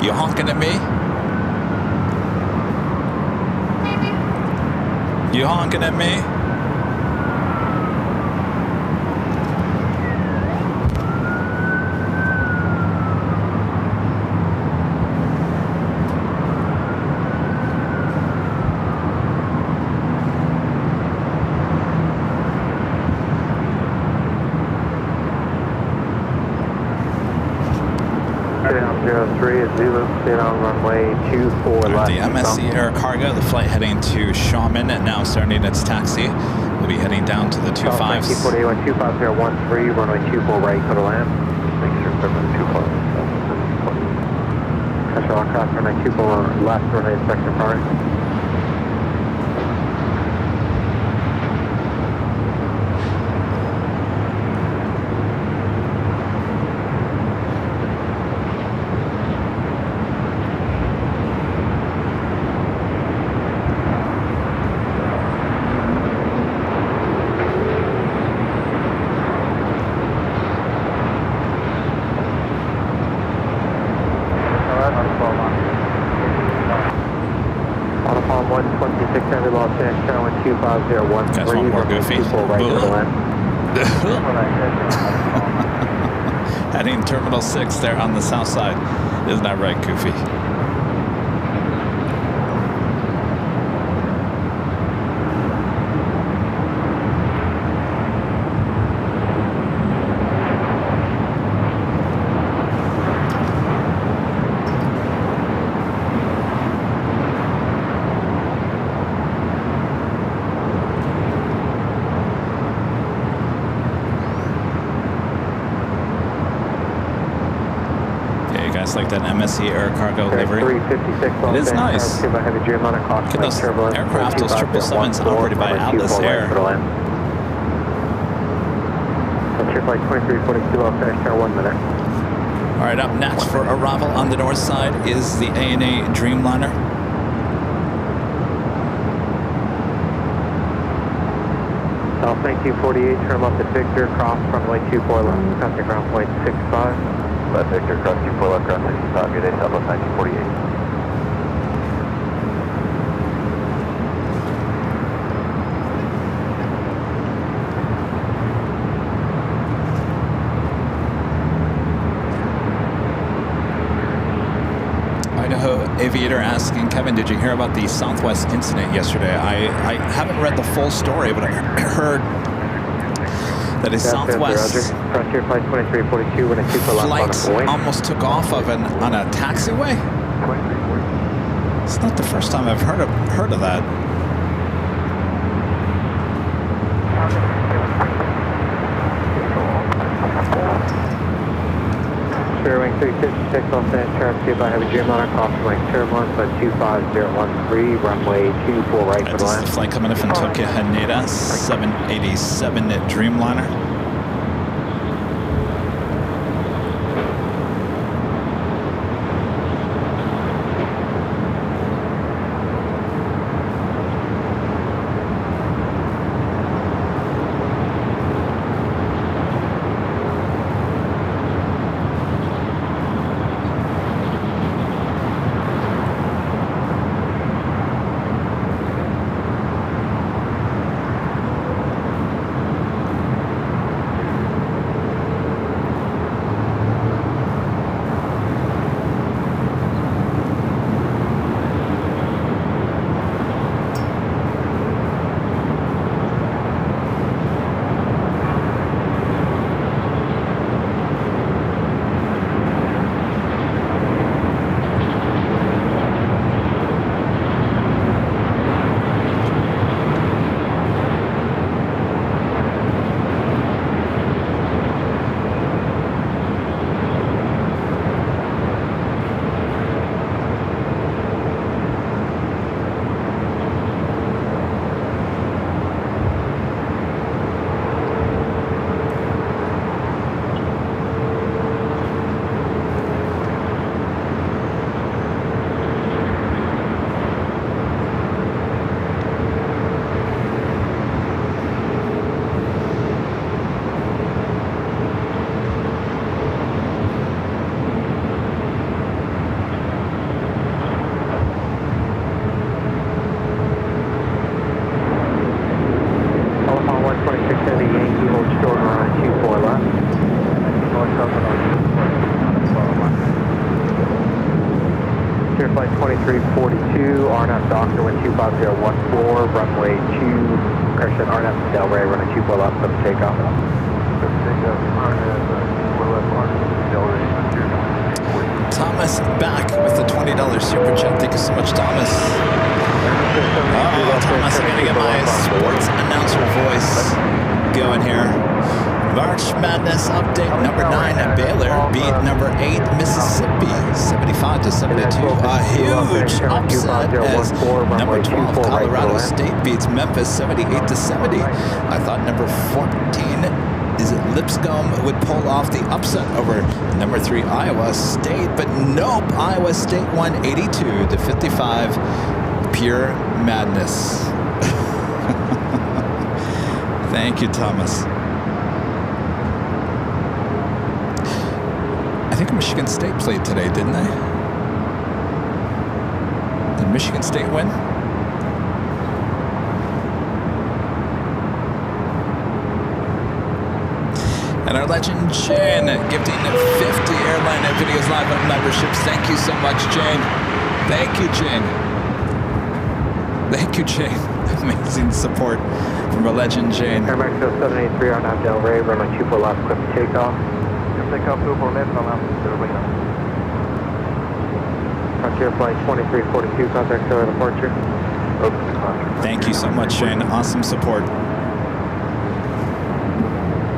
You honking at me? You honking at me? On runway 24 left. The MSC Air Cargo, the flight heading to Xiamen and now starting its taxi. We'll be heading down to the 25s. 1941, 25013, runway 24 right, go to land. Make sure equipment 24. Special aircraft runway 24 left, runway inspection progress. Guys want more goofy? Heading Terminal 6 there on the south side. Isn't that right, Goofy? Like that MSC Air Cargo livery. It is nice. Look at those aircraft, those 777s operated by Atlas Air. Alright, up next for arrival on the north side is the ANA Dreamliner. South 1948, turn left at Victor, cross runway 24 left, contact ground point 65. Left Victor, cross 24 left, cross 65, good day, Southwest 1948. Aviator asking, Kevin, did you hear about the Southwest incident yesterday? I haven't read the full story, but I heard that a Southwest flight almost took off on a taxiway. It's not the first time I've heard of that. Spirit Wing 356, Los Angeles, traffic by Heavy Dreamliner, crossing lane turbulence at 25013, runway 24 right for the land. This is the flight coming in from Tokyo Haneda, 787 Dreamliner. Flight 2342, RNAV Doctor, wind 25014, runway 2, correction, RNAV Del Rey, runway 24 left, for takeoff. Thomas back with the $20 super chat. Thank you so much, Thomas. Oh, Thomas, I'm gonna get my sports announcer voice going here. March Madness update number 9 Baylor beat number 8 Mississippi 75-72. A huge upset as number 12 Colorado State beats Memphis 78-70. I thought number 14 is it Lipscomb would pull off the upset over number 3 Iowa State, but nope, Iowa State won 82-55. Pure madness. Thank you, Thomas. I think Michigan State played today, didn't they? Did Michigan State win? And our legend, Jane, gifting 50 Airline Videos Live memberships. Thank you so much, Jane. Thank you, Jane. Thank you, Jane. Amazing support from our legend, Jane. Air Max 0783 RNAV Del Rey, runway 24 left, clear for takeoff. Frontier Flight 2342, contact Taylor departure. Thank you so much, Shane. Awesome support.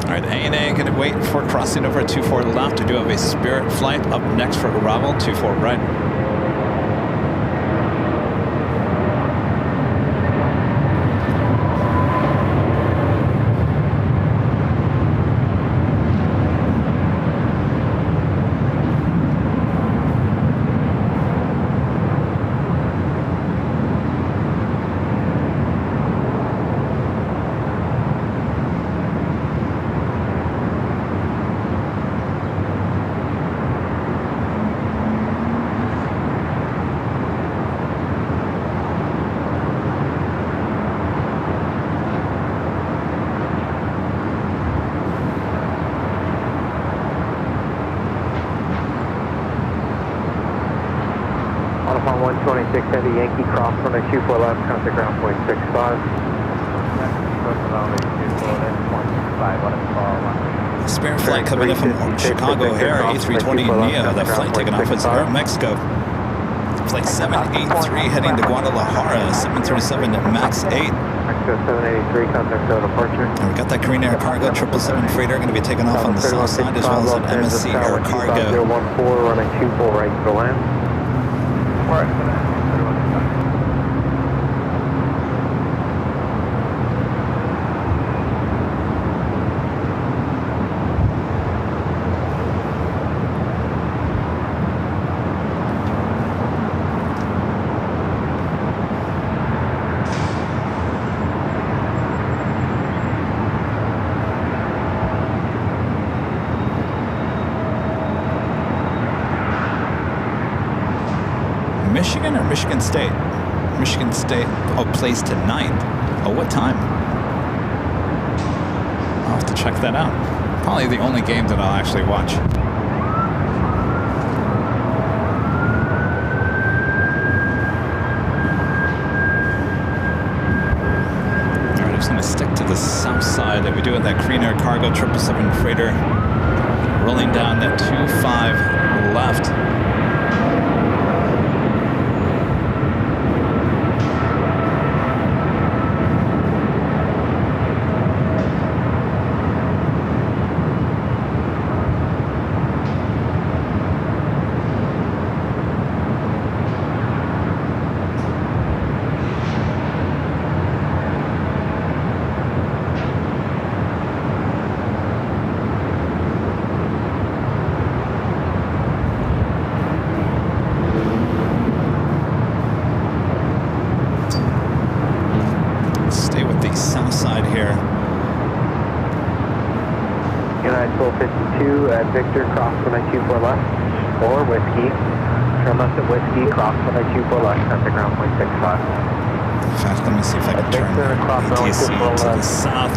All right, ANA going to wait for crossing over 24 left. We do have a Spirit flight up next for arrival, 24 right. On 126 Heavy Yankee, cross runway 24 left, contact ground point 65. Spirit flight coming in from Chicago O'Hare, A320neo. The flight taking off is Aeromexico. Flight 783 heading to Guadalajara, 737 MAX 8. Mexico 783, contact Delta departure. And we got that Korean Air Cargo 777 freighter going to be taking off on the south side, as well as an MSC Air Cargo. 014, running 24 right to land. Right. Michigan or Michigan State? Michigan State, oh, placed to 9th. Oh, what time? I'll have to check that out. Probably the only game that I'll actually watch. All right, I'm just going to stick to the south side that we do with that Korean Air Cargo 777 freighter. Rolling down that 25 left. Victor, cross 124 left, or Whiskey. Turn left at Whiskey, cross 124 left, center ground 0.65. In fact, let me see if I can turn ATC to the south.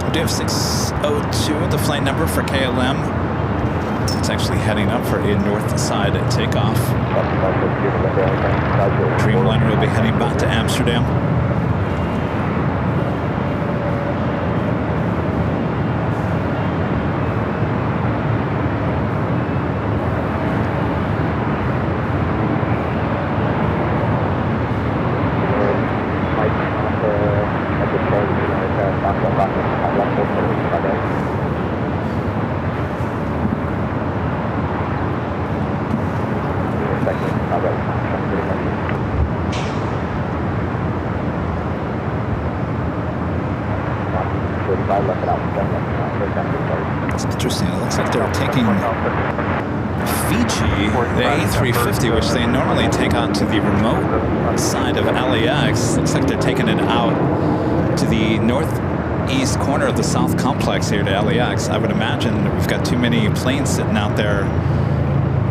We do have 602, the flight number for KLM. It's actually heading up for a north side takeoff. Dreamliner will be heading back to Amsterdam. It's interesting. It looks like they're taking Fiji, the A350, which they normally take out to the remote side of LAX. Looks like they're taking it out to the northeast corner of the South Complex here to LAX. I would imagine that we've got too many planes sitting out there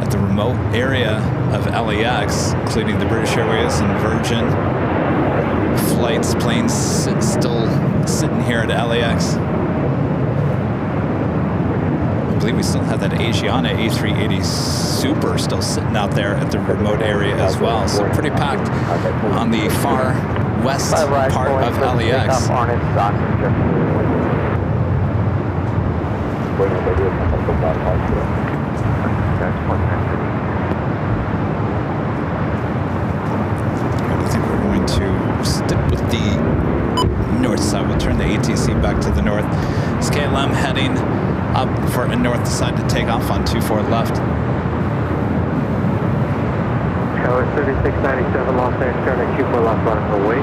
at the remote area of LAX, including the British Airways and Virgin flights, planes still sitting here at LAX. I believe we still have that Asiana A380 Super still sitting out there at the remote area as well. So pretty packed on the far west part of LAX. I think we're going to stick with the north side. We'll turn the ATC back to the north. It's KLM heading up for a north side to take off on 24 left. Tower 3697 Los Angeles, turn at 24 left on away.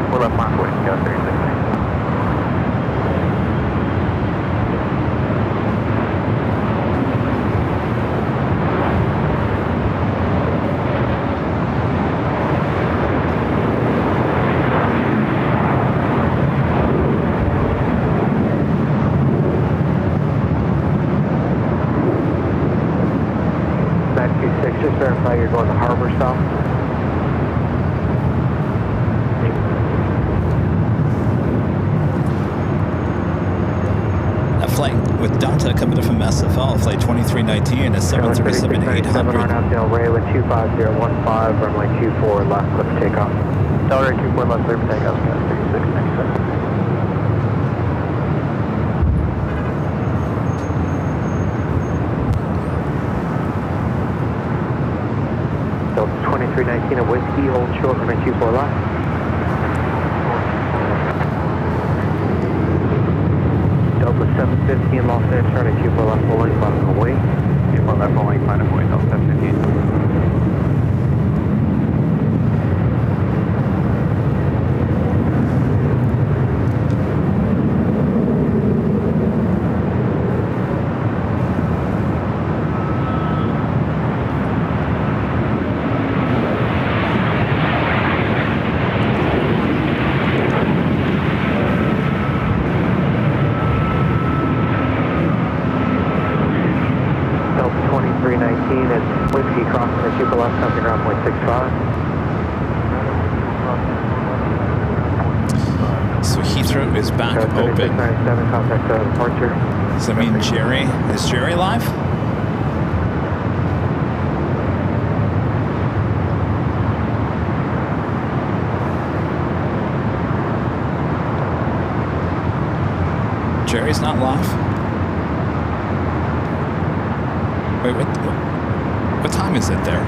24 left on away, go 3697. Just verify you're going to harbor south. A flight with Delta coming from SFL, flight 2319 is 737-800. Out Del Rey with 25015, runway 24 left, clear for takeoff. Del Rey 24 left, clear for takeoff, 3697. 2319 at Whiskey, hold short, runway 24 left. Delta 715, Los Angeles, runway 24 left, full length, bottom of the wing. 24 left, full length, final point, Delta 715. Is back open. Does that mean Jerry? Is Jerry live? Jerry's not live? Wait, what time is it there?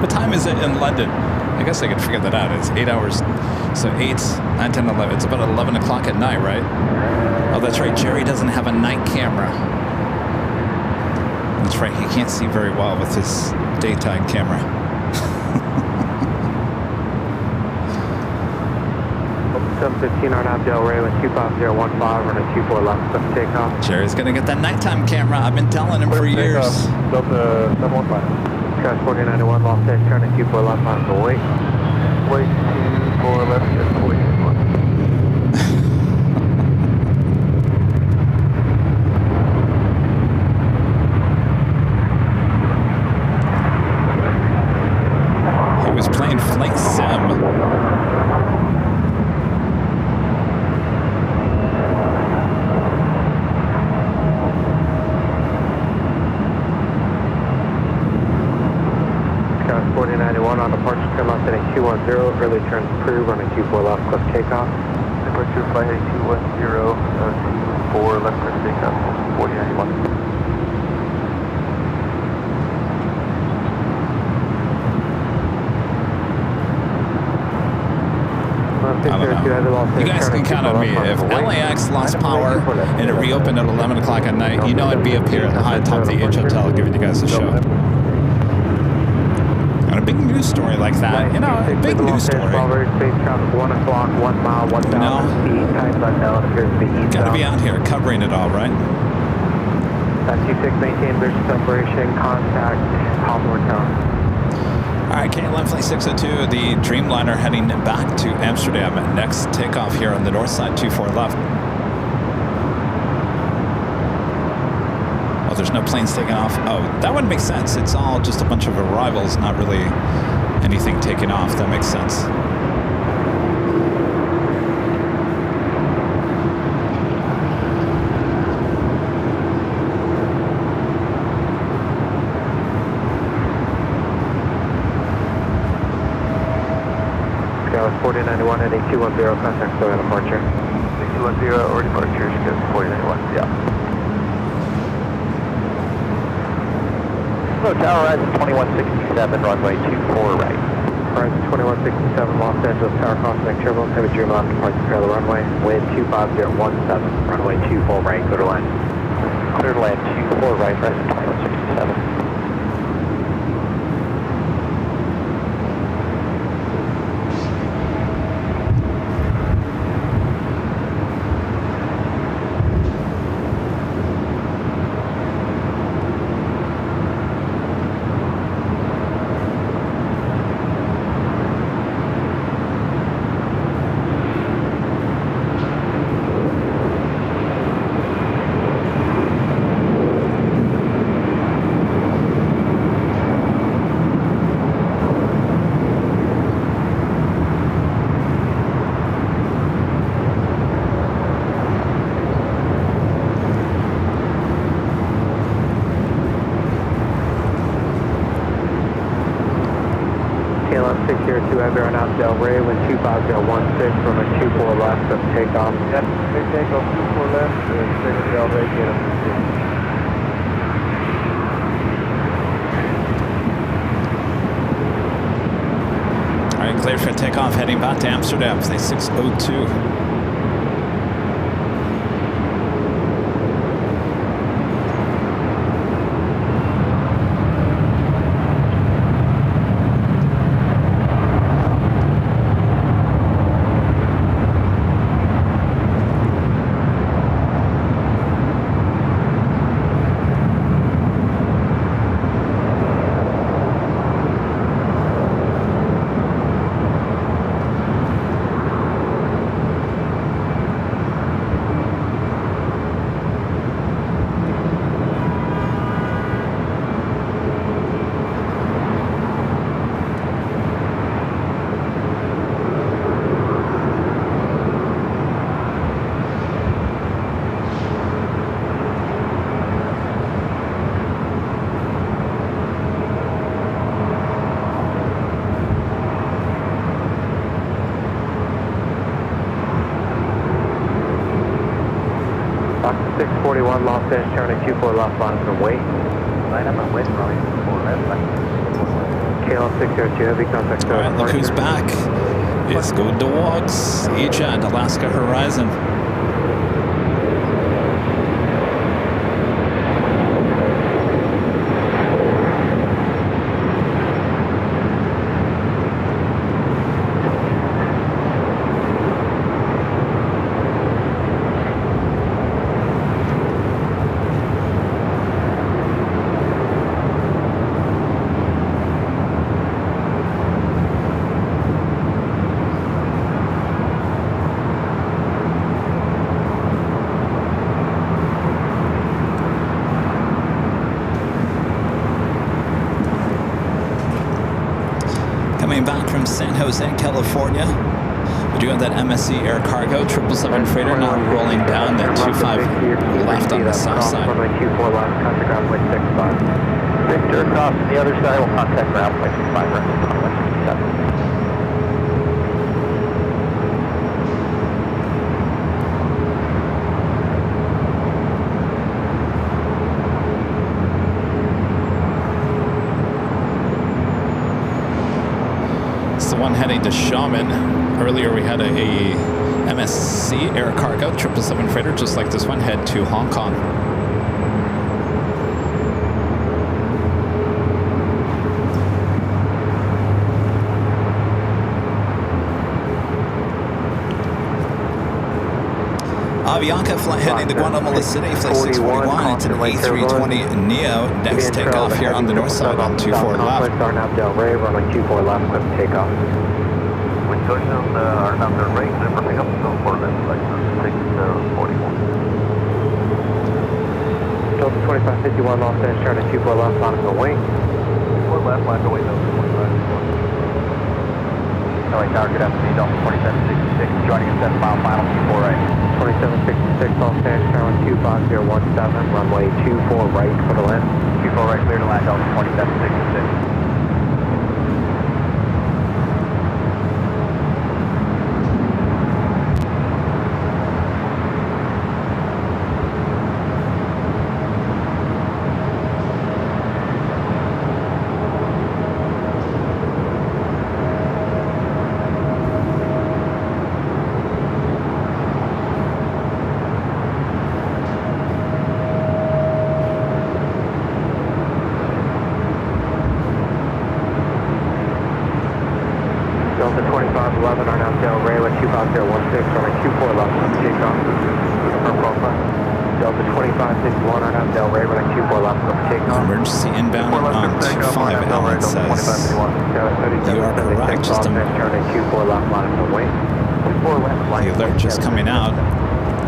What time is it in London? I guess I could figure that out. It's 8 hours. So 8, 9, 10, 11. It's about 11 o'clock at night, right? Oh, that's right. Jerry doesn't have a night camera. That's right. He can't see very well with his daytime camera. 715 on Abdel Ray with 25015 on a 24 left of takeoff. Jerry's going to get that nighttime camera. I've been telling him for years. Delta 715. Cross 4091, Los Angeles, turn at 24 left on the wait. Wait 24 left at 41. He was playing Flight Sim. On departure, turn left at 210, early turn approved, running 24 left, cliff takeoff. Departure flight 210, 24 left, cliff takeoff, 4091. I don't know. You guys can count on me. If LAX lost power and it reopened at 11 o'clock at night, you know I'd be up here at the high top of the H Hotel giving you guys a show. And a big news story like that, you know, a big news story. 1 o'clock, 1 mile, 1,000 feet, time unknown, appears to be east. Gotta be out here covering it all, right? 26, maintain bridge separation, contact, Hawthorne Town. All right, KLM Flight 602, the Dreamliner heading back to Amsterdam. Next takeoff here on the north side, 24 left. Oh, there's no planes taking off. Oh, that would make sense. It's all just a bunch of arrivals, not really anything taking off. That makes sense. Skyline 4091 at 8210, contact still on departure. 8210 or departure, Skyline 4091, yeah. Hello, Tower, Horizon 2167, runway 24 right. Horizon 2167, Los Angeles, Tower crossing McTurbo, heavy dream left, departure clear the runway, wind 25017, runway 24 right, clear to land. Clear to land 24 right, Horizon 2167. KLM 602 Ever on out Del Rey with 25016 from a 24 left of takeoff. Yep, big takeoff 24 left, straight to Del Rey, get him. cleared for takeoff, heading back to Amsterdam, flight 602. Box 641, Los Angeles, turning 24 left, line up and wait. Line up and wait, runway 24 left, line. KL 602, heavy contact. All right, look who's back. It's Go Dogs, EJet, Alaska Horizon. Coming back from San Jose, California. We do have that MSC Air Cargo 777 freighter now rolling down at 25 left on the south side. Runway 24 left, contact ground point 65. Victor, cross to the other side, we'll contact ground point 65, right? Runway 67. The one heading to Shaman. Earlier we had a MSC Air Cargo 777 freighter just like this one head to Hong Kong. Avianca flight heading to Guatemala City, flight 641 into the A320 Neo. Next takeoff here on the north side on 24 left. Arnab Del Rey, runway 24 left, quick takeoff. Wind cushion, Arnab Del Rey, clear for pickup, so 4 left, flight 641. Delta 2551, Los Angeles, turning 24 left, line up and wait. 4 left, line away, Delta 25. LA Tower, good afternoon, Delta 2766, joining us 7 mile final, 24 right. 2766, Los Angeles, turning 25017, runway 24 right for the land. 24 right, clear to land, Delta 2766. Delta 2511, Arnab Del Rey with 25016, runway 24 left, takeoff. Confirm profile. Delta 2561, Arnab Del Rey, runway 24 left, takeoff. Emergency inbound on 25 Alan says you are correct. Just the alert just coming out.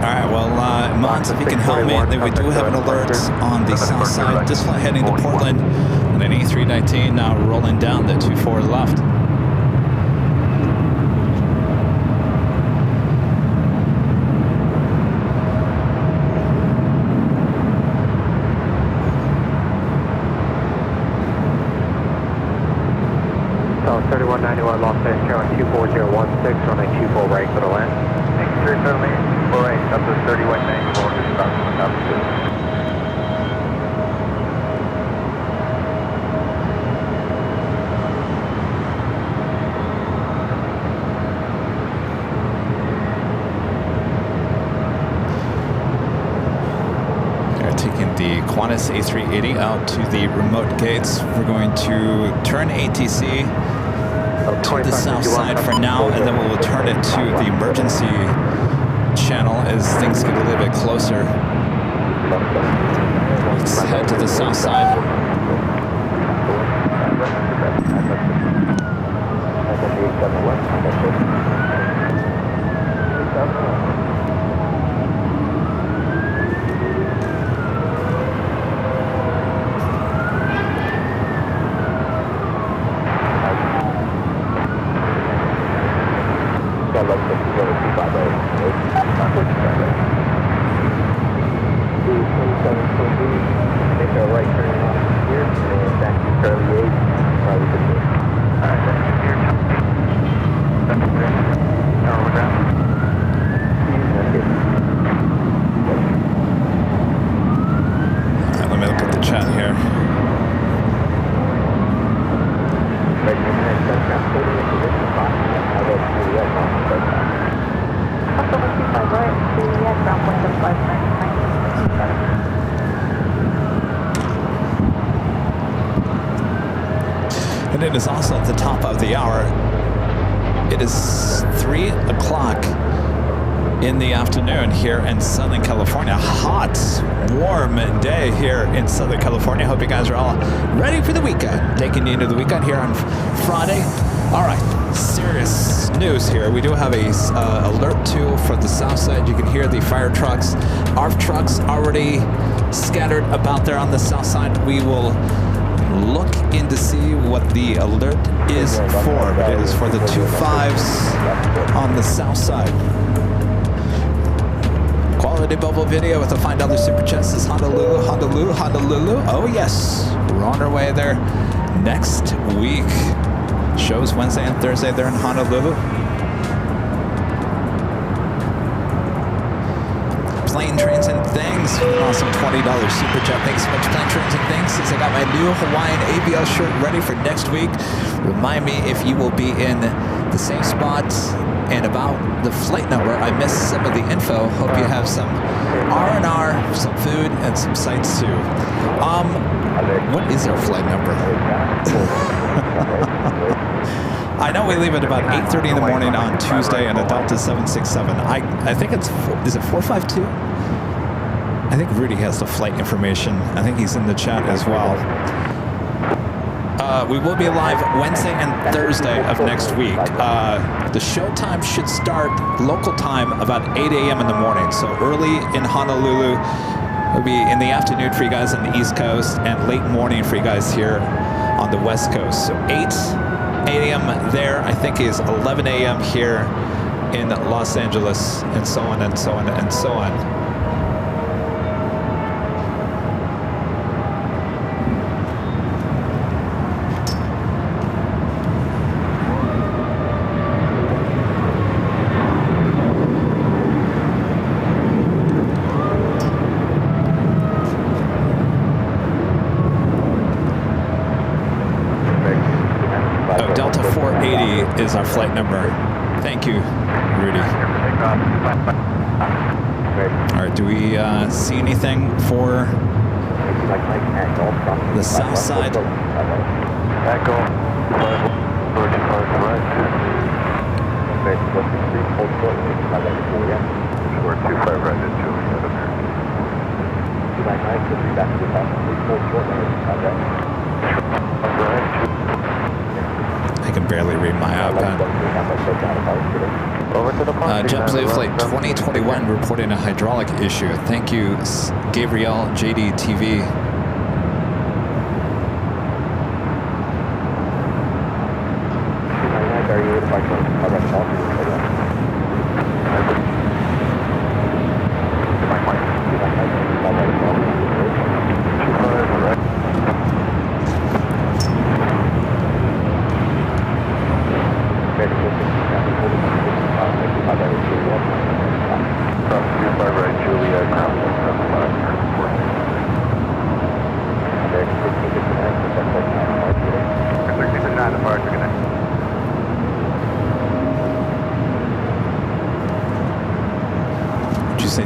Alright, well, Mons, if you can help me, we do have an alert on the south side. This flight heading to Portland and an A319 now rolling down the 24 left. So 3191 Los Angeles, Carolina 24016, runway 24 right for the land. Thank you, sir. 24 right, up to 3194, just about altitude. Qantas A380 out to the remote gates. We're going to turn ATC to the south side for now, and then we'll turn it to the emergency channel as things get a little bit closer. Let's head to the south side. And it is also at the top of the hour. It is 3 o'clock in the afternoon here in Southern California. Hot, warm day here in Southern California. Hope you guys are all ready for the weekend. Taking you into the weekend here on Friday. All right, serious news here. We do have a alert tool for the south side. You can hear the fire trucks, ARF trucks already scattered about there on the south side. We will look in to see what the alert is for. It is for the 2.5s on the south side. Quality bubble video with a $5 super chat says Honolulu, Honolulu, Honolulu. Oh yes, we're on our way there next week. Shows Wednesday and Thursday there in Honolulu. Plane, Trains, and Things. Awesome $20 super chat. Thanks so much, Plane, Trains, and Things. Since I got my new Hawaiian ABL shirt ready for next week, remind me if you will be in the same spot and about the flight number. I missed some of the info. Hope you have some R&R, some food, and some sights too. What is our flight number? I know we leave at about 8:30 in the morning on Tuesday and a Delta 767. I think is it 452? I think Rudy has the flight information. I think he's in the chat as well. We will be live Wednesday and Thursday of next week. The show time should start local time about 8 a.m. in the morning. So early in Honolulu. It'll be in the afternoon for you guys on the East Coast and late morning for you guys here on the West Coast. So 8 a.m. there, I think, is 11 a.m. here in Los Angeles, and so on and so on and so on. Is our flight number. Thank you, Rudy. All right, do we see anything for the south side? Echo, we're 25 right into I can barely read my iPad. JetBlue Flight 2021 reporting a hydraulic issue. Thank you, Gabrielle JDTV.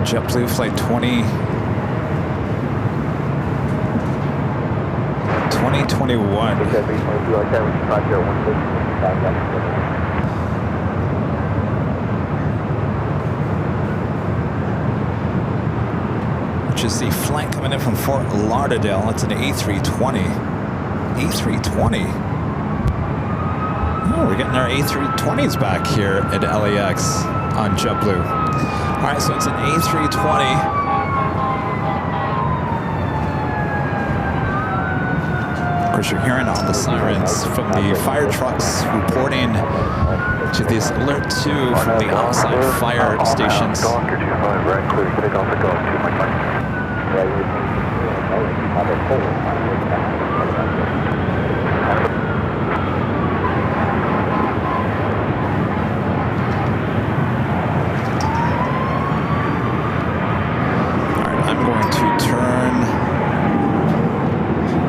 JetBlue Flight 20. A321. Which is the flight coming in from Fort Lauderdale. It's an A320. A320. Oh, we're getting our A320s back here at LAX on JetBlue. All right, so it's an A320. Of course, you're hearing all the sirens from the fire trucks reporting to this alert 2 from the outside fire stations. I'm going to turn.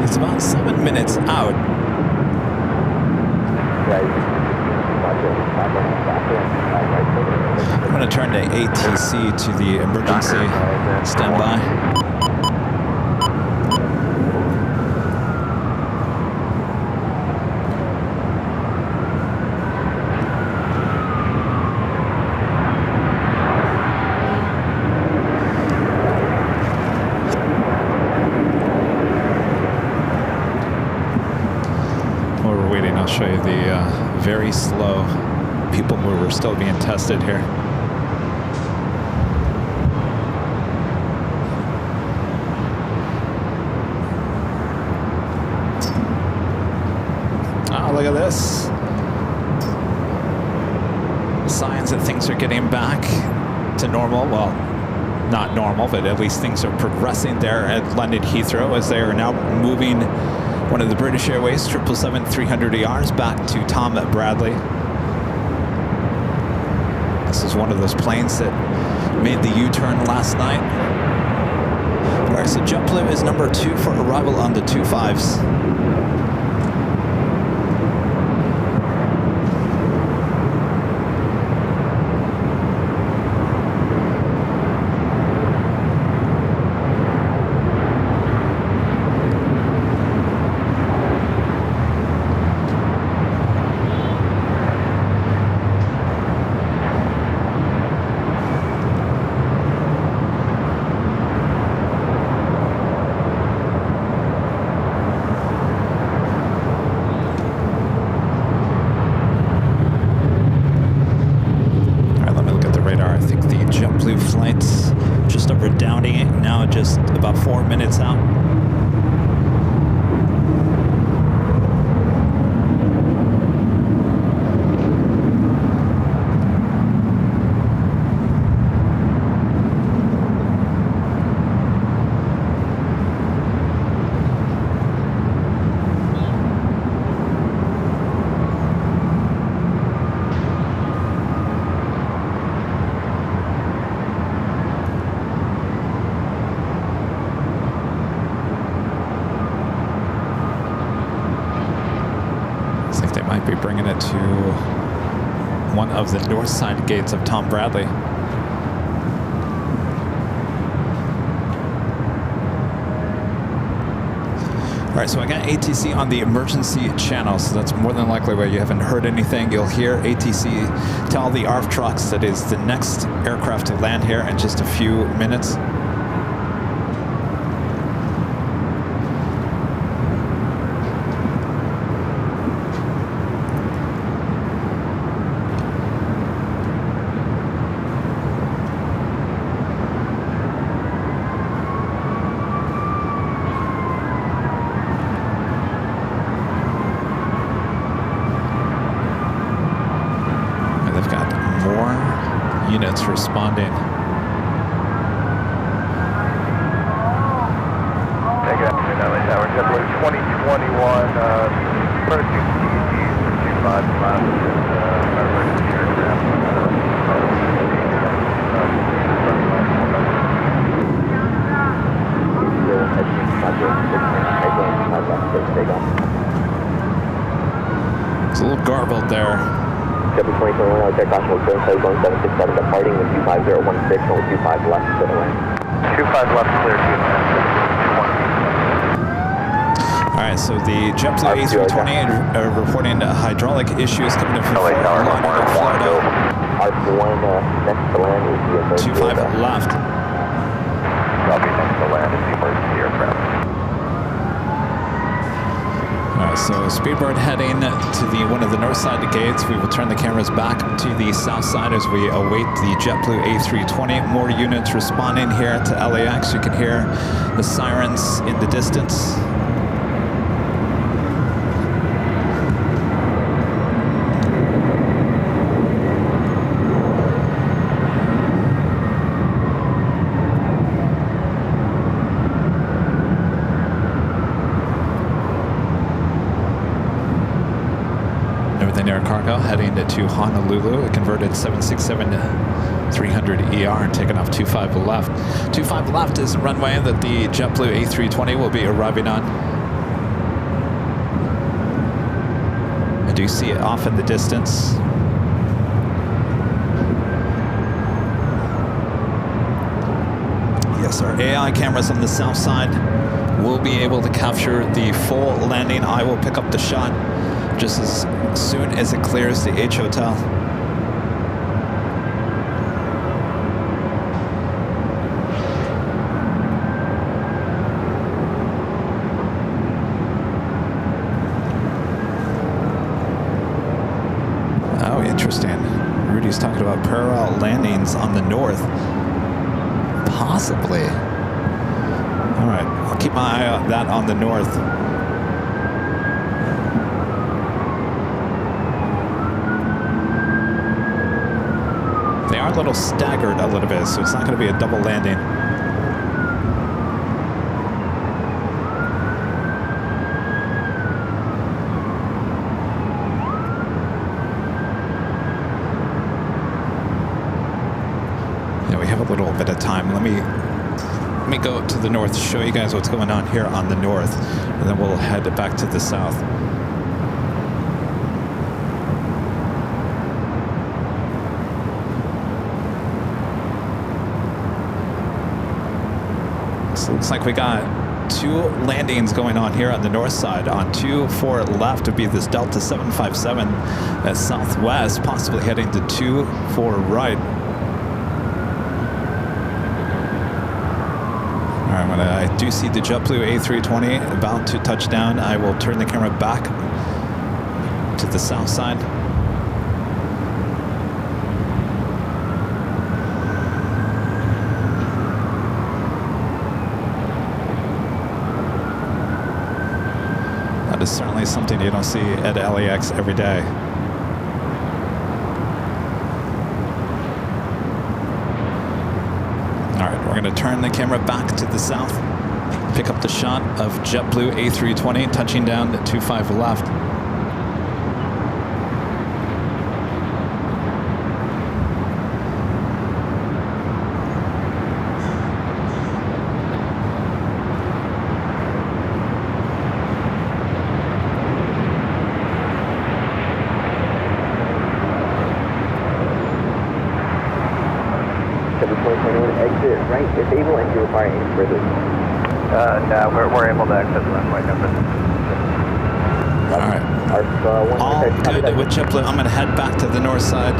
It's about 7 minutes out. I'm going to turn to ATC to the emergency standby. Show you the very slow people mover still being tested here. Oh, look at this. Signs that things are getting back to normal. Well, not normal, but at least things are progressing there at London Heathrow as they are now moving one of the British Airways 777-300ERs back to Tom Bradley. This is one of those planes that made the U-turn last night. All right, so JetBlue is number 2 for arrival on the 25s. Flights just over Downey, now just about 4 minutes out. Be bringing it to one of the north side gates of Tom Bradley. All right, so I got ATC on the emergency channel, so that's more than likely where you haven't heard anything. You'll hear ATC tell the ARF trucks that is the next aircraft to land here in just a few minutes. Units responding. Take it up to LA Tower, JetBlue 2021, approaching TG 25 miles, emergency aircraft. It's a little garbled there. JetBlue 2021, LAX North, clear code 1767, departing with 25016, and with 25 left to the lane. 25 left, clear to Alright, so the JetBlue A320 reporting hydraulic issues coming in from Fort Lauderdale, Florida. R1 next to land is the emergency 25 left. Copy, next to land is the emergency aircraft. Alright, so Speedbird heading to the one of the north side gates. We will turn the cameras back to the south side as we await the JetBlue A320. More units responding here to LAX. You can hear the sirens in the distance. Air Cargo heading to Honolulu, a converted 767-300ER and taking off 25 left. 25 left is the runway that the JetBlue A320 will be arriving on. I do see it off in the distance. Yes, our AI cameras on the south side will be able to capture the full landing. I will pick up the shot just as soon as it clears the H Hotel. Oh, interesting. Rudy's talking about parallel landings on the north. Possibly. All right, I'll keep my eye on that on the north. They are a little staggered a little bit, so it's not going to be a double landing. Yeah, we have a little bit of time. Let me go to the north to show you guys what's going on here on the north, and then we'll head back to the south. Looks like we got two landings going on here on the north side. On 24 left would be this Delta 757 at southwest, possibly heading to 24 right. All right, when I do see the JetBlue A320 about to touch down, I will turn the camera back to the south side. That is certainly something you don't see at LAX every day. All right, we're going to turn the camera back to the south, pick up the shot of JetBlue A320 touching down at 25 left. Exit right disable and do you require any further? No, we're able to access the runway number. Alright. All good with JetBlue. I'm going to head back to the north side.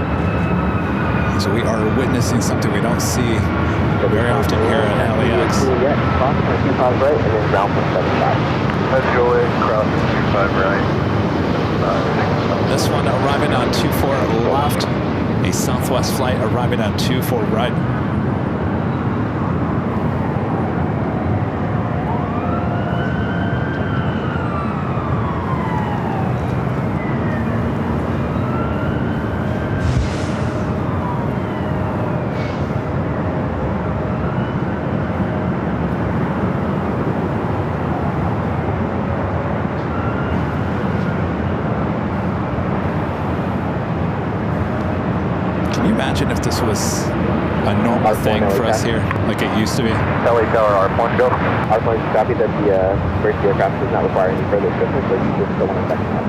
So we are witnessing something we don't see very often here at LAX. Cross 25 right and then ground from 75. Let's go in, cross 25 right. This one arriving on 24 left. A Southwest flight arriving on 24 right. Imagine if this was a normal thing for us here, like it used to be. LA Tower, R1 go. R1 copy that the first aircraft does not require any further assistance, so you just go on a second one.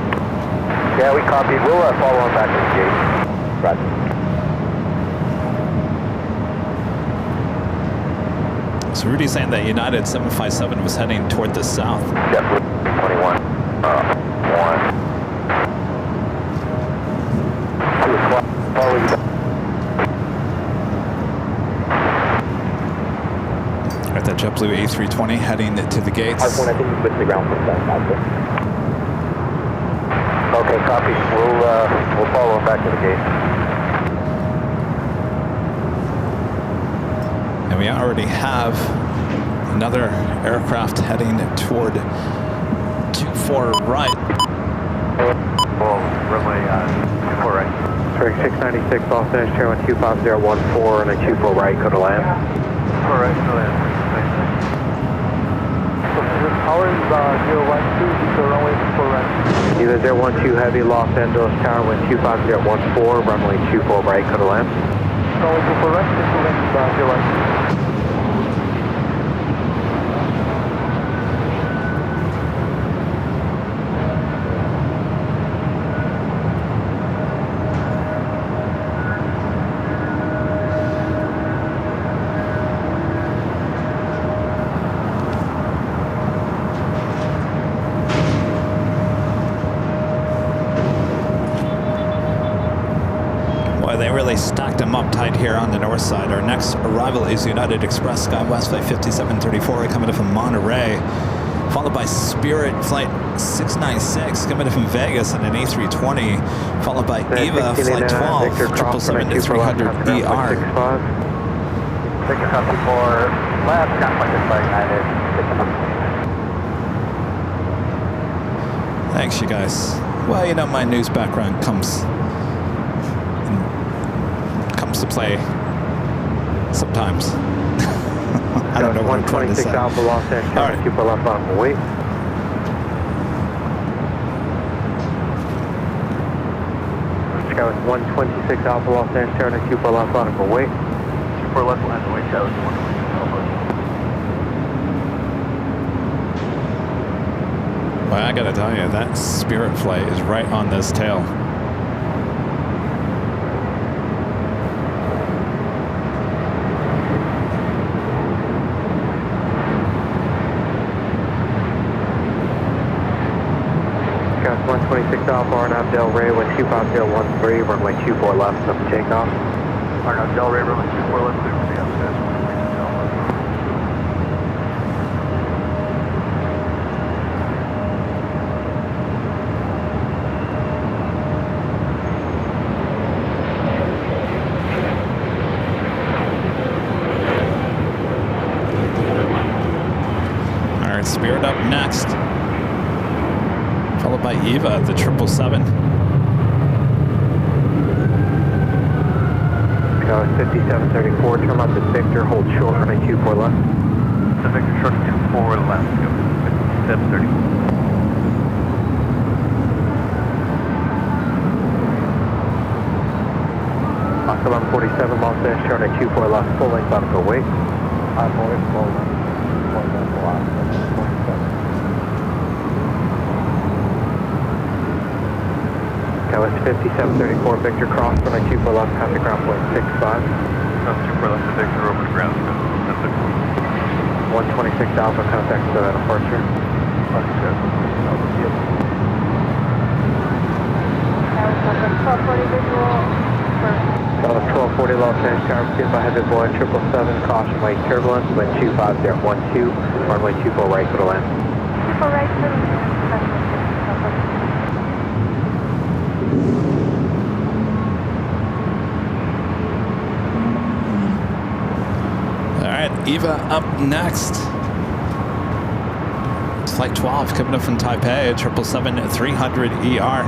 Yeah, we copied. We'll follow on back to the gate. Roger. So Rudy's saying that United 757 was heading toward the south. JetBlue 21 Got that JetBlue A320 heading to the gates. I think you put the ground for that. Okay, copy. We'll follow him back to the gate. And we already have another aircraft heading toward 24 right. Runway 24 right. Turning 696, Los Angeles, Chairman 25014 and a 24 right, go to land. 24 right, go to land. Tower is 012, so runway 24 right. Eva 012 Heavy, Los Angeles, Tower, wind 25014, runway 24 right, go to land. Runway 24 right, 012. They stacked them up tight here on the north side. Our next arrival is United Express SkyWest flight 5734 coming in from Monterey, followed by Spirit flight 696 coming in from Vegas on an A320, followed by Eva flight 12 777-300ER. Victor copy for left, Scotland flight United. Thanks, you guys. Well, you know, my news background comes to play sometimes. I don't know what I'm trying to say. 126 Alpha, Los Angeles, all right. keep our left on wait. Scout 126 Alpha, Los Angeles, keep our left on wait. Keep our left line away, Scout 126 Alpha. Well, I gotta tell you, that Spirit flight is right on this tail. Scout 126 Alpha, Arnav Del Rey, wind 25013, runway 24 left, up to takeoff. Arnav Del Rey, runway 24 left, clear for the outside. Spirit up next, followed by Eva, the 777. Scout 5734, turn left at Victor, hold short, runway 24 left. The Victor short 24 left, go 5734. Fox 1147, Los Angeles, turn at 24 left, full length, bottom go wait. I'm always full left. Scout 5734, Victor, cross, runway 24 left, contact ground point 65. Cross 24 left to Victor, over the ground, 126 Alpha, contact departure. Scout 1240, Los Angeles, Tower, seen by heavy Boeing 777, caution light turbulence, wind 25012, runway 24 right, go to land. 24 right, Eva up next. Flight 12 coming up from Taipei, 777-300ER.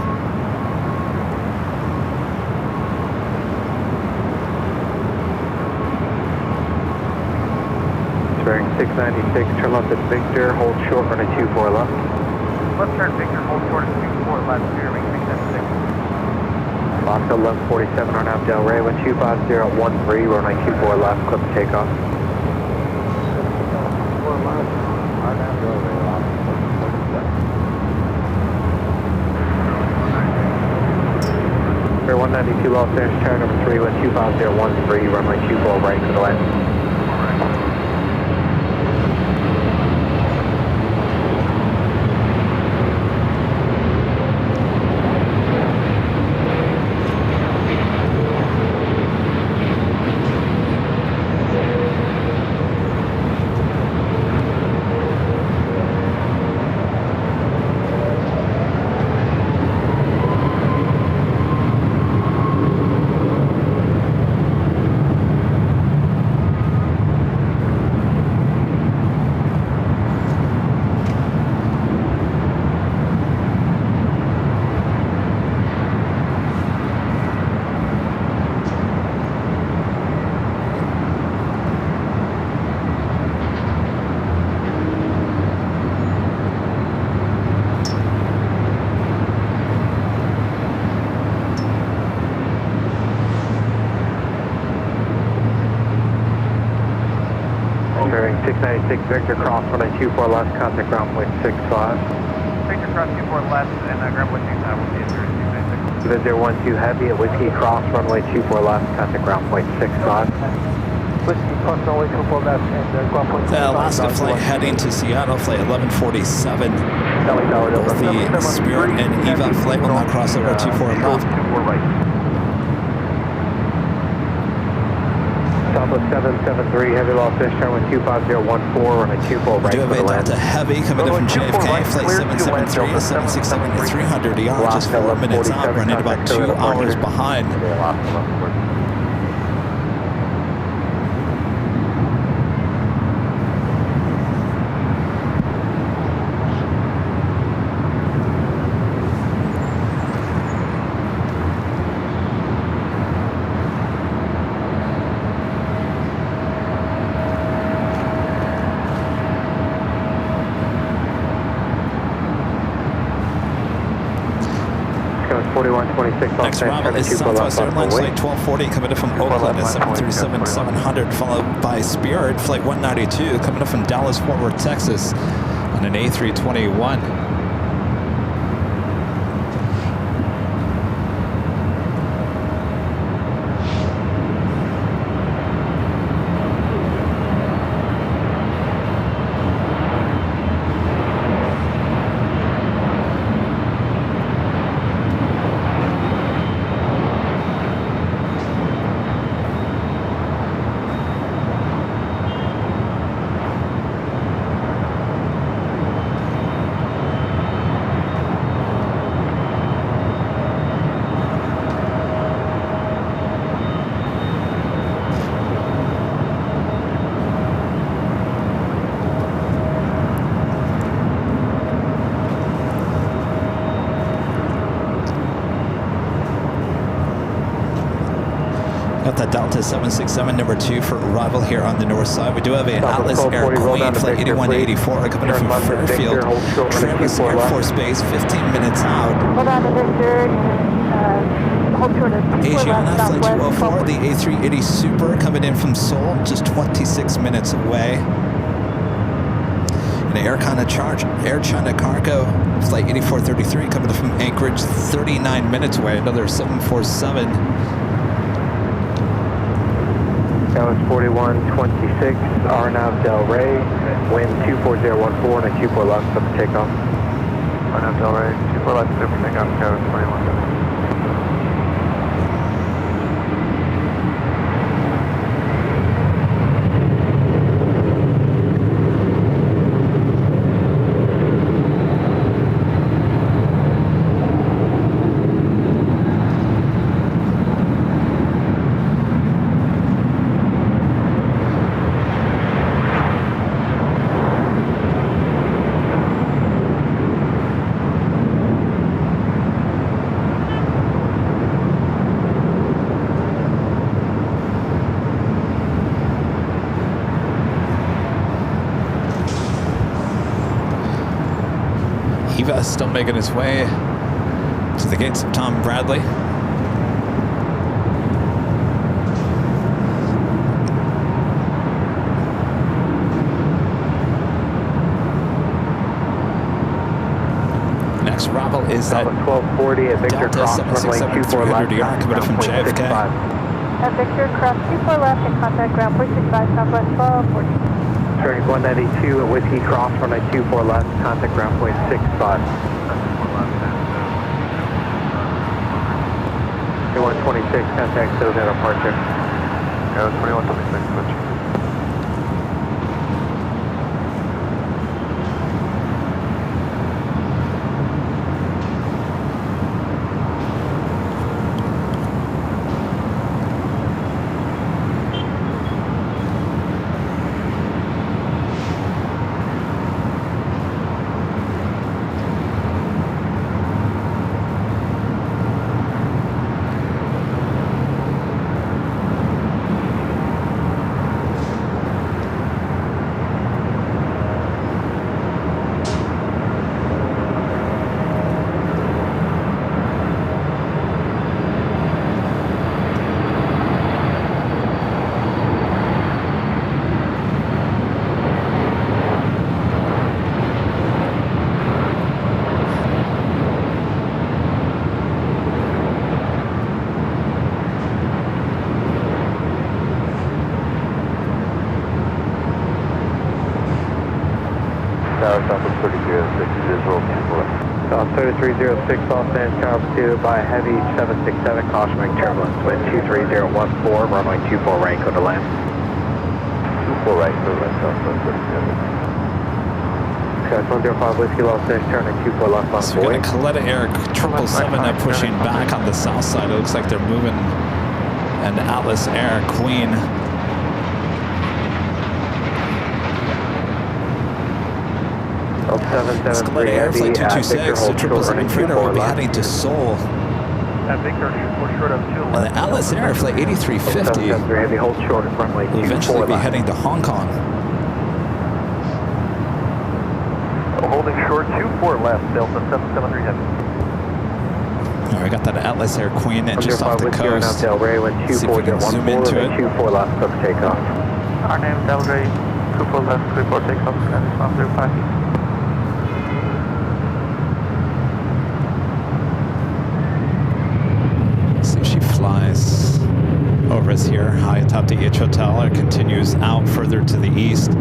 Bearing 696, turn left at Victor, hold short, runway 24 left. Left turn Victor, hold short at 24 left, bearing 696. Fox 1147, Arnav Del Rey, wind 25013, runway 24 left, clip to takeoff. Air 192 Los Angeles, tower number 3, wind 25013, runway 24 right, to the land. Bearing 696 Victor Cross, runway 24 left, contact ground point 65. Victor Cross 24 left, and ground point 65 will be at 0296. Victor 12 Heavy at Whiskey Cross, runway 24 left, contact ground point 65. Whiskey Cross, runway 24 left, and ground point 65. The Alaska flight heading to Seattle, flight 1147. Both the Spirit and Eva flight will now cross over 24 left. 24 right. Southwest 773, Heavy lost fish, turn with 25014, runway 24 right. We do have a Delta Heavy coming in from JFK, flight 773, 767 at 300 ER, just 4 minutes out, running about 2 hours behind. Next arrival is Southwest Airlines flight 1240 coming in from Oakland at 737-700, followed by Spirit flight 192 coming in from Dallas Fort Worth, Texas on an A321. Got that Delta 767 number 2 for arrival here on the north side. We do have an Atlas Air Queen flight 8184 coming in from Fairfield, Travis Air Force Base, 15 minutes out. Hold on to Victor. Hold short of Asiana flight 204, the A380 Super coming in from Seoul, just 26 minutes away. And Air China Cargo flight 8433 coming in from Anchorage, 39 minutes away. Another 747. Dallas 4126, RNAV Del Rey, wind 24014 and 24 left, up for takeoff. RNAV Del Rey, 24 left, up for takeoff, Dallas 4126. Eva still making his way to the gates of Tom Bradley. Next arrival is that 1240 at Victor Delta Cross, 767 300 ER coming from JFK. At Victor Cross 24 left and contact ground point 65 Southwest 1240. Turning 192 at Whiskey Cross, runway 24 left, contact ground point 65. 2126, contact those at departure. Yeah, 2126, switch. Tower, Southwest 3306, visual 24. South 3306, Los Angeles Tower pursued by heavy 767, cautioning turbulence, wind 23014, runway 24 right, go to land. 24 right, go to land, Southwest 37. Okay, 105 Whiskey, Los Angeles, turning 24 left on So we got a Coletta Air 777 pushing back on the south side. It looks like they're moving an Atlas Air Queen. Coletta Air Flight 226, the 777 freighter will be heading to Seoul. Victor, we're short of 2. And the Atlas Air Flight 8350 heavy, hold short at runway will eventually be heading to Hong Kong. Holding short 24 left, Delta 773 heavy. All right, we got that Atlas Air Queen just off the coast. See if we can zoom into it. 24 left, click takeoff. Our name is Del Rey, 24 left, clear for takeoff, and it's 105. See if she flies over us here, high atop the H Hotel, or continues out further to the east.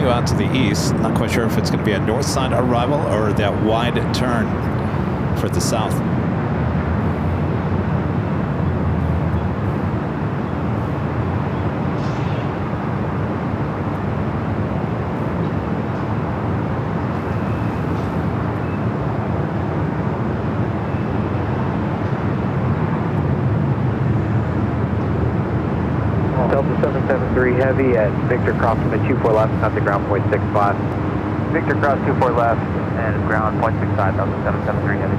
Out to the east. Not quite sure if it's going to be a north side arrival or that wide turn for the south. Delta 773 heavy at Victor crossing at 24 left, at the ground point 65. Victor cross 24 left and ground point 65, Delta 773 heavy.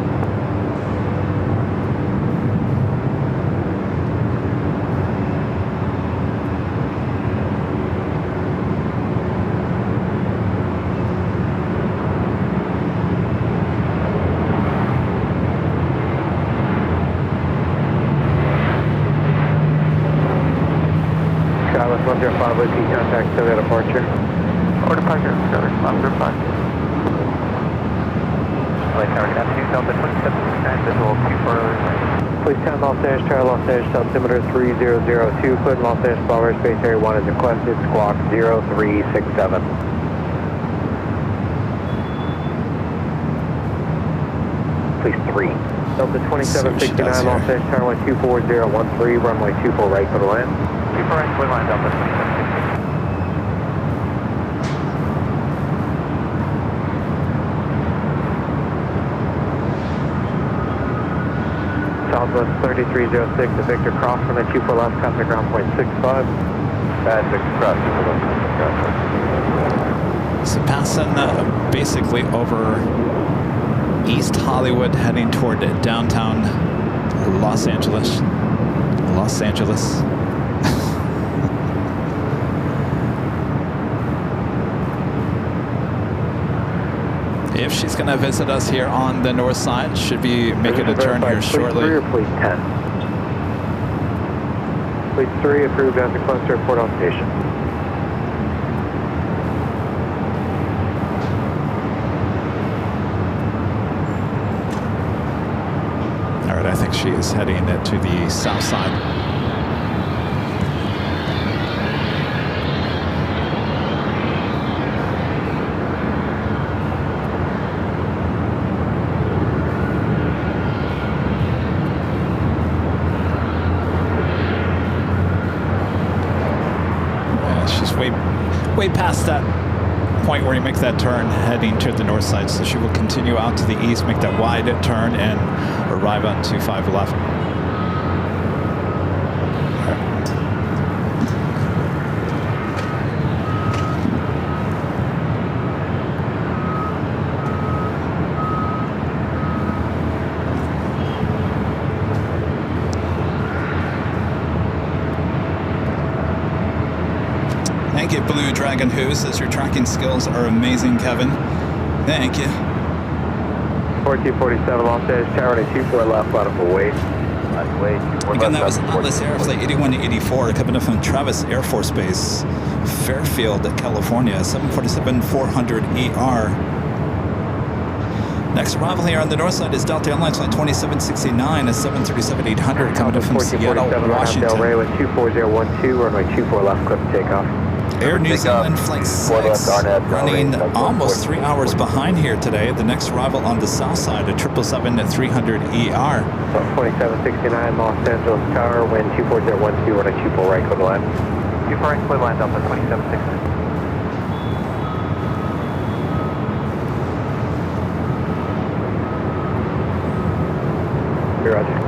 Charles 105 Whiskey, contact Silver departure. Or departure, Silver 105. LA Tower, good afternoon, Delta 2769, visual 24 right. Please 10 Los Angeles, Tower Los Angeles, altimeter 3002, cleared Los Angeles, Bomber Space Area 1 is requested, squawk 0367. Please 3. Delta 2769, Los Angeles, Tower 24013, runway 24 right, go to land. 24 right, clear line, Delta 2769. Southwest 3306 to Victor cross from the 24 left, contact ground point 65. Bad Victor cross, 24 left, So passing basically over East Hollywood, heading toward downtown Los Angeles. Los Angeles. If she's going to visit us here on the north side, should be making a turn here shortly. Please 3 or please 10? Please 3, approved as a cluster report on station. All right, I think she is heading to the south side. Way past that point where you make that turn heading to the north side, so she will continue out to the east, make that wide turn, and arrive on 25 left. Thank you, Blue Dragon Who says your tracking skills are amazing, Kevin. Thank you. 1447 Los Angeles Tower to 24 left, line up away. last way. Again, that was LAX Air Flight 8184 coming in from Travis Air Force Base, Fairfield, California, 747-400ER. Next arrival here on the north side is Delta Airlines Flight 2769, a 737-800 coming in from Seattle, Washington. Del Rey with 24012, runway 24 left, clip takeoff. Air New Zealand Flight 6, running almost 3 hours behind here today. The next arrival on the south side, a 777-300ER. 2769 Los Angeles Tower, wind 24012, runway 24 right, clear to land. 24 right, clear to land, Delta 2769. Roger.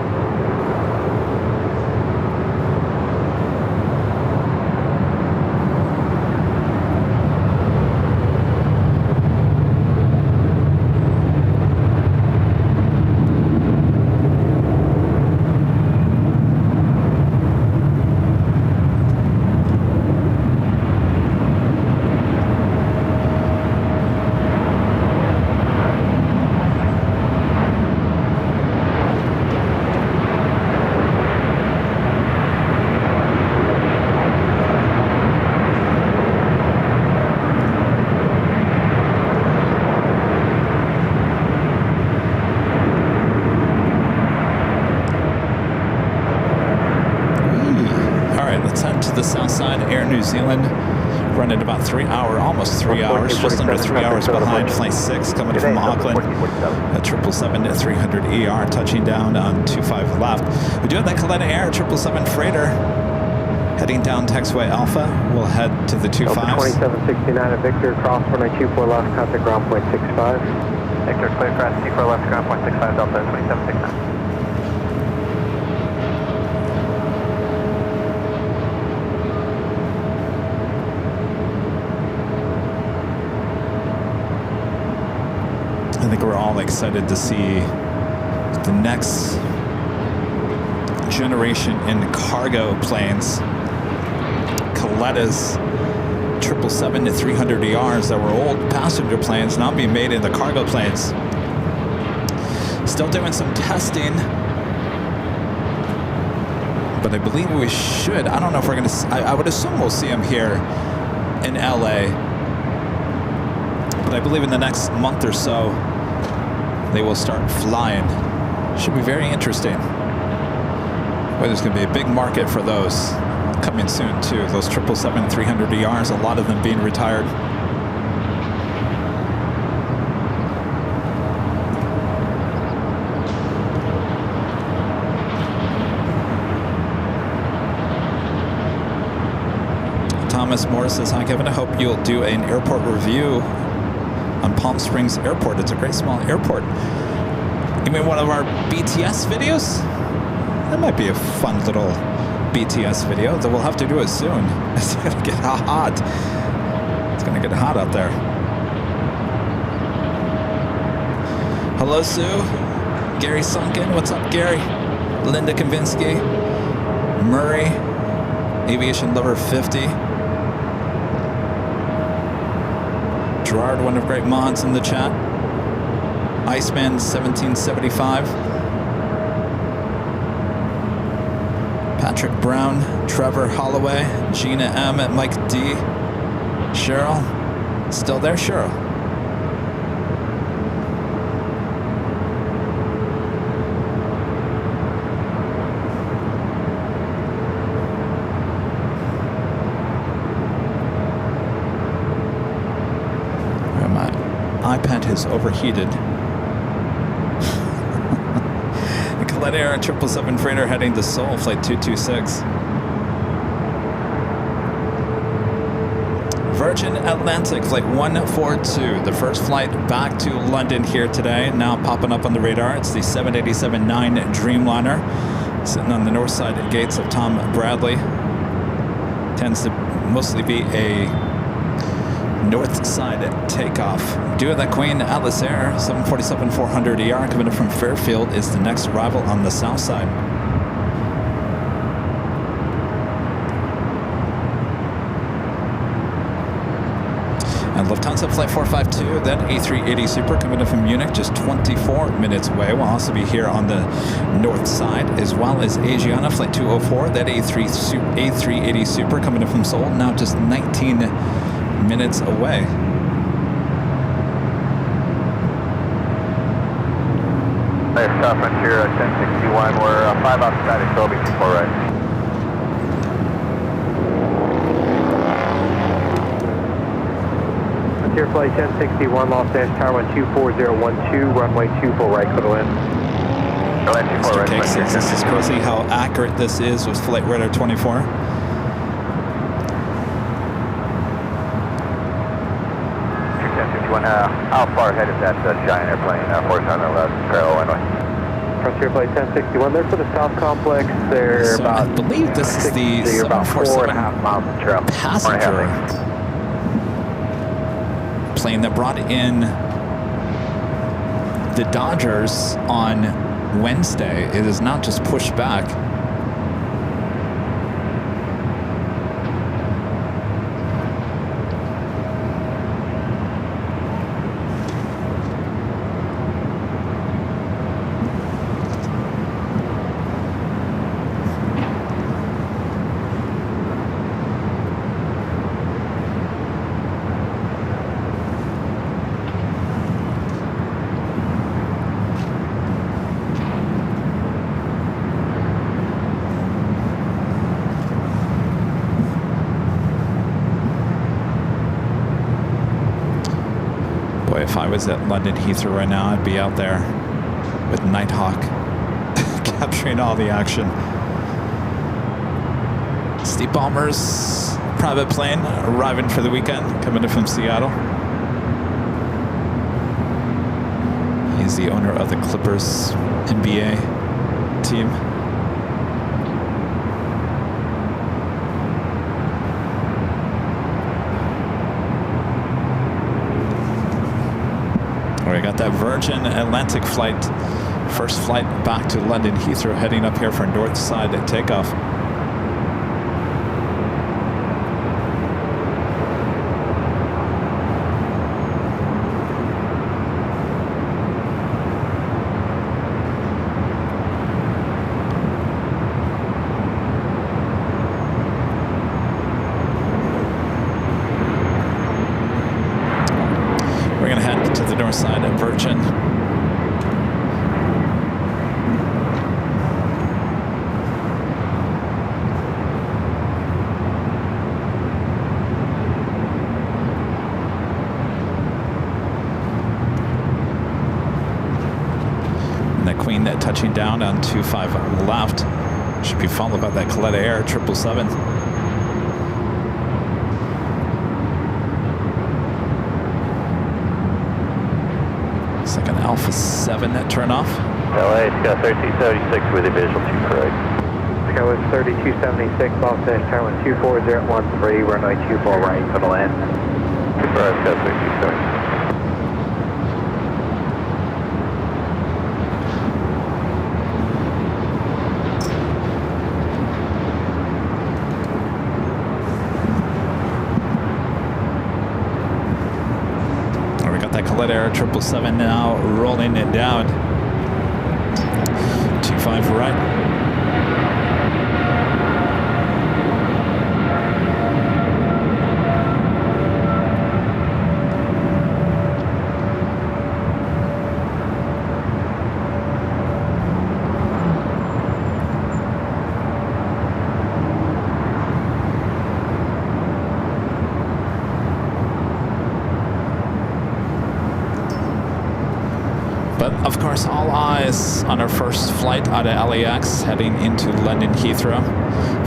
The south side, Air New Zealand, running about 3 hours, almost 3 hours, just under 3 hours behind Flight 6, coming from Auckland, a 777-300ER, touching down on 25 left. We do have that Kaleta Air 777 freighter heading down taxiway Alpha. We'll head to the 25s. 2769 at Victor, cross runway 24 left, contact ground point 65. Victor, clear cross 24 left, ground point 65, Delta 2769. I think we're all excited to see the next generation in cargo planes. Kaleta's 777-300ERs that were old passenger planes now being made into cargo planes. Still doing some testing, but I believe we should. I don't know if we're going to. I would assume we'll see them here in LA, but I believe in the next month or so they will start flying. Should be very interesting. Well, there's going to be a big market for those coming soon too. Those 777-300ERs, a lot of them being retired. Thomas Morris says, hi Kevin, I hope you'll do an airport review on Palm Springs Airport. It's a great small airport. You mean one of our BTS videos? That might be a fun little BTS video, though we'll have to do it soon. It's gonna get hot. It's gonna get hot out there. Hello, Sue. Gary Sunken, what's up, Gary? Linda Kavinsky. Murray. Aviation Lover 50. Gerard, one of great mods in the chat. Iceman 1775. Patrick Brown, Trevor Holloway, Gina M, Mike D, Cheryl. Still there, Cheryl? My iPad has overheated. Kaleta Air 777 freighter heading to Seoul, flight 226. Virgin Atlantic, flight 142. The first flight back to London here today. Now popping up on the radar. It's the 787-9 Dreamliner. Sitting on the north side gates of Tom Bradley. Tends to mostly be a north side takeoff. Due to that Queen Atlas Air 747-400ER coming in from Fairfield is the next arrival on the south side. I'd love Lufthansa Flight 452, then A380 Super coming in from Munich, just 24 minutes away. We'll also be here on the north side, as well as Asiana Flight 204, that A380 Super coming in from Seoul, now just 19 minutes away. Nice South Frontier 1061, we're 5 outside, so it'll be 24 right. Frontier Flight 1061, Los Angeles Tower 124.012, runway 24 right, clear to land. Mr. Cake says this is crazy how accurate this is with Flight Radar 24. How far ahead is that giant airplane, 411 parallel runway? Frontier Flight 1061, they're for the South Complex. They're so about, I believe this is the 747 passenger plane that brought in the Dodgers on Wednesday. It is not just pushed back. If I was at London Heathrow right now, I'd be out there with Nighthawk capturing all the action. Steve Ballmer's private plane arriving for the weekend, coming in from Seattle. He's the owner of the Clippers NBA team. We got that Virgin Atlantic flight, first flight back to London Heathrow, heading up here for north side takeoff. We're going to head to the north side at Virgin. And the Queen that touching down on 25 left should be followed by that Coletta Air 777. Second Alpha 7 that turn off. LA, it's got 1376 with a visual 2 correct. Sky was 3276, Los Angeles Tower 24013, runway 24 right, for the land. Super, it's got 3276. Coletta Air 777 now rolling it down. 25 right. But of course, all eyes on our first flight out of LAX heading into London Heathrow.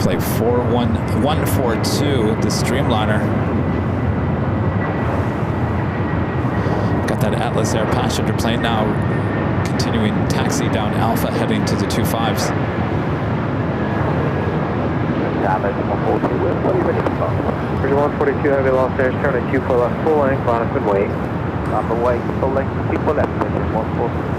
Flight 142, the Streamliner. Got that Atlas Air passenger plane now continuing taxi down Alpha heading to the 25s. Bridge 142 heavy Los Angeles, turn at 24 left, full length, line up and wait. On the way, full length, people left, Bridge 142.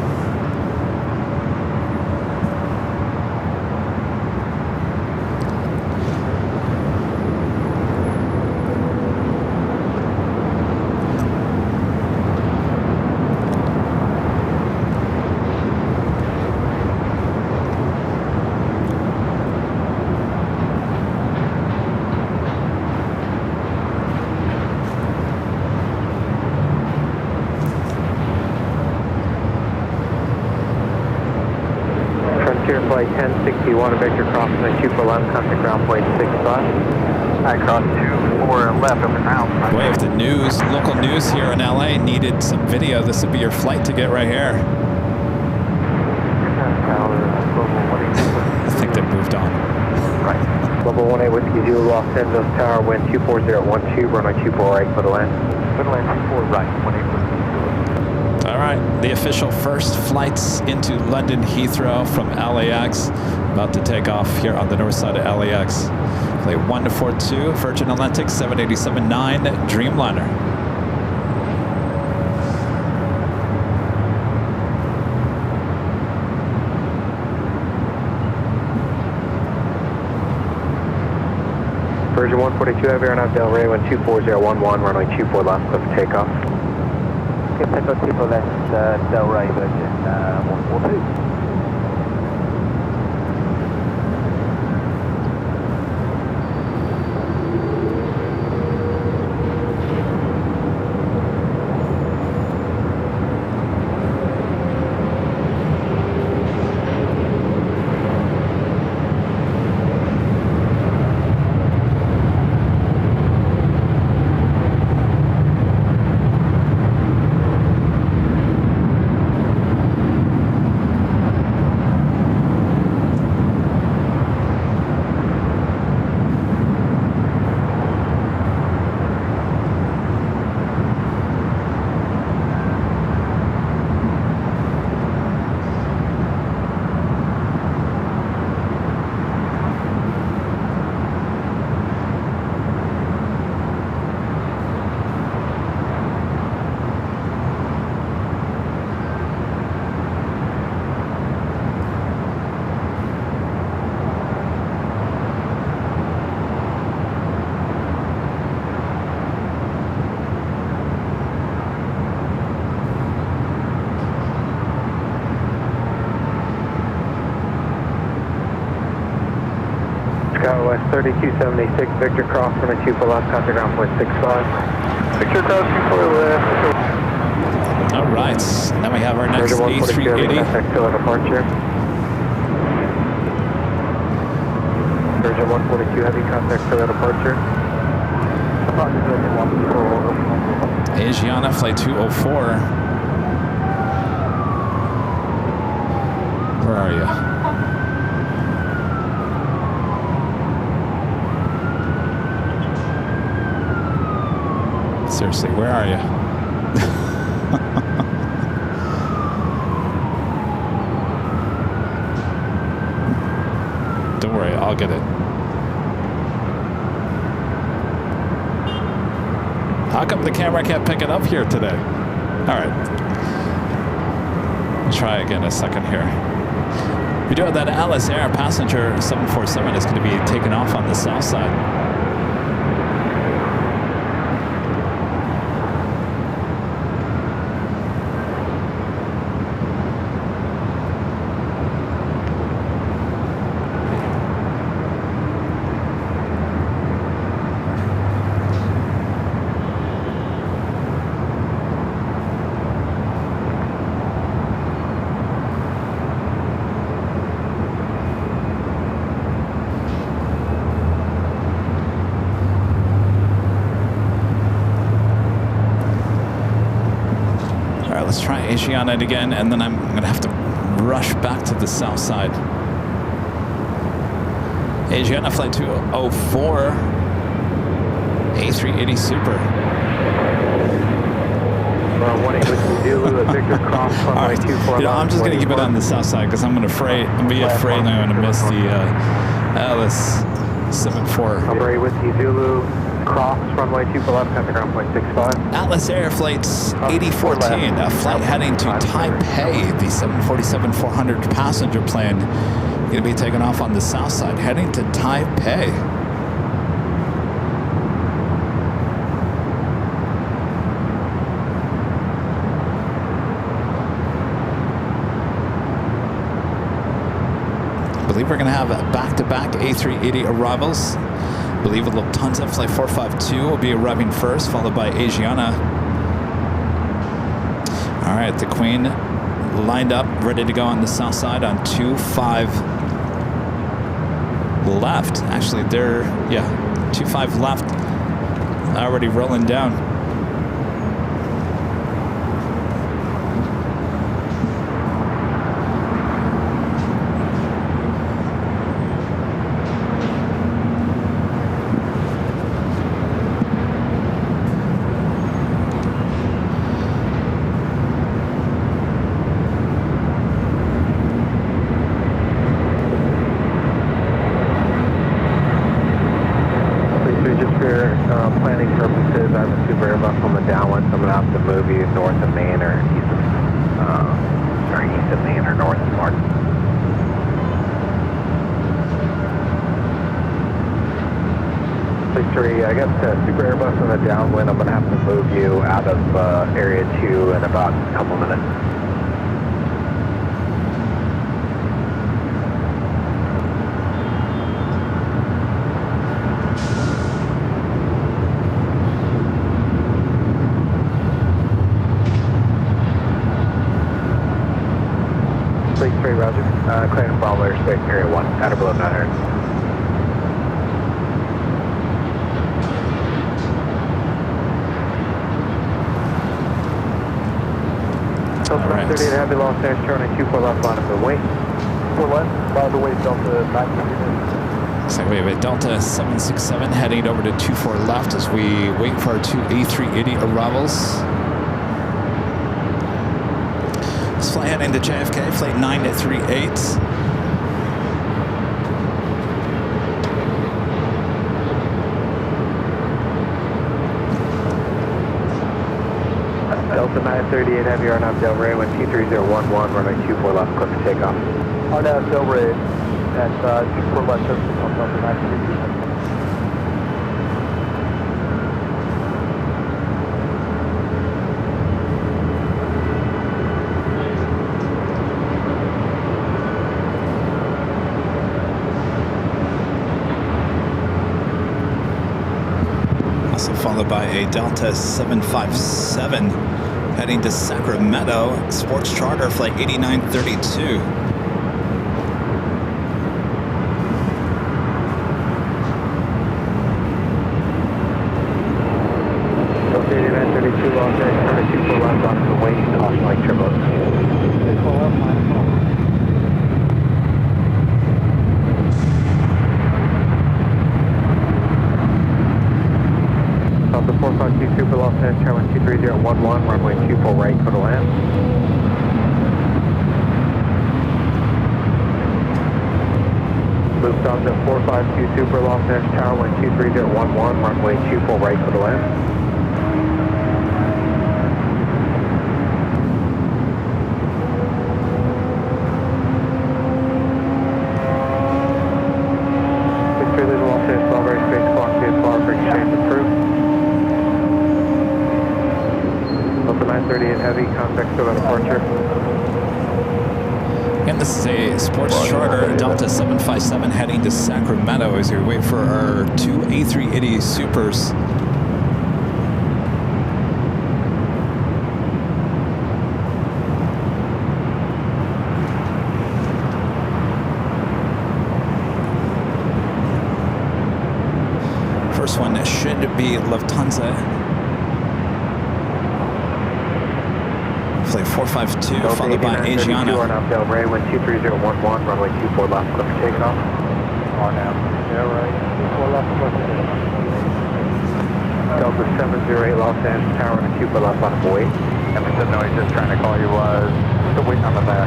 flight 1061, Victor crossing the 2411, contact ground point 65. I cross 24 left over now. Boy, if the news, local news here in LA needed some video, this would be your flight to get right here. I think they moved on. Right. Level 18 Whiskey Zulu, Los Angeles Tower, wind 24012, runway 248 for the land. For the land, 24 right, 18 Whiskey Zulu. All right, the official first flights into London Heathrow from LAX, about to take off here on the north side of LAX. Flight 1242, Virgin Atlantic 787-9 Dreamliner. Virgin 142 Heavy Airline Del Rey, wind 24011, runway 24 left, clear for takeoff. Okay, takeoff 24 left, Del Rey, Virgin 142. West 3276, Victor cross from a 24 left, contact ground point 65. Victor cross 24 left. All right, now we have our next A380. Contact still departure. Virgin 142 Heavy, contact still departure. Asiana flight 204. Where are you? Seriously, where are you? Don't worry, I'll get it. How come the camera can't pick it up here today? All right. I'll try again a second here. We do have that Alice Air passenger 747 is going to be taken off on the south side. Let's try Asiana again, and then I'm going to have to rush back to the south side. Asiana flight 204, A380 Super. 18 Whiskey Zulu, Victor cross runway 24 left. I'm just going to keep it on the south side because I'm afraid I'm going to miss the Alice 74. 18 Whiskey Zulu. Cross runway 24 left, contact ground point 65. Atlas Air flight 8014, a flight heading to Taipei. The 747-400 passenger plane going to be taken off on the south side, heading to Taipei. I believe we're going to have back-to-back A380 arrivals. I believe Lufthansa flight 452 will be arriving first, followed by Asiana. All right, the Queen lined up, ready to go on the south side on 25 left. Actually, they're, yeah, 25 left. Already rolling down. I guess Super Airbus on the downwind. I'm going to have to move you out of area 2 in about a couple minutes. Fleet 3, roger. Clearing Bravo airspace area 1, at or below 900. Right. 38 heavy Los Angeles, turning 24 left line of the wing. 4 left, by the way, Delta 9. Looks like we have a Delta 767 heading over to 24 left as we wait for our 2 A380 arrivals. Let's fly heading to JFK, flight 938. Delta 938 heavy, RNAV Del Rey, wind 23011, runway 24 left, clear for takeoff. RNAV Del Rey at 24 left, Delta 938. Also followed by a Delta 757 heading to Sacramento, sports charter flight 8932. Delta 8932, Los Angeles, turning 24 left onto the wing, caution light turbos. Delta 452 Super Los Angeles, Tower 23011, runway 24 right, clear to land. Lufthansa 452 Super Los Angeles, Tower 23011, runway 24 right, clear to land. Victory Legal Los Angeles, Belgrade Space Clock, VFR for exchange approved. Delta 938 heavy, contact still at departure. Again, this is a sports charter, Delta 757 heading to Sacramento as we wait for our 2 A380 Supers. First one should be Lufthansa. Flight 452, followed by Asiana. RNAV Del Rey, wind 23011, runway 24 left, clear for takeoff. RNAV Del Rey, 24 left, clear for takeoff. Delta 708 Los Angeles, Tower 24 left, on the way. Emerson, no, he's just trying to call you, still waiting on the back.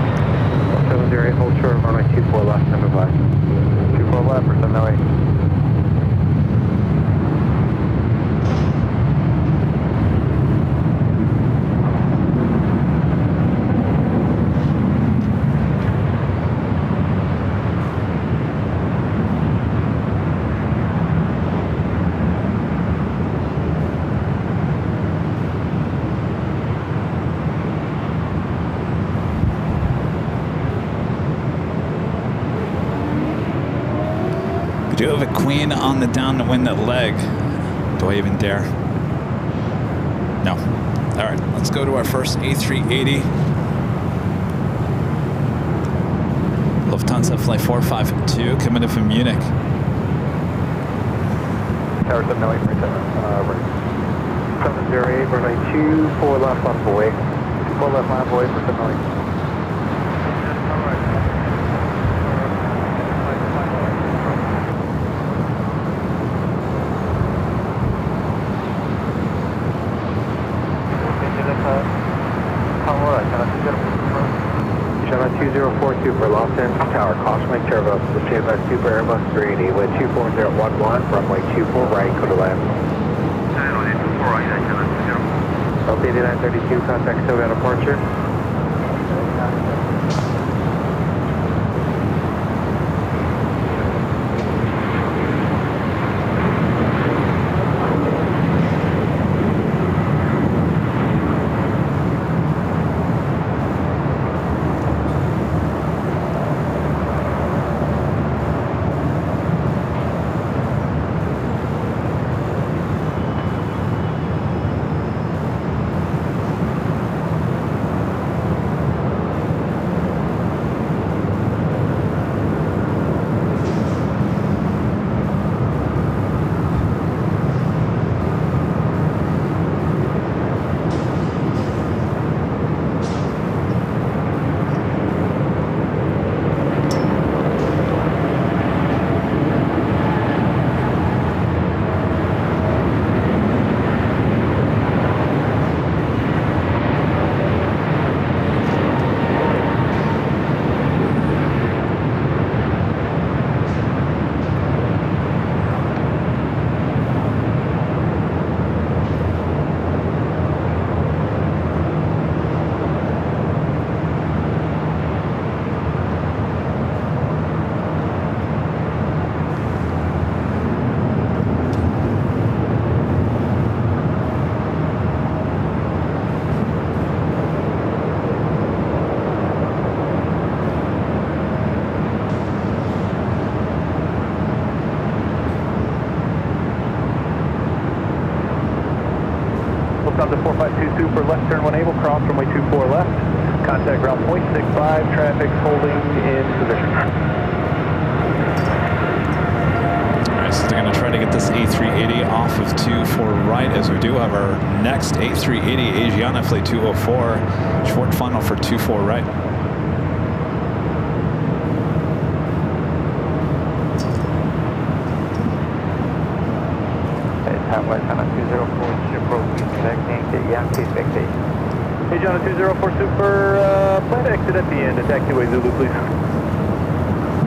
708, hold short, runway 24 left, stand by. 24 left, or 708. We do have a Queen on the downwind leg. Do I even dare? No. All right, let's go to our first A380. Lufthansa Flight 452 coming in from Munich. Tower 708, right there. 708, runway 24 left on boy. 24 left on boy for 708. Channel 2042 for Los Angeles Tower, caution wing turbos, the Airbus Super Airbus 380 with 24011, runway 24 right, go to land. Delta 8932, contact SoGa departure. Lufthansa 452 super left turn 1 able, cross runway 24 left. Contact ground point 65, traffic holding in position. Alright, so they're going to try to get this A380 off of 24 right as we do have our next A380 Asiana Flight 204, short final for 24 right. West on a 204 Super, connecting to Yankee expectation. Hey John, 204 Super, plan to exit at the end, attack two-way Zulu, please.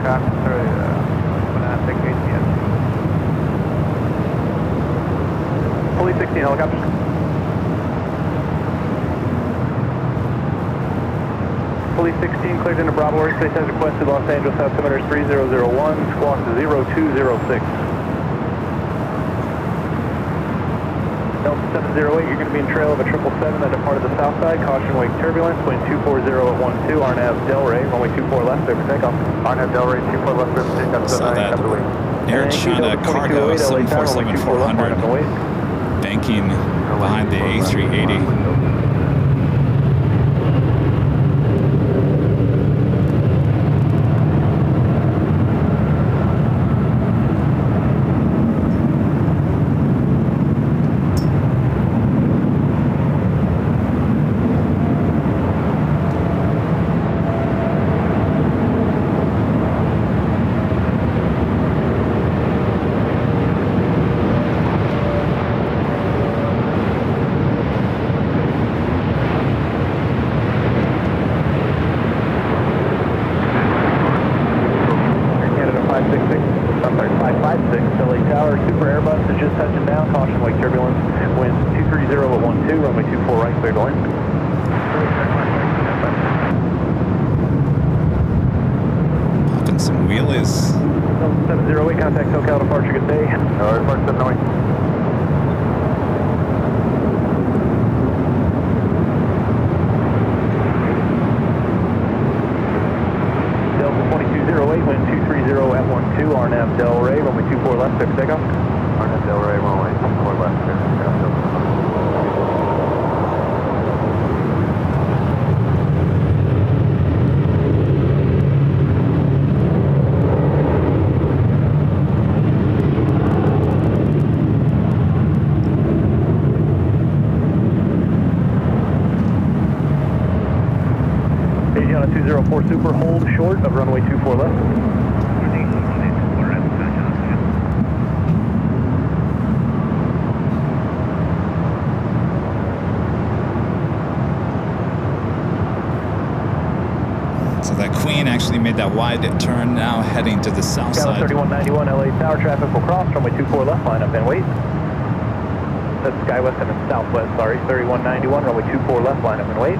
Copy, sorry, attack ATM. Police 16 helicopters. Police 16 cleared into Bravo airspace as requested, Los Angeles altimeter 3001, squawk 0206. Delta 708, you're going to be in trail of a 777 that departed the south side. Caution wake turbulence, wind 240 at 12, RNAV Delray, runway 24 left, clear for takeoff. RNAV Delray, 24 left, clear for takeoff. Saw that Air China Cargo 747-400 banking behind the A380. Some wheelies. 708, contact SoCal departure, good day. Report 708. Delta 2208, wind 230 at 12, RNAV Delray, runway 24 left, clear for takeoff. RNAV Delray, runway 24 left, clear for takeoff. 204 Super, hold short of runway 24 left. That Queen actually made that wide turn, now heading to the south side. 3191 LA Tower traffic will cross runway 24 left, line up and wait. That's Skywest and Southwest, sorry, 3191, runway 24 left, line up and wait.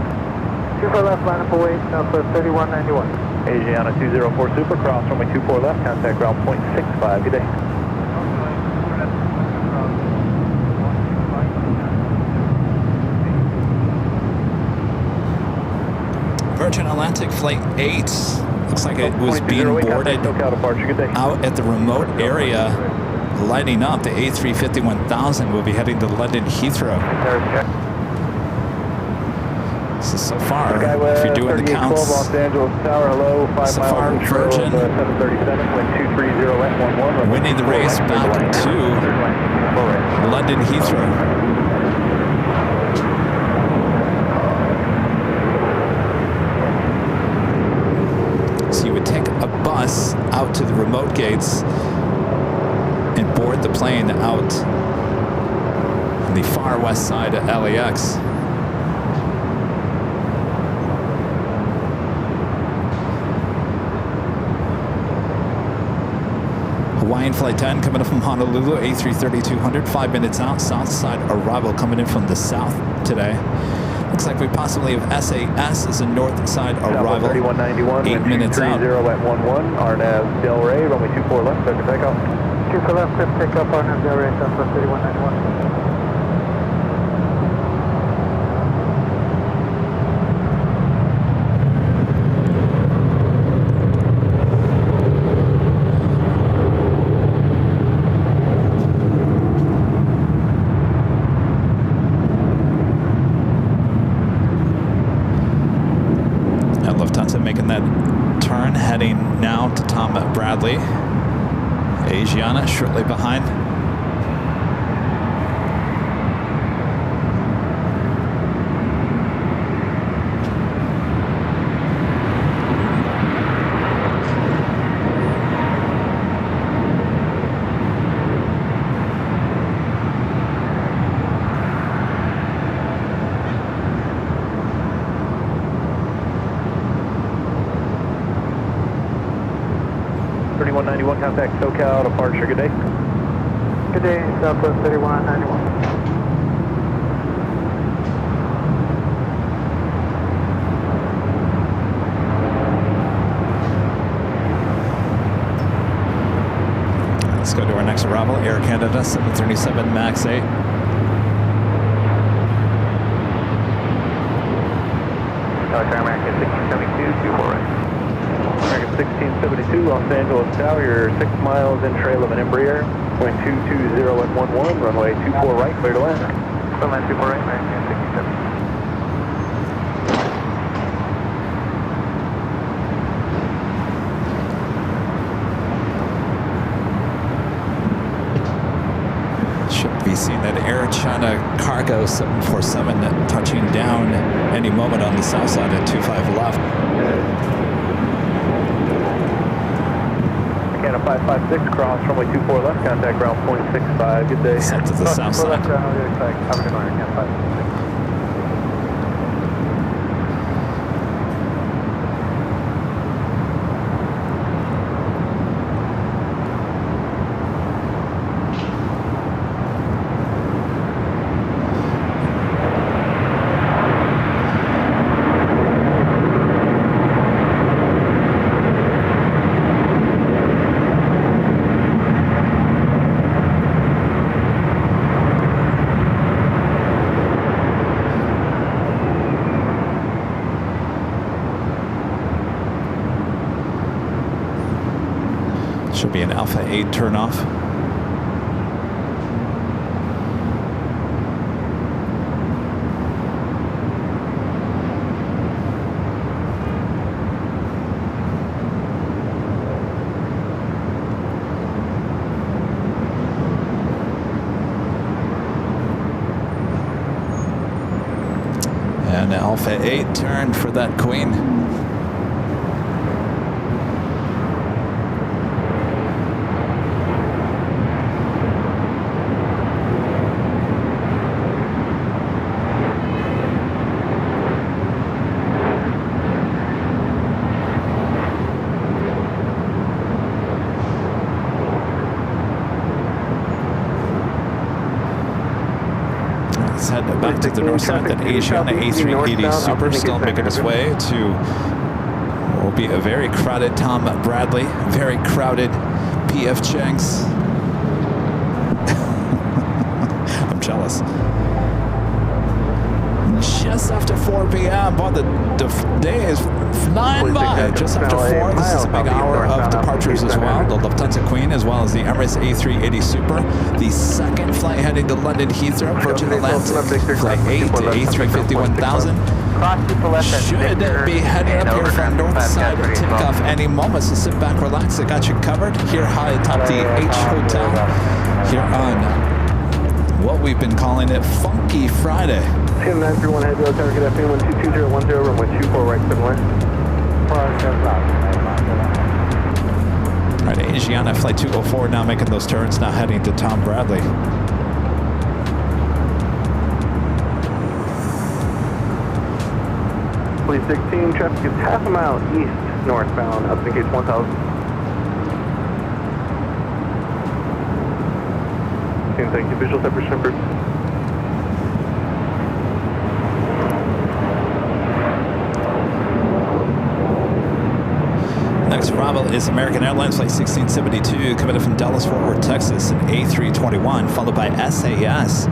24 left, line up and wait, Southwest 3191. Asiana 204 Super, cross runway 24 left, contact ground 0.65, good day. Virgin Atlantic Flight 8, looks like it was being boarded out at the remote area, lighting up. The A350-1000 will be heading to London Heathrow. So, so far, if you're doing the counts, Los Angeles Tower, hello, 5 so miles far Virgin 737, wind 230 winning the race back to London Heathrow. You would take a bus out to the remote gates and board the plane out on the far west side of LAX. Hawaiian Flight 10 coming in from Honolulu, A330-200, 5 minutes out, south side arrival coming in from the south today. Looks like we possibly have SAS as a north side arrival. 8 minutes out. 30 at 11, RNAV Del Rey, runway 24 left, clear for takeoff. 24 left, clear for takeoff, RNAV Del Rey, Southwest 3191. Making that turn, heading now to Tom Bradley. Asiana shortly behind. Contact SoCal departure, good day. Good day, Southwest 3191. Let's go to our next arrival, Air Canada 737 MAX 8. American 1672, 24 right. American 1672, Los Angeles Tower, you're 6 miles in trail of an Embraer, wind 220 at 11, runway 24 right, clear to land. Runway 24 right, American 67. Should be seeing that Air China Cargo 747 touching down any moment on the south side at 25 left. Canada 556, cross runway 24 left, contact ground 0.65, good day. Set to the south side. Have a good morning, Canada 556. Should be an Alpha 8 turnoff. And Alpha 8 turned for that Queen. Let's head back to the north side. That Asiana A380 Super still making its way to what will be a very crowded Tom Bradley, very crowded PF Chang's. I'm jealous. Just after 4 p.m. Boy, the day is flying by. Just after 4. This is a big hour of departures as well. The Lufthansa Queen as well as the Emirates A380 Super. The second flight heading to London Heathrow, Virgin Atlantic, Flight 8 to A350-1000. Should be heading up here from north side takeoff any moment. So sit back, relax. I got you covered here high atop the H Hotel here on what we've been calling it Funky Friday. 931 head to target FN 1221010, runway 24 right 7 west. All right, Asiana Flight 204 now making those turns, now heading to Tom Bradley. Fleet 16, traffic is half a mile east northbound, up to gate 1000. Thank you, visual separation number. Next arrival is American Airlines Flight 1672 coming in from Dallas Fort Worth, Texas, an A321, followed by SAS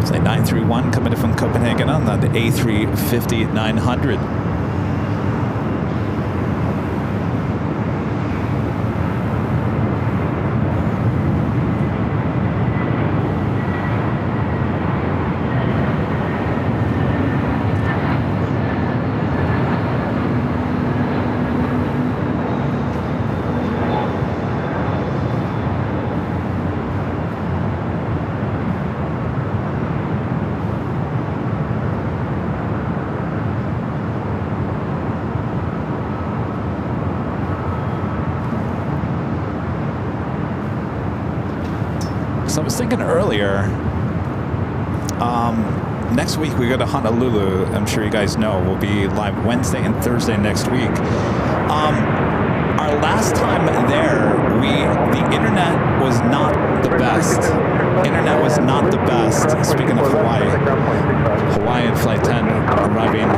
Flight 931 coming in from Copenhagen on the A350-900. So I was thinking earlier, next week we go to Honolulu. I'm sure you guys know we'll be live Wednesday and Thursday next week. Our last time there, the internet was not the best. Internet was not the best. Speaking of Hawaii, Hawaiian Flight 10 arriving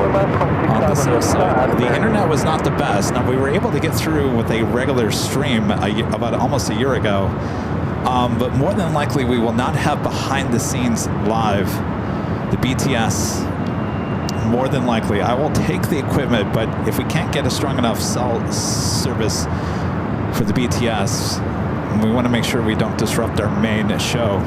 on the south side. The internet was not the best. Now we were able to get through with a regular stream about almost a year ago. But more than likely, we will not have behind the scenes live, the BTS. More than likely, I will take the equipment, but if we can't get a strong enough cell service for the BTS, we want to make sure we don't disrupt our main show.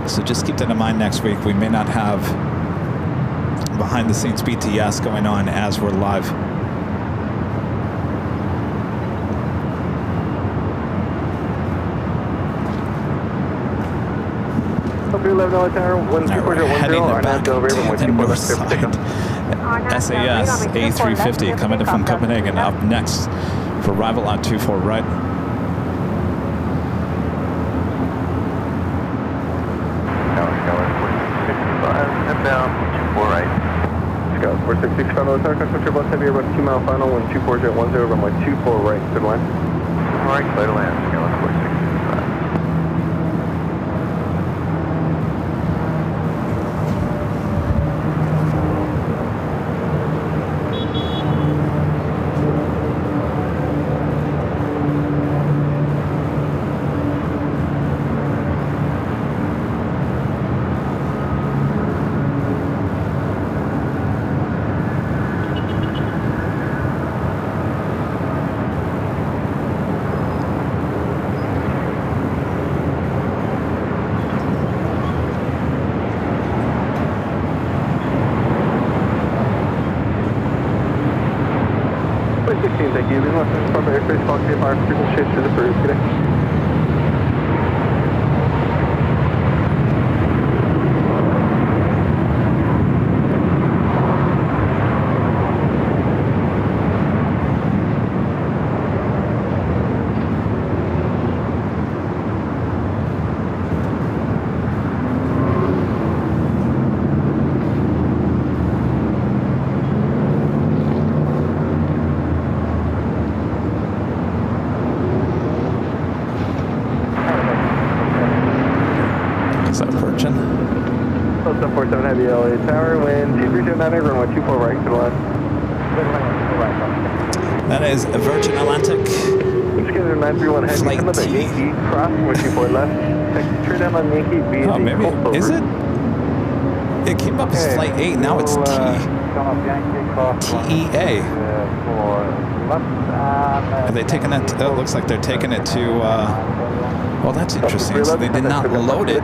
So just keep that in mind next week. We may not have behind the scenes BTS going on as we're live. We're heading back to the north side. SAS A350 coming in from Copenhagen up next for arrival on 24 right. Inbound, 24 right. Let's go. 466 final attack, control bus heavy about 2 mile final, 124.10, runway 24 right, clear to land. All right, clear to land, Scale 465. Thank you. We want to from airspace box CFR, frequency change to the first today. 747 Heavy LA Tower, wind 2309, runway 24 right to the left. That is Virgin Atlantic. Scanner 931 Heavy, Flight come up at T. Yankee, cross, runway 24 left. Taxi straight down on Yankee, be Oh, the maybe, coastal is route. it? It came up as Flight 8, now it's Come up Yankee, cross. TEA. Are they taking it? Oh, it looks like they're taking it to, well, that's interesting. So they did not load it.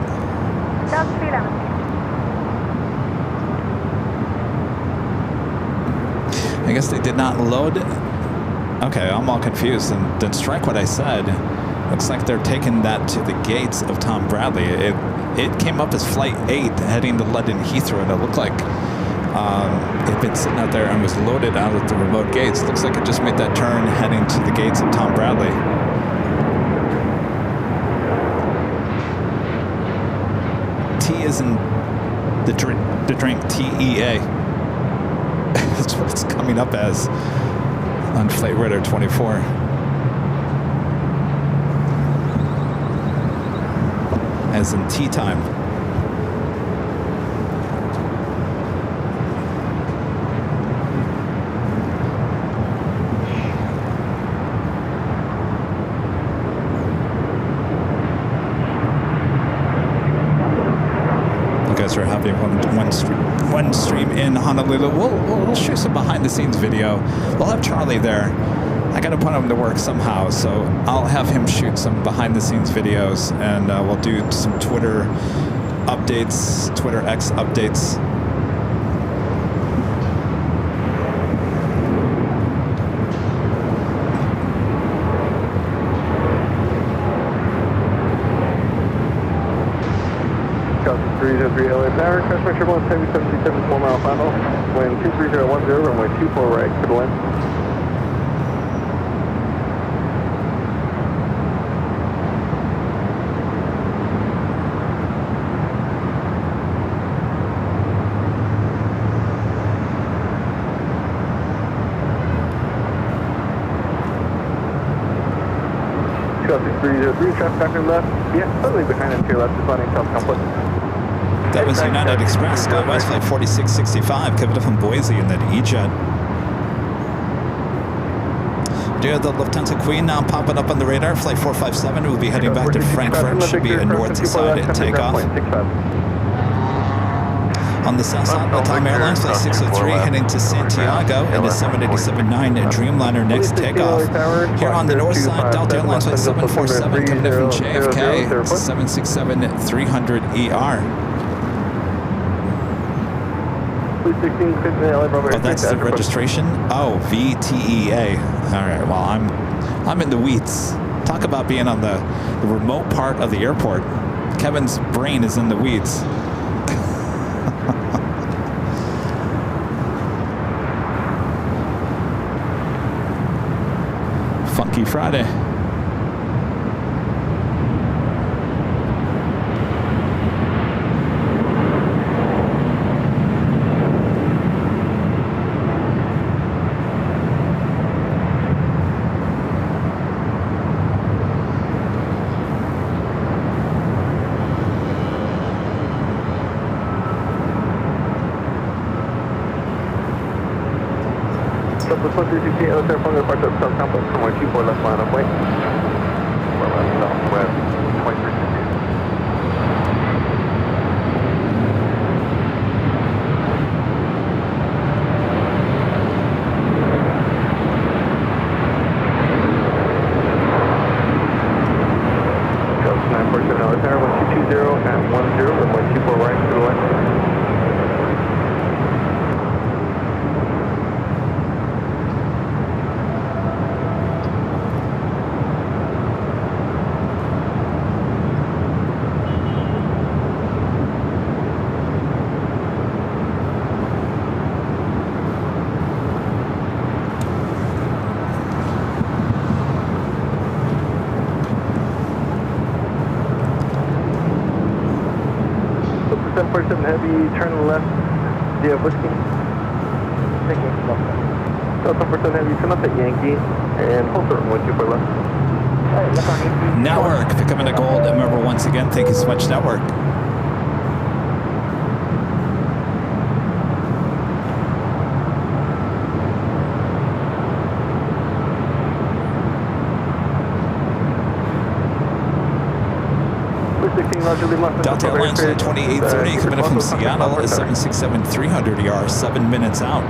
I guess they did not load it. Okay, I'm all confused. And then strike what I said. Looks like they're taking that to the gates of Tom Bradley. It came up as Flight 8 heading to London Heathrow, and it looked like it'd been sitting out there and was loaded out of the remote gates. Looks like it just made that turn heading to the gates of Tom Bradley. T is in the drink, TEA. That's what it's coming up as on Flight Radar 24. As in tea time. You guys are having one stream in Honolulu. We'll shoot some behind the scenes video. We'll have Charlie there. I got to put him to work somehow, so I'll have him shoot some behind-the-scenes videos, and we'll do some Twitter updates, Twitter X updates. Chelsea 303 LA Tower, customer turbulence heavy 737 4 mile final, wind 23010, runway 24 right to the wind. Chelsea 303, traffic factor left. Yeah, slightly behind and to your left, is landing South Complex. That was United Express, Skywise Flight 4665, coming up from Boise in that E-Jet. Do you have the Lufthansa Queen now popping up on the radar? Flight 457 will be heading back to Frankfurt. Should be a north side takeoff. On the south side, Latam Airlines Flight 603 heading to Santiago in the 787-9 Dreamliner next takeoff. Here on the north side, Delta Airlines Flight 747 coming in from JFK, 767-300ER. Oh, that's the registration? Oh, VTEA. All right, well, I'm in the weeds. Talk about being on the remote part of the airport. Kevin's brain is in the weeds. Funky Friday. Complex from 124 left line of way. Southwest 2360. Chelsea 947 LA Tower, 1220 at 10, runway 24 right to the left. Heavy, turn to the left. Do you have whiskey? Taking left. Delta 4 Heavy, turn left at Yankee, and hold certain 124 left. Network, becoming a gold member once again. Thank you so much, Network. Delta Airlines flight 2830 coming in from Seattle is 767-300 ER, 7 minutes out.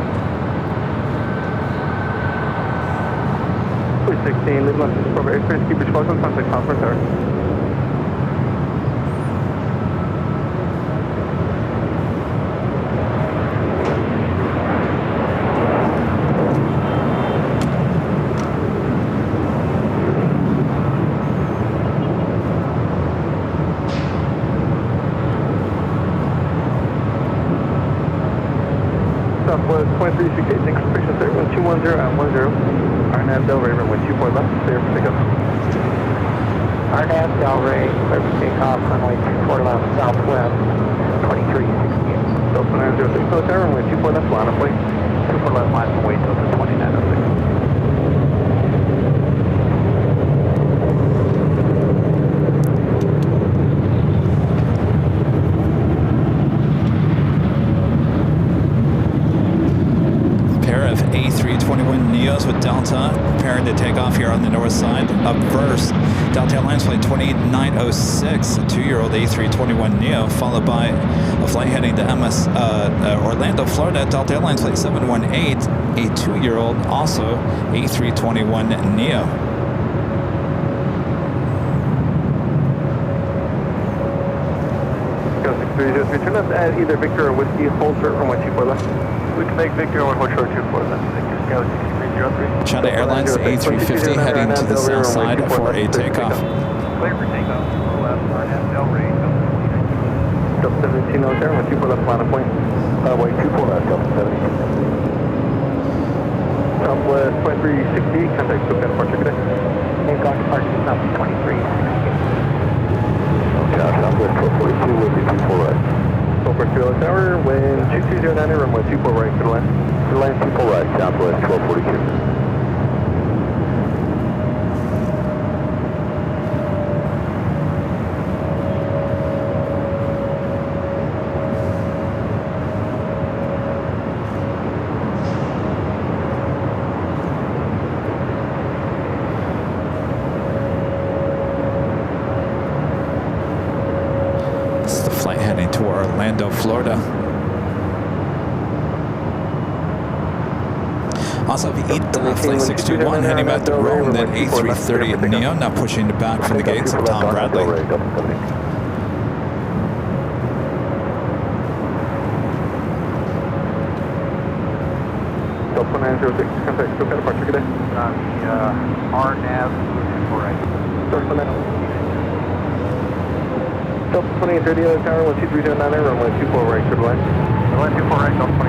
16, leave left for airspace, keep your focus on the conference tower. Southwest 2368, thanks for patience there, 1210 at 10. RNAV Delray, runway 24 left, clear for pickup. RNAV Delray, clear for takeoff, runway 24 left, southwest, 2368. Delta 906, Delta Tower, runway 24 left, line up, wait. 24 left, line up, wait, Delta 2906. Neos with Delta preparing to take off here on the north side. Up first, Delta Airlines flight 2906, a 2-year-old A321neo, followed by a flight heading to Orlando, Florida. Delta Airlines flight 718, a 2-year-old, also A321neo. Go 6303, turn left at either Victor or Whiskey, hold short runway 24 left. We can make Victor or hold short 24 left. Go 6303. China Airlines A350 heading to the south side for a takeoff. Clear for takeoff. Left, RNAV Delray, Delta 17 Delta, runway 24 left, line of point. Runway 24 left, Delta 17. Southwest 2360, contact SoCal departure today. Takeoff departure Southwest 2368. Southwest 1242 with the 24 right. 1242 Tower, wind 2209, runway 24 right, to the line. To the line 24 right, Southwest 1242. Orlando, Florida. Also have flight 621 heading back to Rome, then A330 Neo, now pushing back from the gates of Tom Bradley. Delta 906, contact SoCal departure today. RNAV, right. Delta 2830 Tower, 12309, runway 24 right, to the line. Runway 24 right, Delta 23.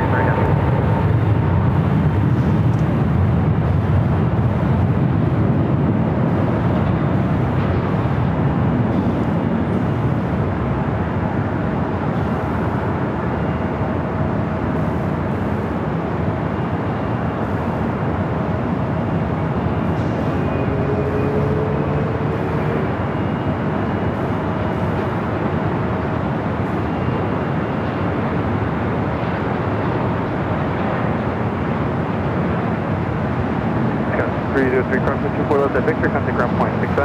Victor, contact ground point 6 S.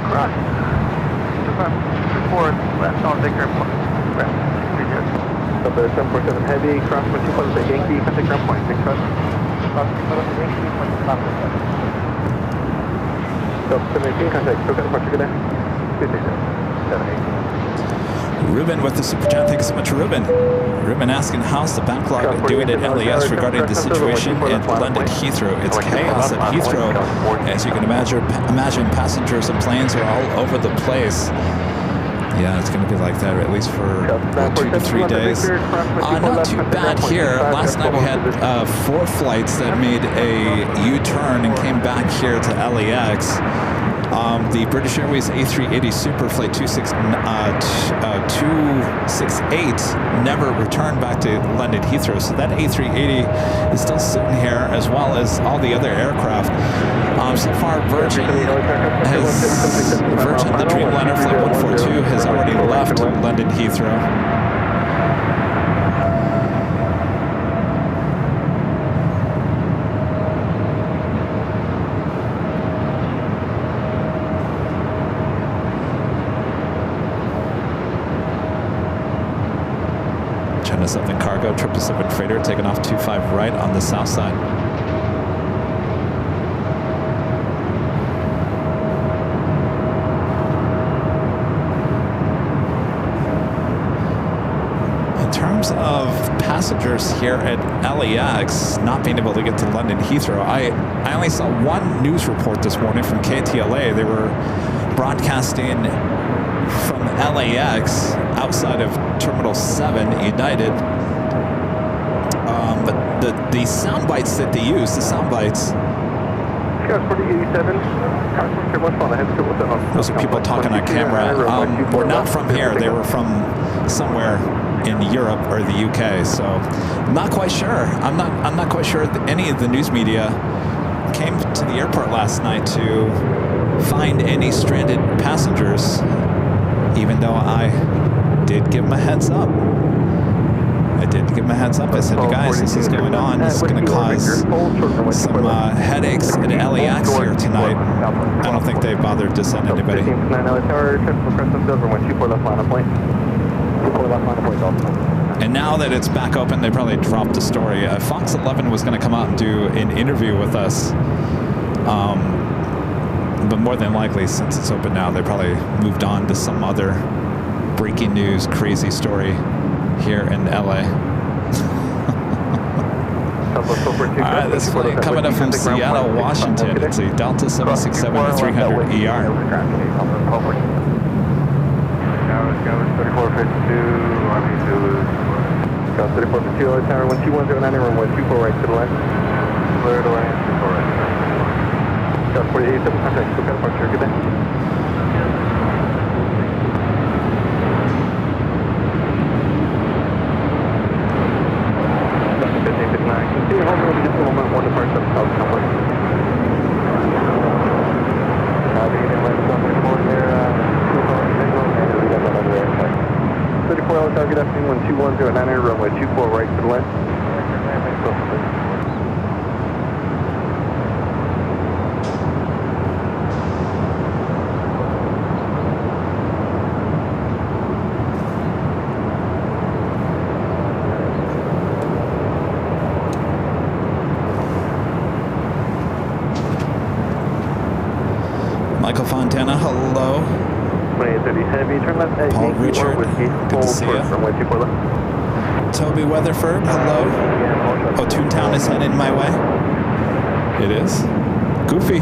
Cross. 25 left on Victor point. Delta 747 Heavy, cross 24 left at Yankee, contact ground point 6 S. Cross 24 left at Yankee, point stop. Delta 718, contact SoCal departure today. 718. Ruben with the super chat. Thank you so much, Ruben. Ruben asking, how's the backlog doing at LAX regarding the situation at London Heathrow? It's chaos at Heathrow. As you can imagine, passengers and planes are all over the place. Yeah, it's going to be like that at least for 2 to 3 days. Not too bad here. Last night we had 4 flights that made a U-turn and came back here to LAX. The British Airways A380 Super Flight 268 never returned back to London Heathrow, so that A380 is still sitting here, as well as all the other aircraft. So far, Virgin, the Dreamliner Flight 142 has already left London Heathrow. 777 cargo, 777 freighter taking off 25 right on the south side. In terms of passengers here at LAX not being able to get to London Heathrow, I only saw one news report this morning from KTLA. They were broadcasting from LAX outside of Terminal 7 United. But the sound bites that they use, the sound bites, those are people talking on camera, were not from here. They were from somewhere in Europe or the UK. So I'm not quite sure. I'm not quite sure that any of the news media came to the airport last night to find any stranded passengers, even though I did give them a heads up. I said, you guys, this is going on. This is going to cause some headaches at LAX here tonight. I don't think they bothered to send anybody. And now that it's back open, they probably dropped the story. Fox 11 was going to come out and do an interview with us. But more than likely, since it's open now, they probably moved on to some other breaking news, crazy story here in LA. Alright, this flight coming up from Seattle, Washington. It's a Delta 767-300 ER. Got 3452 tower 12109 and runway 24 right to the left. Clear to land, 24 right. Got 4887 contact, still got departure, good day. Got 1559, continue home road, just a moment, one departure, South Complex. Good afternoon, 12109 runway 24 right to the left. Michael Fontana, hello. 2830 heavy, turn left at Paul Richard, good to see you. Toby Weatherford, hello. Oh, Toontown is headed my way. It is. Goofy.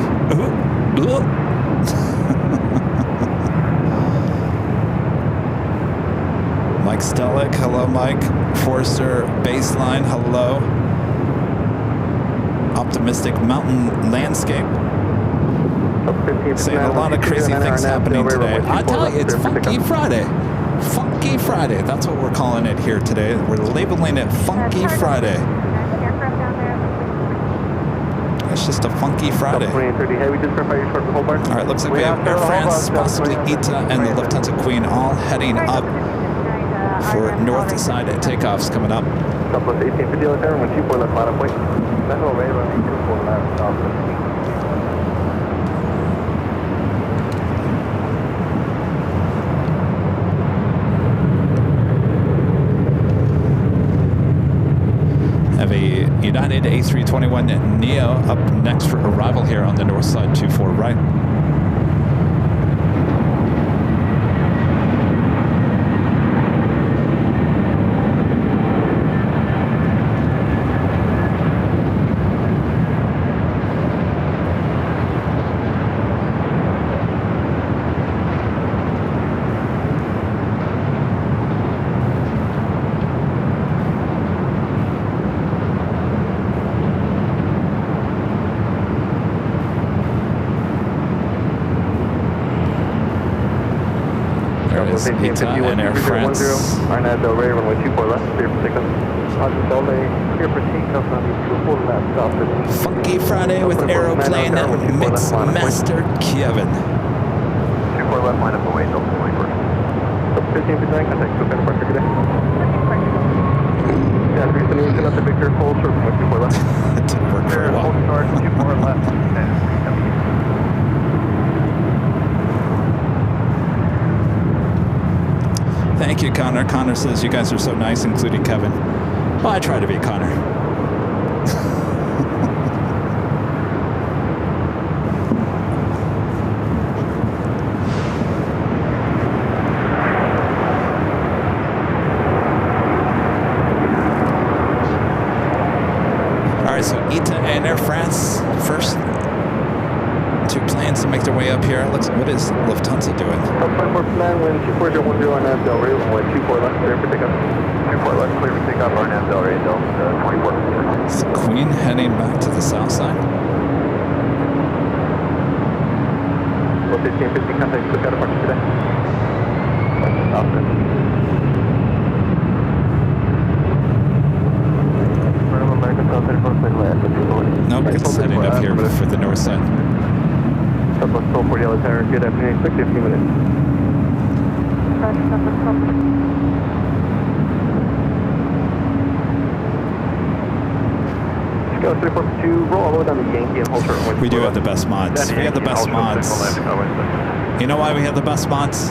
Mike Stellick, hello Mike. Forster Baseline, hello. Optimistic Mountain Landscape. Seeing a lot of crazy things happening today. I tell you, it's Funky Friday. Funky Friday. That's what we're calling it here today. We're labeling it Funky Friday. It's just a Funky Friday. Alright, looks like we have Air France, possibly ITA, and the Lufthansa Queen all heading up for north side takeoffs coming up. Have a United A321neo up next for arrival here on the north side, 24 right. ITA and Air France. Funky Friday with Aeroplane Mix Master Kevin. 24 left, line up away, Delta 24. 1559, contact, still kind of park today. Yeah, 378, another Victor, full short from 24 left. It didn't work very well. 24 left. Thank you, Connor. Connor says, you guys are so nice, including Kevin. Well, I try to be, Connor. All right, so ITA and Air France, first two planes to make their way up here. What is Lufthansa doing? Wind 2410 on Del Rey, runway 24 left, clear for takeoff. 24 left, clear for takeoff, on Del Rey, Delta 24. Is the Queen heading back to the south side? Well, 1550, contact quick out of departure today. Nope, it's heading up here for the north side. Southwest 1240 Yellow Tower, good afternoon, expect you a few minutes. Go 342, roll all the way down to Yankee and hold short. We do have the best mods. We have the best mods. You know why we have the best mods?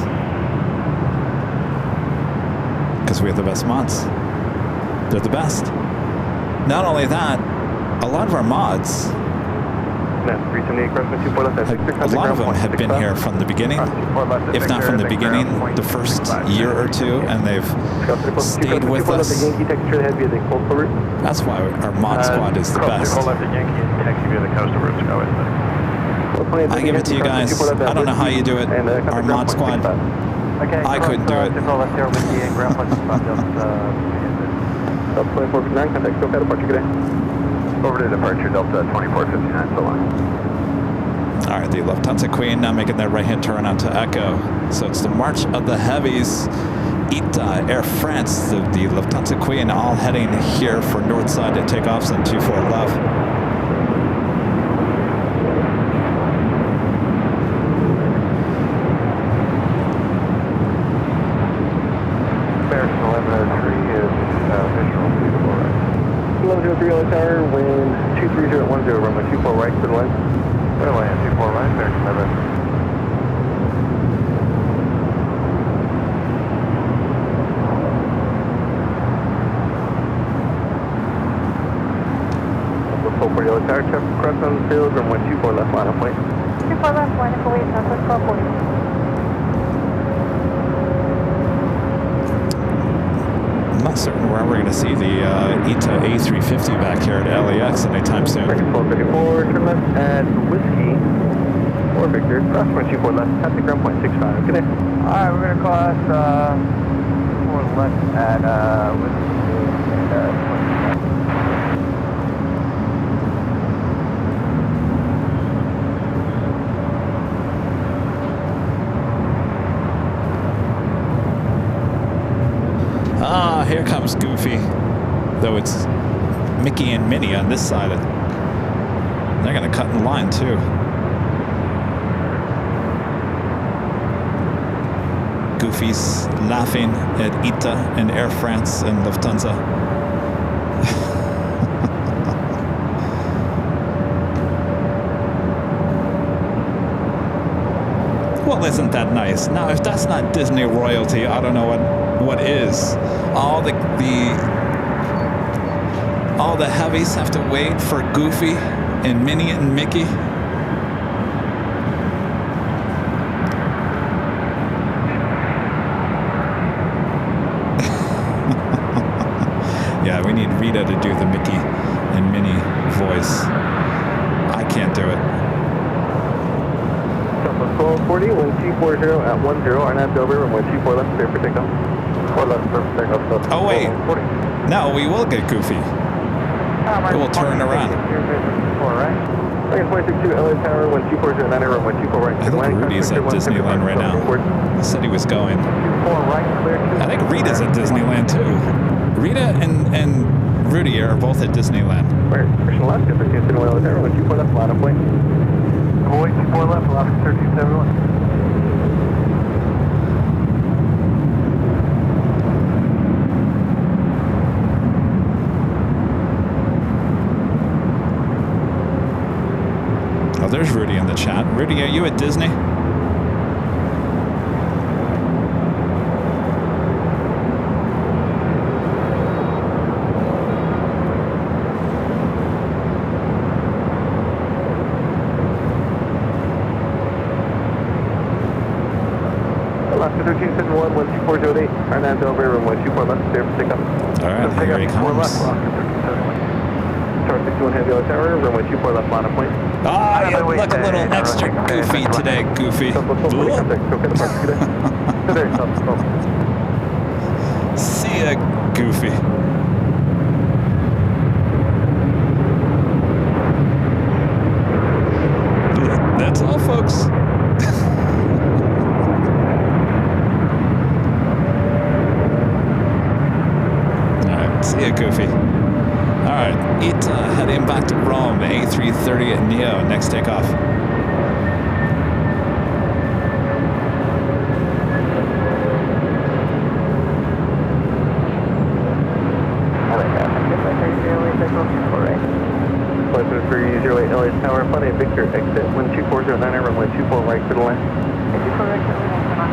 Because we have the best mods. They're the best. Not only that, a lot of our mods, a lot of them have been here from the beginning, if not from the beginning, the first year or two, and they've stayed with us. That's why our mod squad is the best. I give it to you guys. I don't know how you do it. Our mod squad, I couldn't do it. Over to departure, Delta 2459, so long. All right, the Lufthansa Queen now making their right-hand turn onto Echo. So it's the march of the heavies. ITA, Air France, the Lufthansa Queen all heading here for north side at takeoffs on 24 left. American 1103 is visual, suitable right. 1103 Yellow Tower, wind 23010, runway 24 right, clear the line. Clear the line, 24 right, American 11. For Yellow Tower, check crest on the field, runway 24 left, line up point. 24 left, line up away, Southwest 1240. I'm not certain where we're going to see the ITA A350 back here at LAX anytime soon. 1254, turn left at Whiskey, or Victor, cross 24 left, traffic ground point 65. Good day. Alright, we're going to cross 4 left at Whiskey. Ah, here comes Goofy. Though it's Mickey and Minnie on this side. They're going to cut in line, too. Goofy's laughing at ITA and Air France and Lufthansa. Well, isn't that nice? Now, if that's not Disney royalty, I don't know what is. All the heavies have to wait for Goofy and Minnie and Mickey. Yeah, we need Rita to do the Mickey and Minnie voice. I can't do it. 1240, wind 240 at 10, RNAV Dover, runway 24 left, clear for takeoff. 4 left, clear for takeoff. Oh, wait. No, we will get Goofy. It will turn around. Second 462 LA Tower, wind 240 at 9, runway 24 right. I think Rudy's at Disneyland right now. He said he was going. I think Rita's at Disneyland, too. Rita and Rudy are both at Disneyland. Christian left, different Houston, LA Tower, wind 24 left, line up point. Avoid 24 left, allow 1371. Oh, there's Rudy in the chat. Rudy, are you at Disney? 1371, 12408. Right now, Delaware, runway 24 left, clear for takeoff. All right, here he comes. Tower 61 Heavy Yellow Tower, runway 24 left, line of point. Ah, you look a little extra goofy today, Goofy. See ya, Goofy. That's all, folks. All right, see ya, Goofy. All right, heading back to Rome, A330 at Neo, next takeoff. Flight 308 LAX Tower, Funny Victor, exit 12409, runway 24 right for the line. 24 right for the line, come on.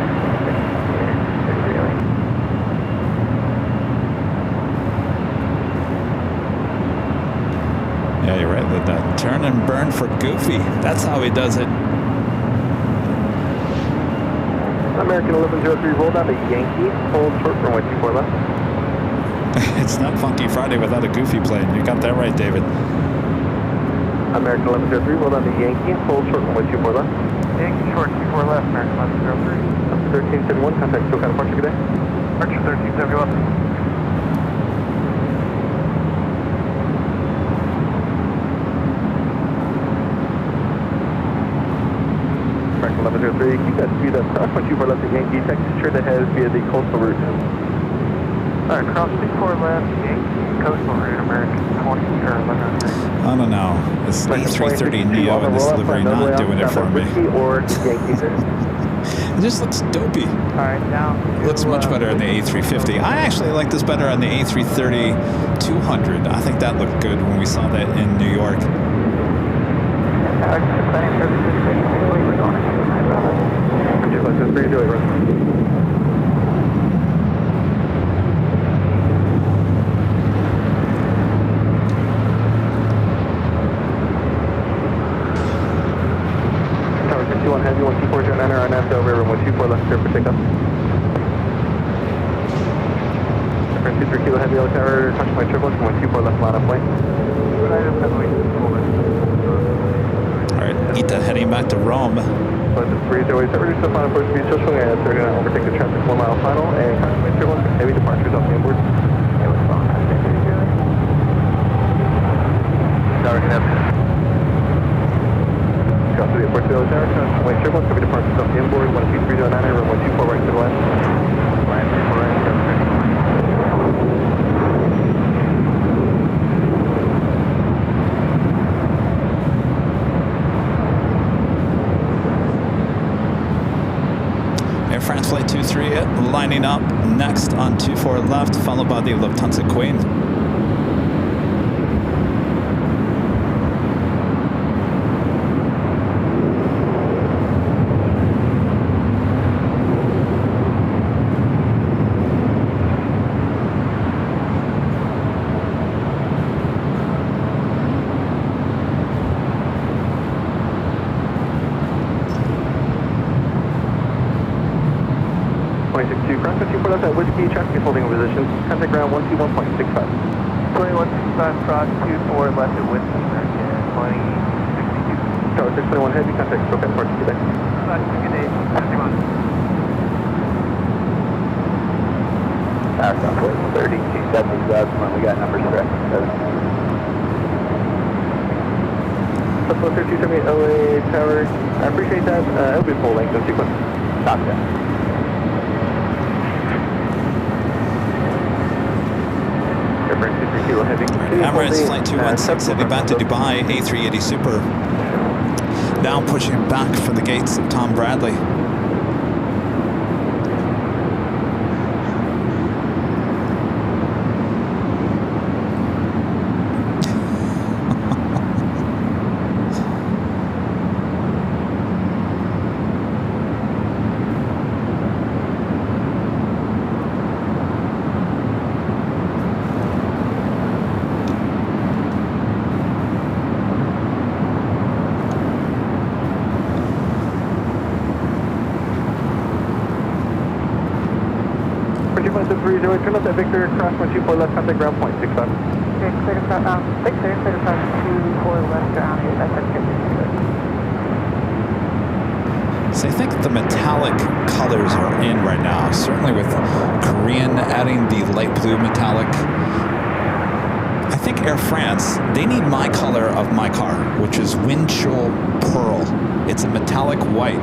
Yeah, you're right with that. Turn and burn for Goofy. That's how he does it. American 1103, roll down to Yankee, hold short runway 24 left. It's not Funky Friday without a Goofy plane. You got that right, David. American 1103, roll down to Yankee, hold short runway 24 left. Yankee short 24 left, American 1103. 1371, contact SoCal departure, good day. Departure 1371. American 1103, keep that speed up, cross 24 left to Yankee, Texas, straight ahead via the coastal route. Alright, cross 24 left, Yankee, coastal route, American 20 or 1103. I don't know. This A330 Neo in this livery not doing it for me. It just looks dopey. Alright, now. It looks much better on the A350. I actually like this better on the A330-200. I think that looked good when we saw that in New York. Heavy 12409 or NF over 124 left clear for takeoff. 23 kilo heavy yellow tower, touch my triple, 124 left line of point. Alright, Ita heading back to Rome. But the 308 tower, just final approach speed, just swing ahead, so we're going to overtake the traffic 1 mile final, and touch my triple, heavy departures off the inboard. Tower can have. Cross to the airport, Yellow Tower, Runway triple, copy departures off the inboard, 12309, runway 24 right to the left. Line 24 right, Air France Flight 23 lining up next on 24 left, followed by the Lufthansa Queen. Whiskey, traffic is holding in position. Contact ground 121.65. 2165 cross 24 left at Whiskey, American 2062. Tower 621 heavy, contact SoCal departure today. Good day, 51. Southwest 3270 when we got numbers correct. Southwest 3270 LA Tower, I appreciate that. It'll be full length in sequence. Copy. Emirates Flight 216 heading back to Dubai, A380 Super. Now pushing back for the gates of Tom Bradley. 30, turn left at Victor, cross 124 left, contact ground point 65. Okay, clear to cross, Victor, clear to cross 24 left ground, that's our So I think the metallic colors are in right now, certainly with Korean adding the light blue metallic. I think Air France, they need my color of my car, which is windshield pearl. It's a metallic white.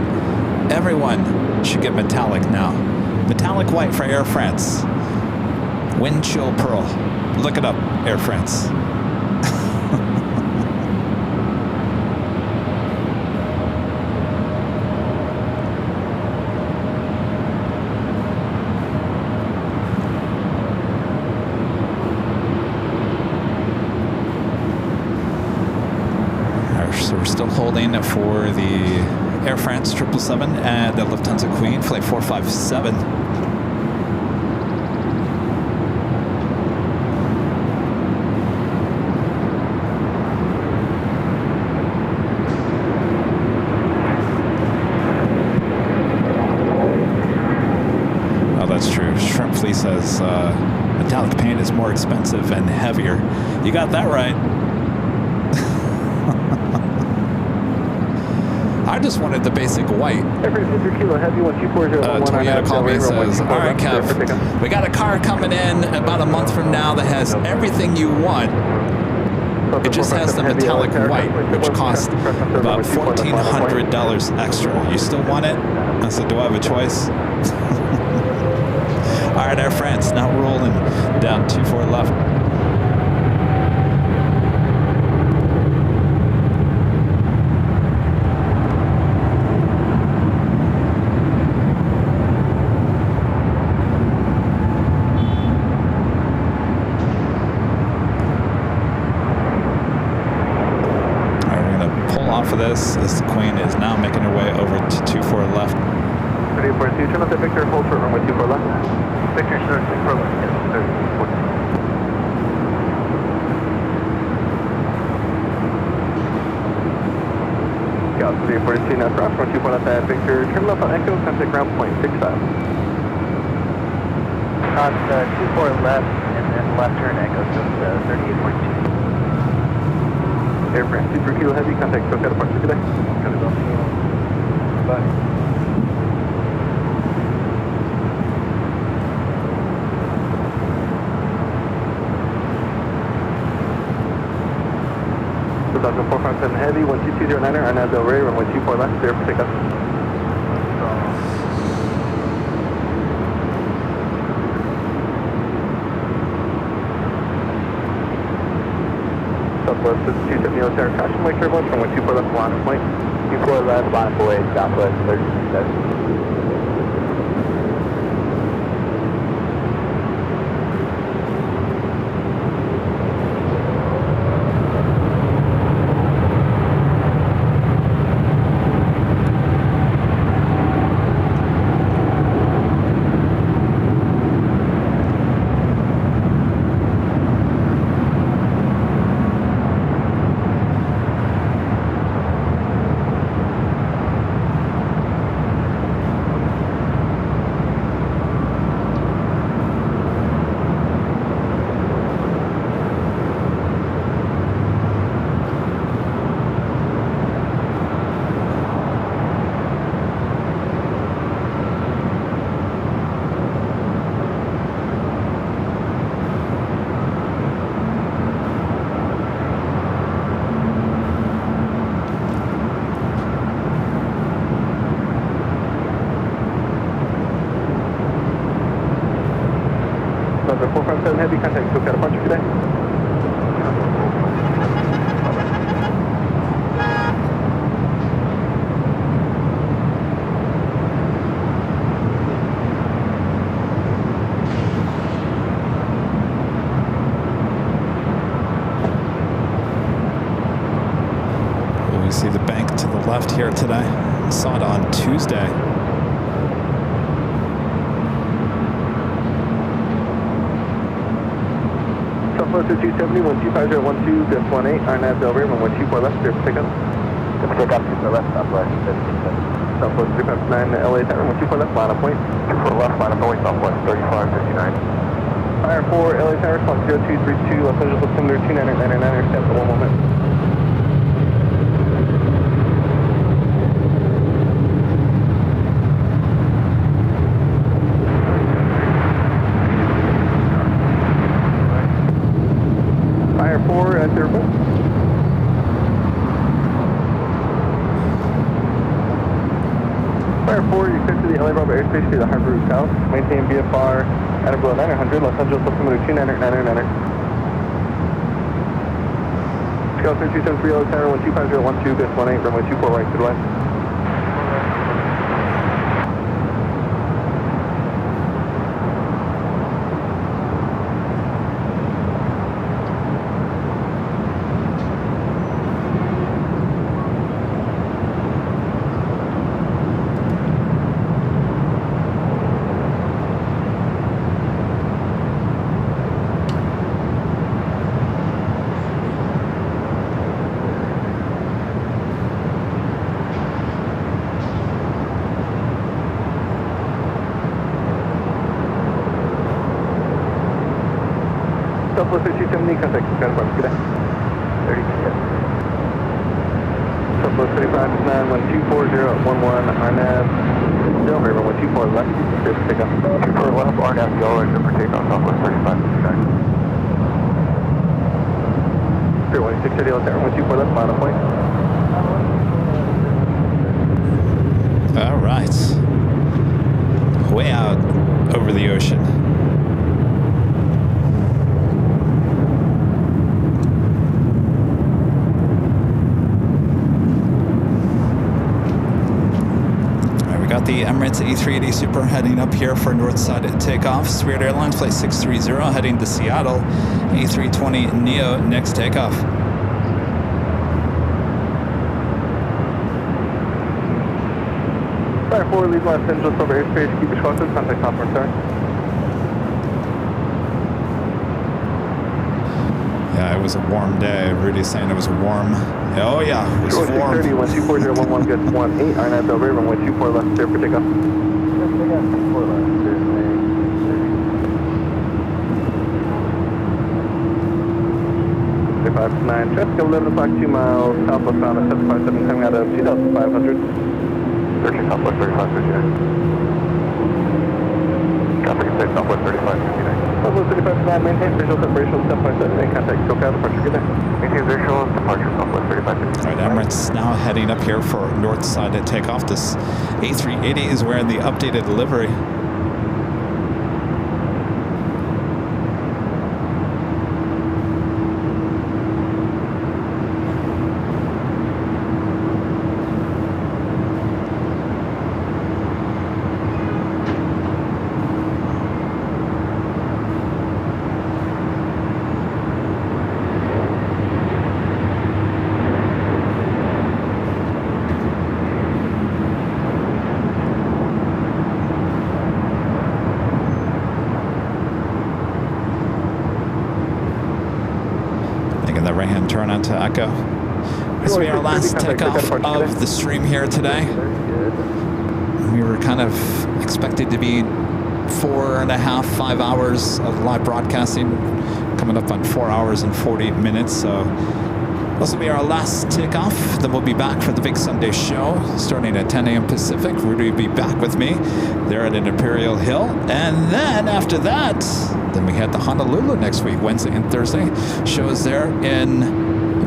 Everyone should get metallic now. Metallic white for Air France. Windshield pearl. Look it up, Air France. So we're still holding for the Air France 777 and the Lufthansa Queen, flight 457. Oh, that's true. Shrimp Flea says metallic paint is more expensive and heavier. You got that right. I just wanted the basic white. Toyota called me and says, all right, Kev, we got a car coming in about a month from now that has everything you want. It just has the metallic white, which costs about $1,400 extra. You still want it? I said, do I have a choice? All right, Air France, now rolling down 24 left. For this, as the Queen is now making her way over to 24 left. 34, turn left at Victor, hold short runway 24 left. Victor, short 24 left, yes, 34. Got 342 now, cross 124 left at Victor, turn left on Echo, contact ground point 65. On 24 left, and then left turn Echo, so 38.2. Air France, Super Kilo Heavy, contact SoCal departure today. Bye. So 457 Heavy, 12209er, Arnab Del Rey, runway 24 left, clear for takeoff. Southwest 270 Terra caution, wake turbulence, runway 24 left, line point. 24 left, line point, Southwest 37. Number 457 Heavy, contact SoCal departure today. We see the bank to the left here today. Saw it on Tuesday. Southwest 270, 125.012, Biff 18, Arnab Del Rey, runway 24 left, clear for pickup. Take off 24 left, southwest. Southwest 359, LA Tower, 14 left, line of point. 24 left, line of point, southwest 3559. Fire 4, LA Tower, response 0232, Los Angeles, altimeter 2999, stand for 1 moment. Fire 4 at the airport. Fire 4, you clear to the LA Bravo airspace to the Harbor Route South. Maintain VFR at or below 900, Los Angeles, altimeter 2999. Scale 3273, LA Tower, 125012, gust 18, runway 24 right to the west. Southwest 3270, contact Skyline Farms, good day. 30. Southwest 3559, 124011, RNAV, Delray, runway 24 left, clear for takeoff. 24 left, RNAV, Delray, clear for takeoff, southwest 3559. Clear 1630, LA Tower, runway 24 left, line of point. All right. Way out over the ocean. Got the Emirates A380 Super heading up here for north side takeoff. Spirit Airlines flight 630 heading to Seattle. A320 Neo next takeoff. Fire 4, leave Los Angeles over airspace, keep responsive, contact conference, sir. Yeah, it was a warm day. Rudy's saying it was warm. Oh yeah, it was warm. 630, 124011, gust 18, RNAV Delray, runway 24 left, clear for takeoff. 559, traffic 11 o'clock, 2 miles, southwest bound at 757, coming out of 2500. Searching southwest 3559. Traffic is safe, southwest 3559. Southwest 3559, maintain visual separation, 757, and contact SoCal, departure, good day. Maintain visual, departure southwest 3559. All right, Emirates now heading up here for north side takeoff. This A380 is wearing the updated livery. The right-hand turn onto Echo. This will be our last takeoff of the stream here today. We were kind of expected to be 4.5, 5 hours of live broadcasting, coming up on 4 hours and 40 minutes. So this will be our last takeoff. Then we'll be back for the big Sunday show starting at 10 a.m. Pacific. Rudy will be back with me there at an Imperial Hill. And then after that, then we head to Honolulu next week, Wednesday and Thursday. Shows there in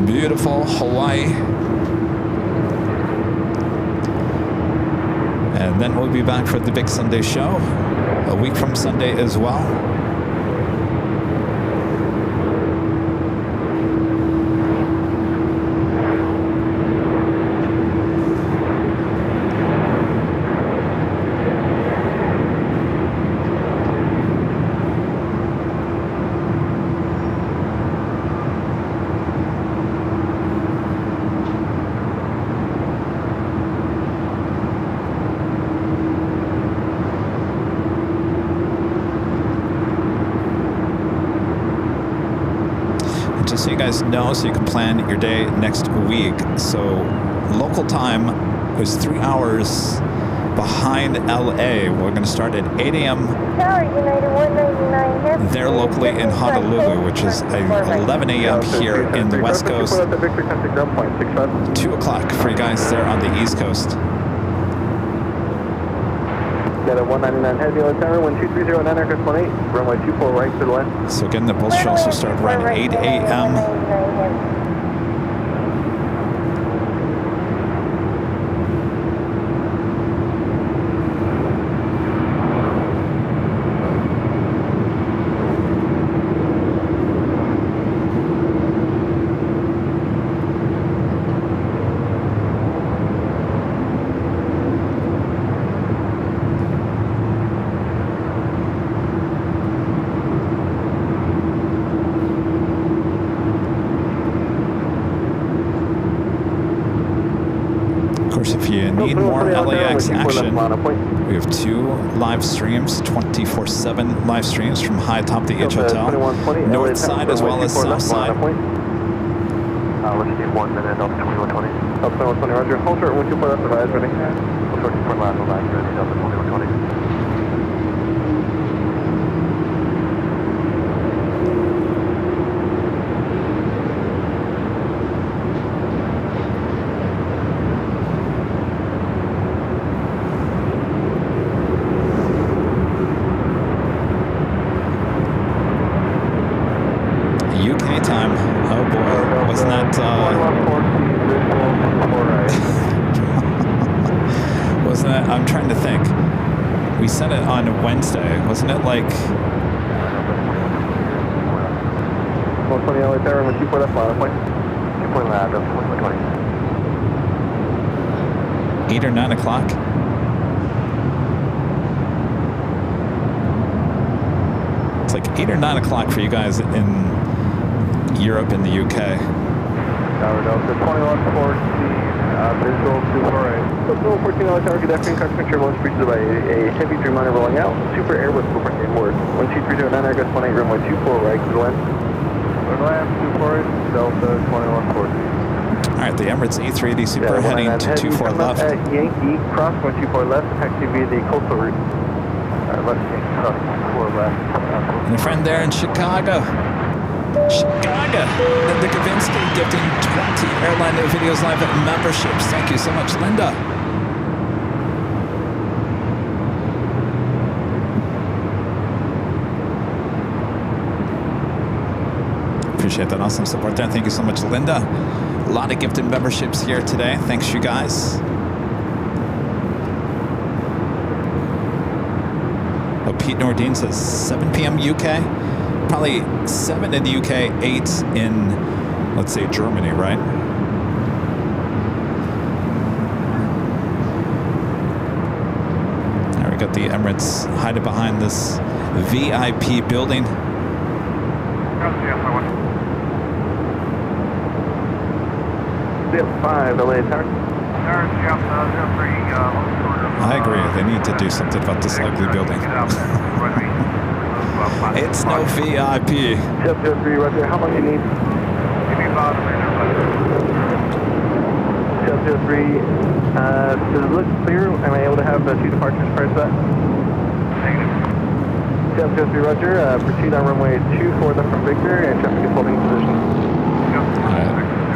beautiful Hawaii. And then we'll be back for the big Sunday show a week from Sunday as well. you guys know so you can plan your day next week. So local time was 3 hours behind LA. We're going to start at 8 a.m. there locally in Honolulu, which is 11 a.m. here in the West Coast. 2 o'clock for you guys there on the East Coast. Got a 199 heavy on tower, 12309 aircraft 18, runway 24 right to the left. So again, the boat should also start right at 8 a.m. If you need more LAX action, we have 2 live streams, 24/7 live streams from high atop the H Hotel, north side as well as south side. Let's do 1 minute up 2120. Up 2120, roger. Hold short, 124 left, advise, ready. Hold short, 24 left, advise, ready, up 2120. I'm trying to think. We sent it on Wednesday, wasn't it? Like 120 LA tower, 24 left, line point. 24 left, up 2120. 8 or 9 o'clock. It's like 8 or 9 o'clock for you guys in Europe and the UK. Tower Delta 2114, visual 248. Visual 14 LA tower, good afternoon, customer terminal is breached by a heavy Dreamliner rolling out. Super Airbus 4.8 inboard. 12309 aircraft 18, runway 24 right, clear to land. Clear to land, 24 Delta 2114. Alright, the Emirates A380 Super heading to 24 left. At Yankee, cross 124 left, taxi via the coastal route. Left Yankee, cross 24 left. And a friend there in Chicago. Linda Kavinsky gifting 20 Airline Videos Live memberships. Thank you so much, Linda. Appreciate that awesome support there. Thank you so much, Linda. A lot of gifted memberships here today. Thanks, you guys. Oh, Pete Nordine says 7 p.m. UK. Probably 7 in the UK, 8 in, let's say, Germany, right? There we got the Emirates hiding behind this VIP building. Zip 5, LA tower. I agree. They need to do something about this ugly building. It's no VIP. Zip 03, right there. How long do you need? Give me about a minute. Zip 03, does it look clear? Am I able to have 2 departures prior to that? Negative. Zip 03, roger. Proceed on runway 24 left from Victor and traffic is holding position.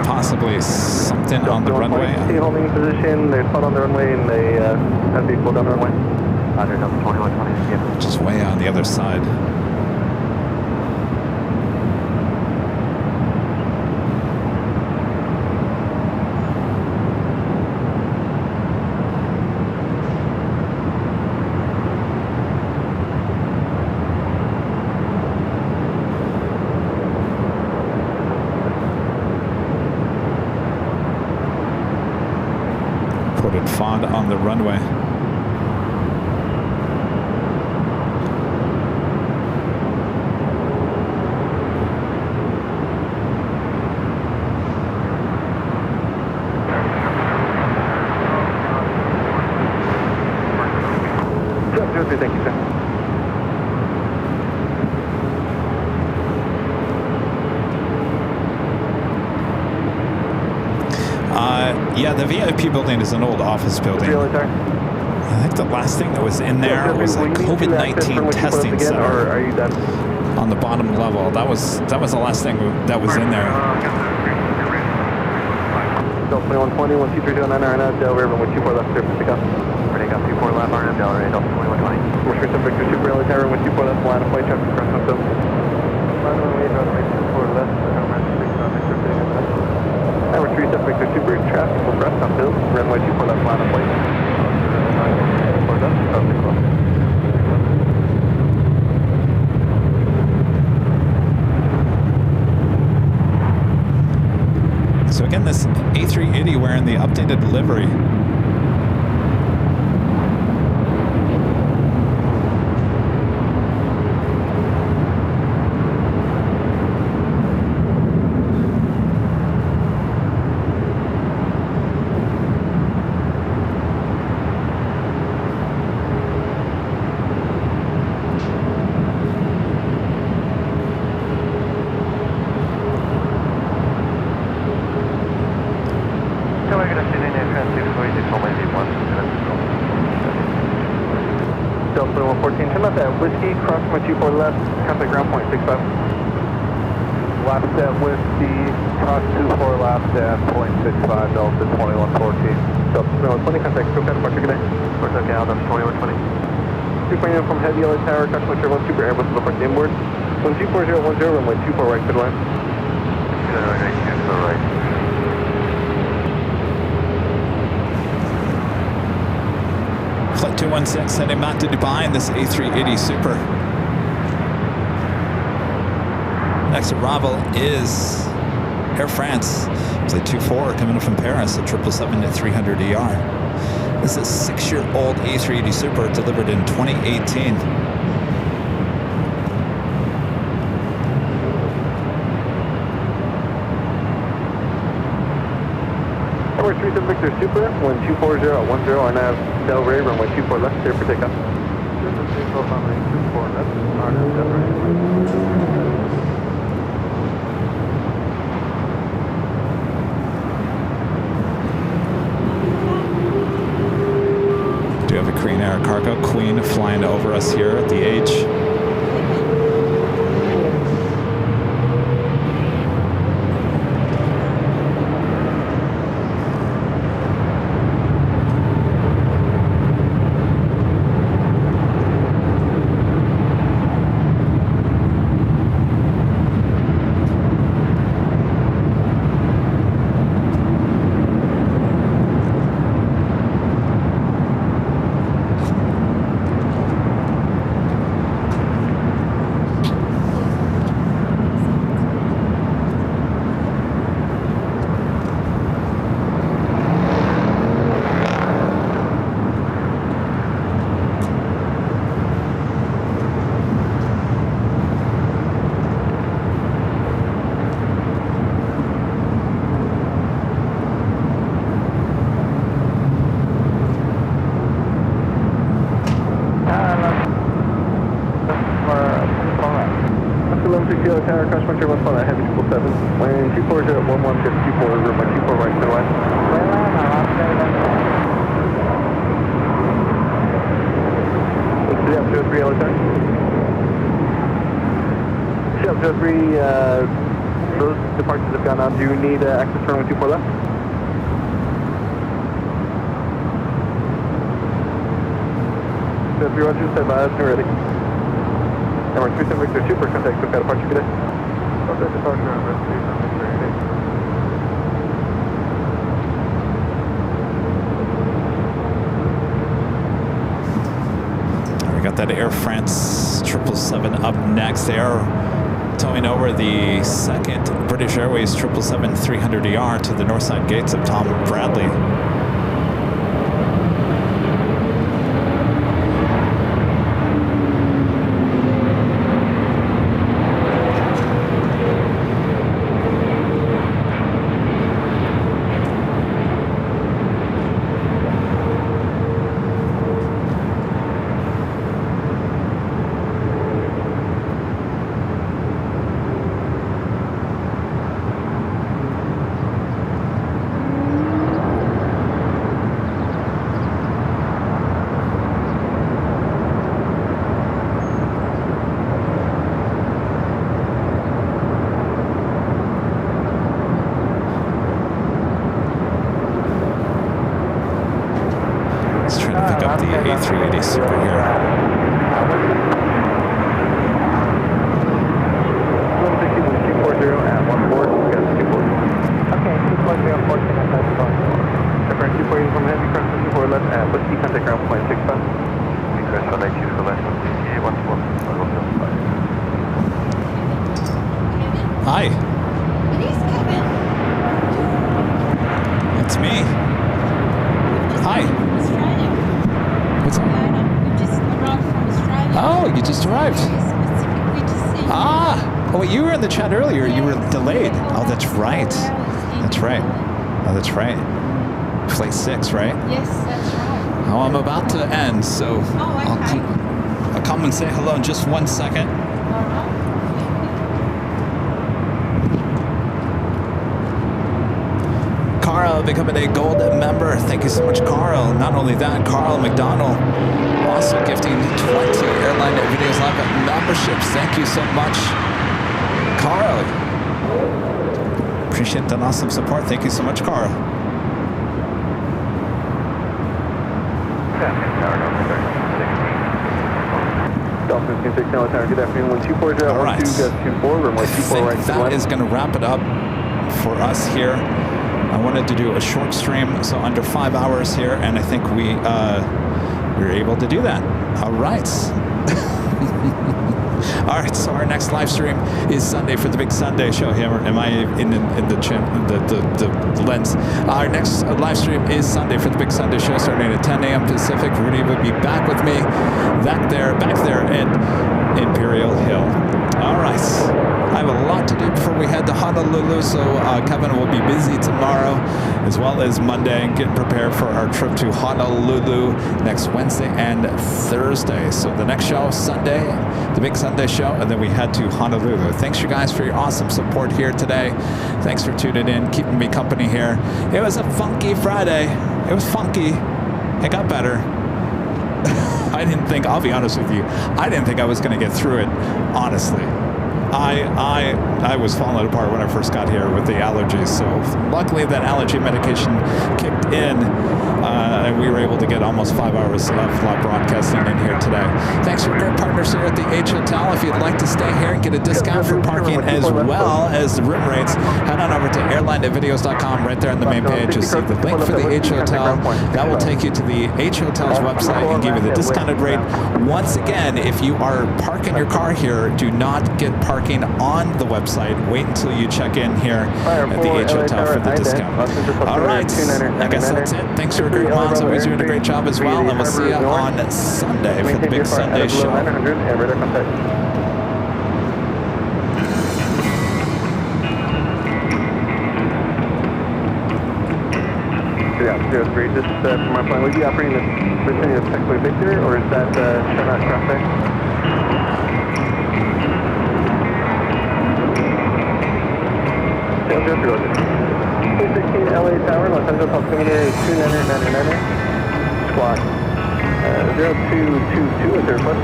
Possibly something on the runway. See holding position. They're spot on the runway and they have vehicle down the runway. Under number 2120. Yeah. Just way on the other side. Ported fog on the runway. Thank you, sir. Yeah, the VIP building is an old office building. I think the last thing that was in there was a COVID-19 testing center on the bottom level. That was the last thing that was in there. Delta 2120, 12309 RNA, Del River, 124 left, clear for pickup. Ready, got 24 left, RNA, Del River, Delta 2120. Commercial System Victor Super LA Tower, 124 left, line of flight traffic across Huntsville. Runway 24 left, Tower 37 Victor Super, traffic from Brest Huntsville, runway 24 left, line of flight. 24 left, traffic close. So again, this A380 wearing the updated livery. Delta 114, turn left at Whiskey, cross my 24 left, contact ground point 65. Left at Whiskey, cross 24 left at point 65, Delta 2114. Delta 2120, contact SoCal departure, good day. SoCal, Delta 2120. 2.0 from Heavy LA Tower, cross my 1 Super Airbus to depart inboard. 12410, runway 24 right, good line. Good line, right, right. Flight 216 heading back to Dubai in this A380 Super. Next arrival is Air France. Flight 24 coming in from Paris at 777-300ER. This is a 6-year-old A380 Super delivered in 2018. Tower 37 Victor Super, 124010 on nav Del Rey, runway 24 left, clear for takeoff. Runway 24 left, RNAV Del Rey. Do have a Korean Air Cargo Queen flying over us here at the H. Tower, cross country 1 flight, heavy 777, land 240 at 11, 24, runway 24 right, clear line. It's 03 LA Tower. 03, those departures have gone on. Do you need access to runway 24 left? So if you're on 2 stand by, that's ready. Number 37 Victor Super, contact SoCal departure, good day. Contact departure on Red 37 Victor, good day. We got that Air France 777 up next. They are towing over the second British Airways 777-300ER to the north side gates of Tom Bradley. pick up the A380 Super here. at 14, we got 24. Okay, 240, 14 at left front. Different 240 from heavy, cross 24 left at whiskey, contact ground point 65. Request for LAX for left, 14. Hi. It is Kevin. It's me. Hi. Australia. What's up? We just arrived from Australia. Oh, you just arrived. Specifically to see you. Ah. Oh, you were in the chat earlier. You were delayed. Oh, that's right. That's right. Oh, that's right. Flight 6, right? Yes, that's right. Oh, I'm about to end, so okay. I'll come and say hello in just 1 second. All right. Carl becoming a gold member. Thank you so much, Carl. Not only that, Carl McDonald also gifting 20 Airline Videos Live memberships. Thank you so much, Carl. Appreciate that awesome support. Thank you so much, Carl. Dolphin 16 tower, good afternoon, 1240 All right. 1224, runway 24 right. That is going to wrap it up for us here. I wanted to do a short stream, so under 5 hours here, and I think we were able to do that. All right. All right, so our next live stream is Sunday for the Big Sunday show. Here, am I in the lens? Our next live stream is Sunday for the Big Sunday show, starting at 10 a.m. Pacific. Rudy will be back with me, back there at Imperial Hill. All right. I have a lot to do before we head to Honolulu, so Kevin will be busy tomorrow as well as Monday and getting prepared for our trip to Honolulu next Wednesday and Thursday. So the next show, Sunday, the Big Sunday show, and then we head to Honolulu. Thanks you guys for your awesome support here today. Thanks for tuning in, keeping me company here. It was a funky Friday. It was funky. It got better. I didn't think, I'll be honest with you, I didn't think I was going to get through it, honestly. I was falling apart when I first got here with the allergies, so luckily that allergy medication kicked in, and we were able to get almost 5 hours of live broadcasting in here today. Thanks for great partners here at the H Hotel. If you'd like to stay here and get a discount for parking as well as the room rates, head on over to airlinevideos.com. Right there on the main page, you'll see the link for the H Hotel. That will take you to the H Hotel's website and give you the discounted rate. Once again, if you are parking your car here, do not get parking on the website. Wait until you check in here at the H Hotel for the discount. All right, I guess that's it. Thanks for a great moms. Always doing a great job as well, and we'll see you on Sunday for the Big Sunday show. Yeah, 03, just from my point, will you be operating the vicinity of Techway Victor, or is that shut out traffic? 216 LA Tower, Los Angeles altimeter is 2999, squawk 0222 at the request.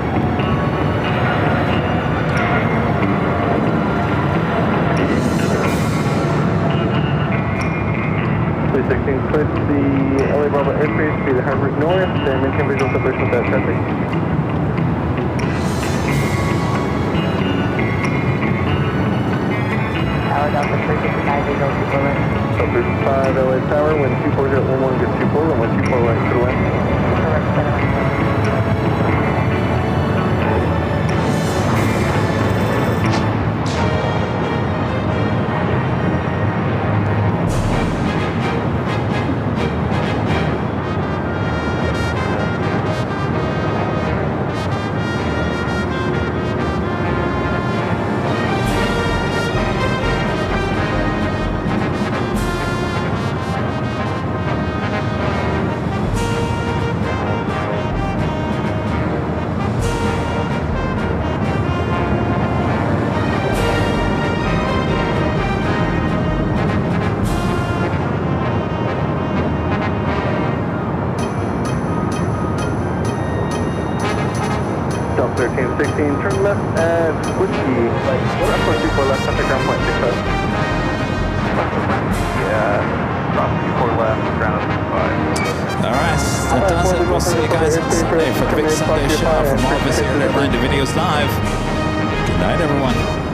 316, clear to the LA Bravo airspace to the Harvard North and maintain visual separation with that traffic. Tower Delta 355, visual super left. Delta 5 LA Tower, wind 24011, good 24, and wind 24 right to the left. Correct, center. Delta 1316, turn left at Whiskey, left 24 left, traffic ground point 65. Yeah, stop 24 left, ground 5. All right, that does it. We'll see you guys on Sunday for the big Sunday show. From all of us here at Airline to Videos Live. Good night, everyone.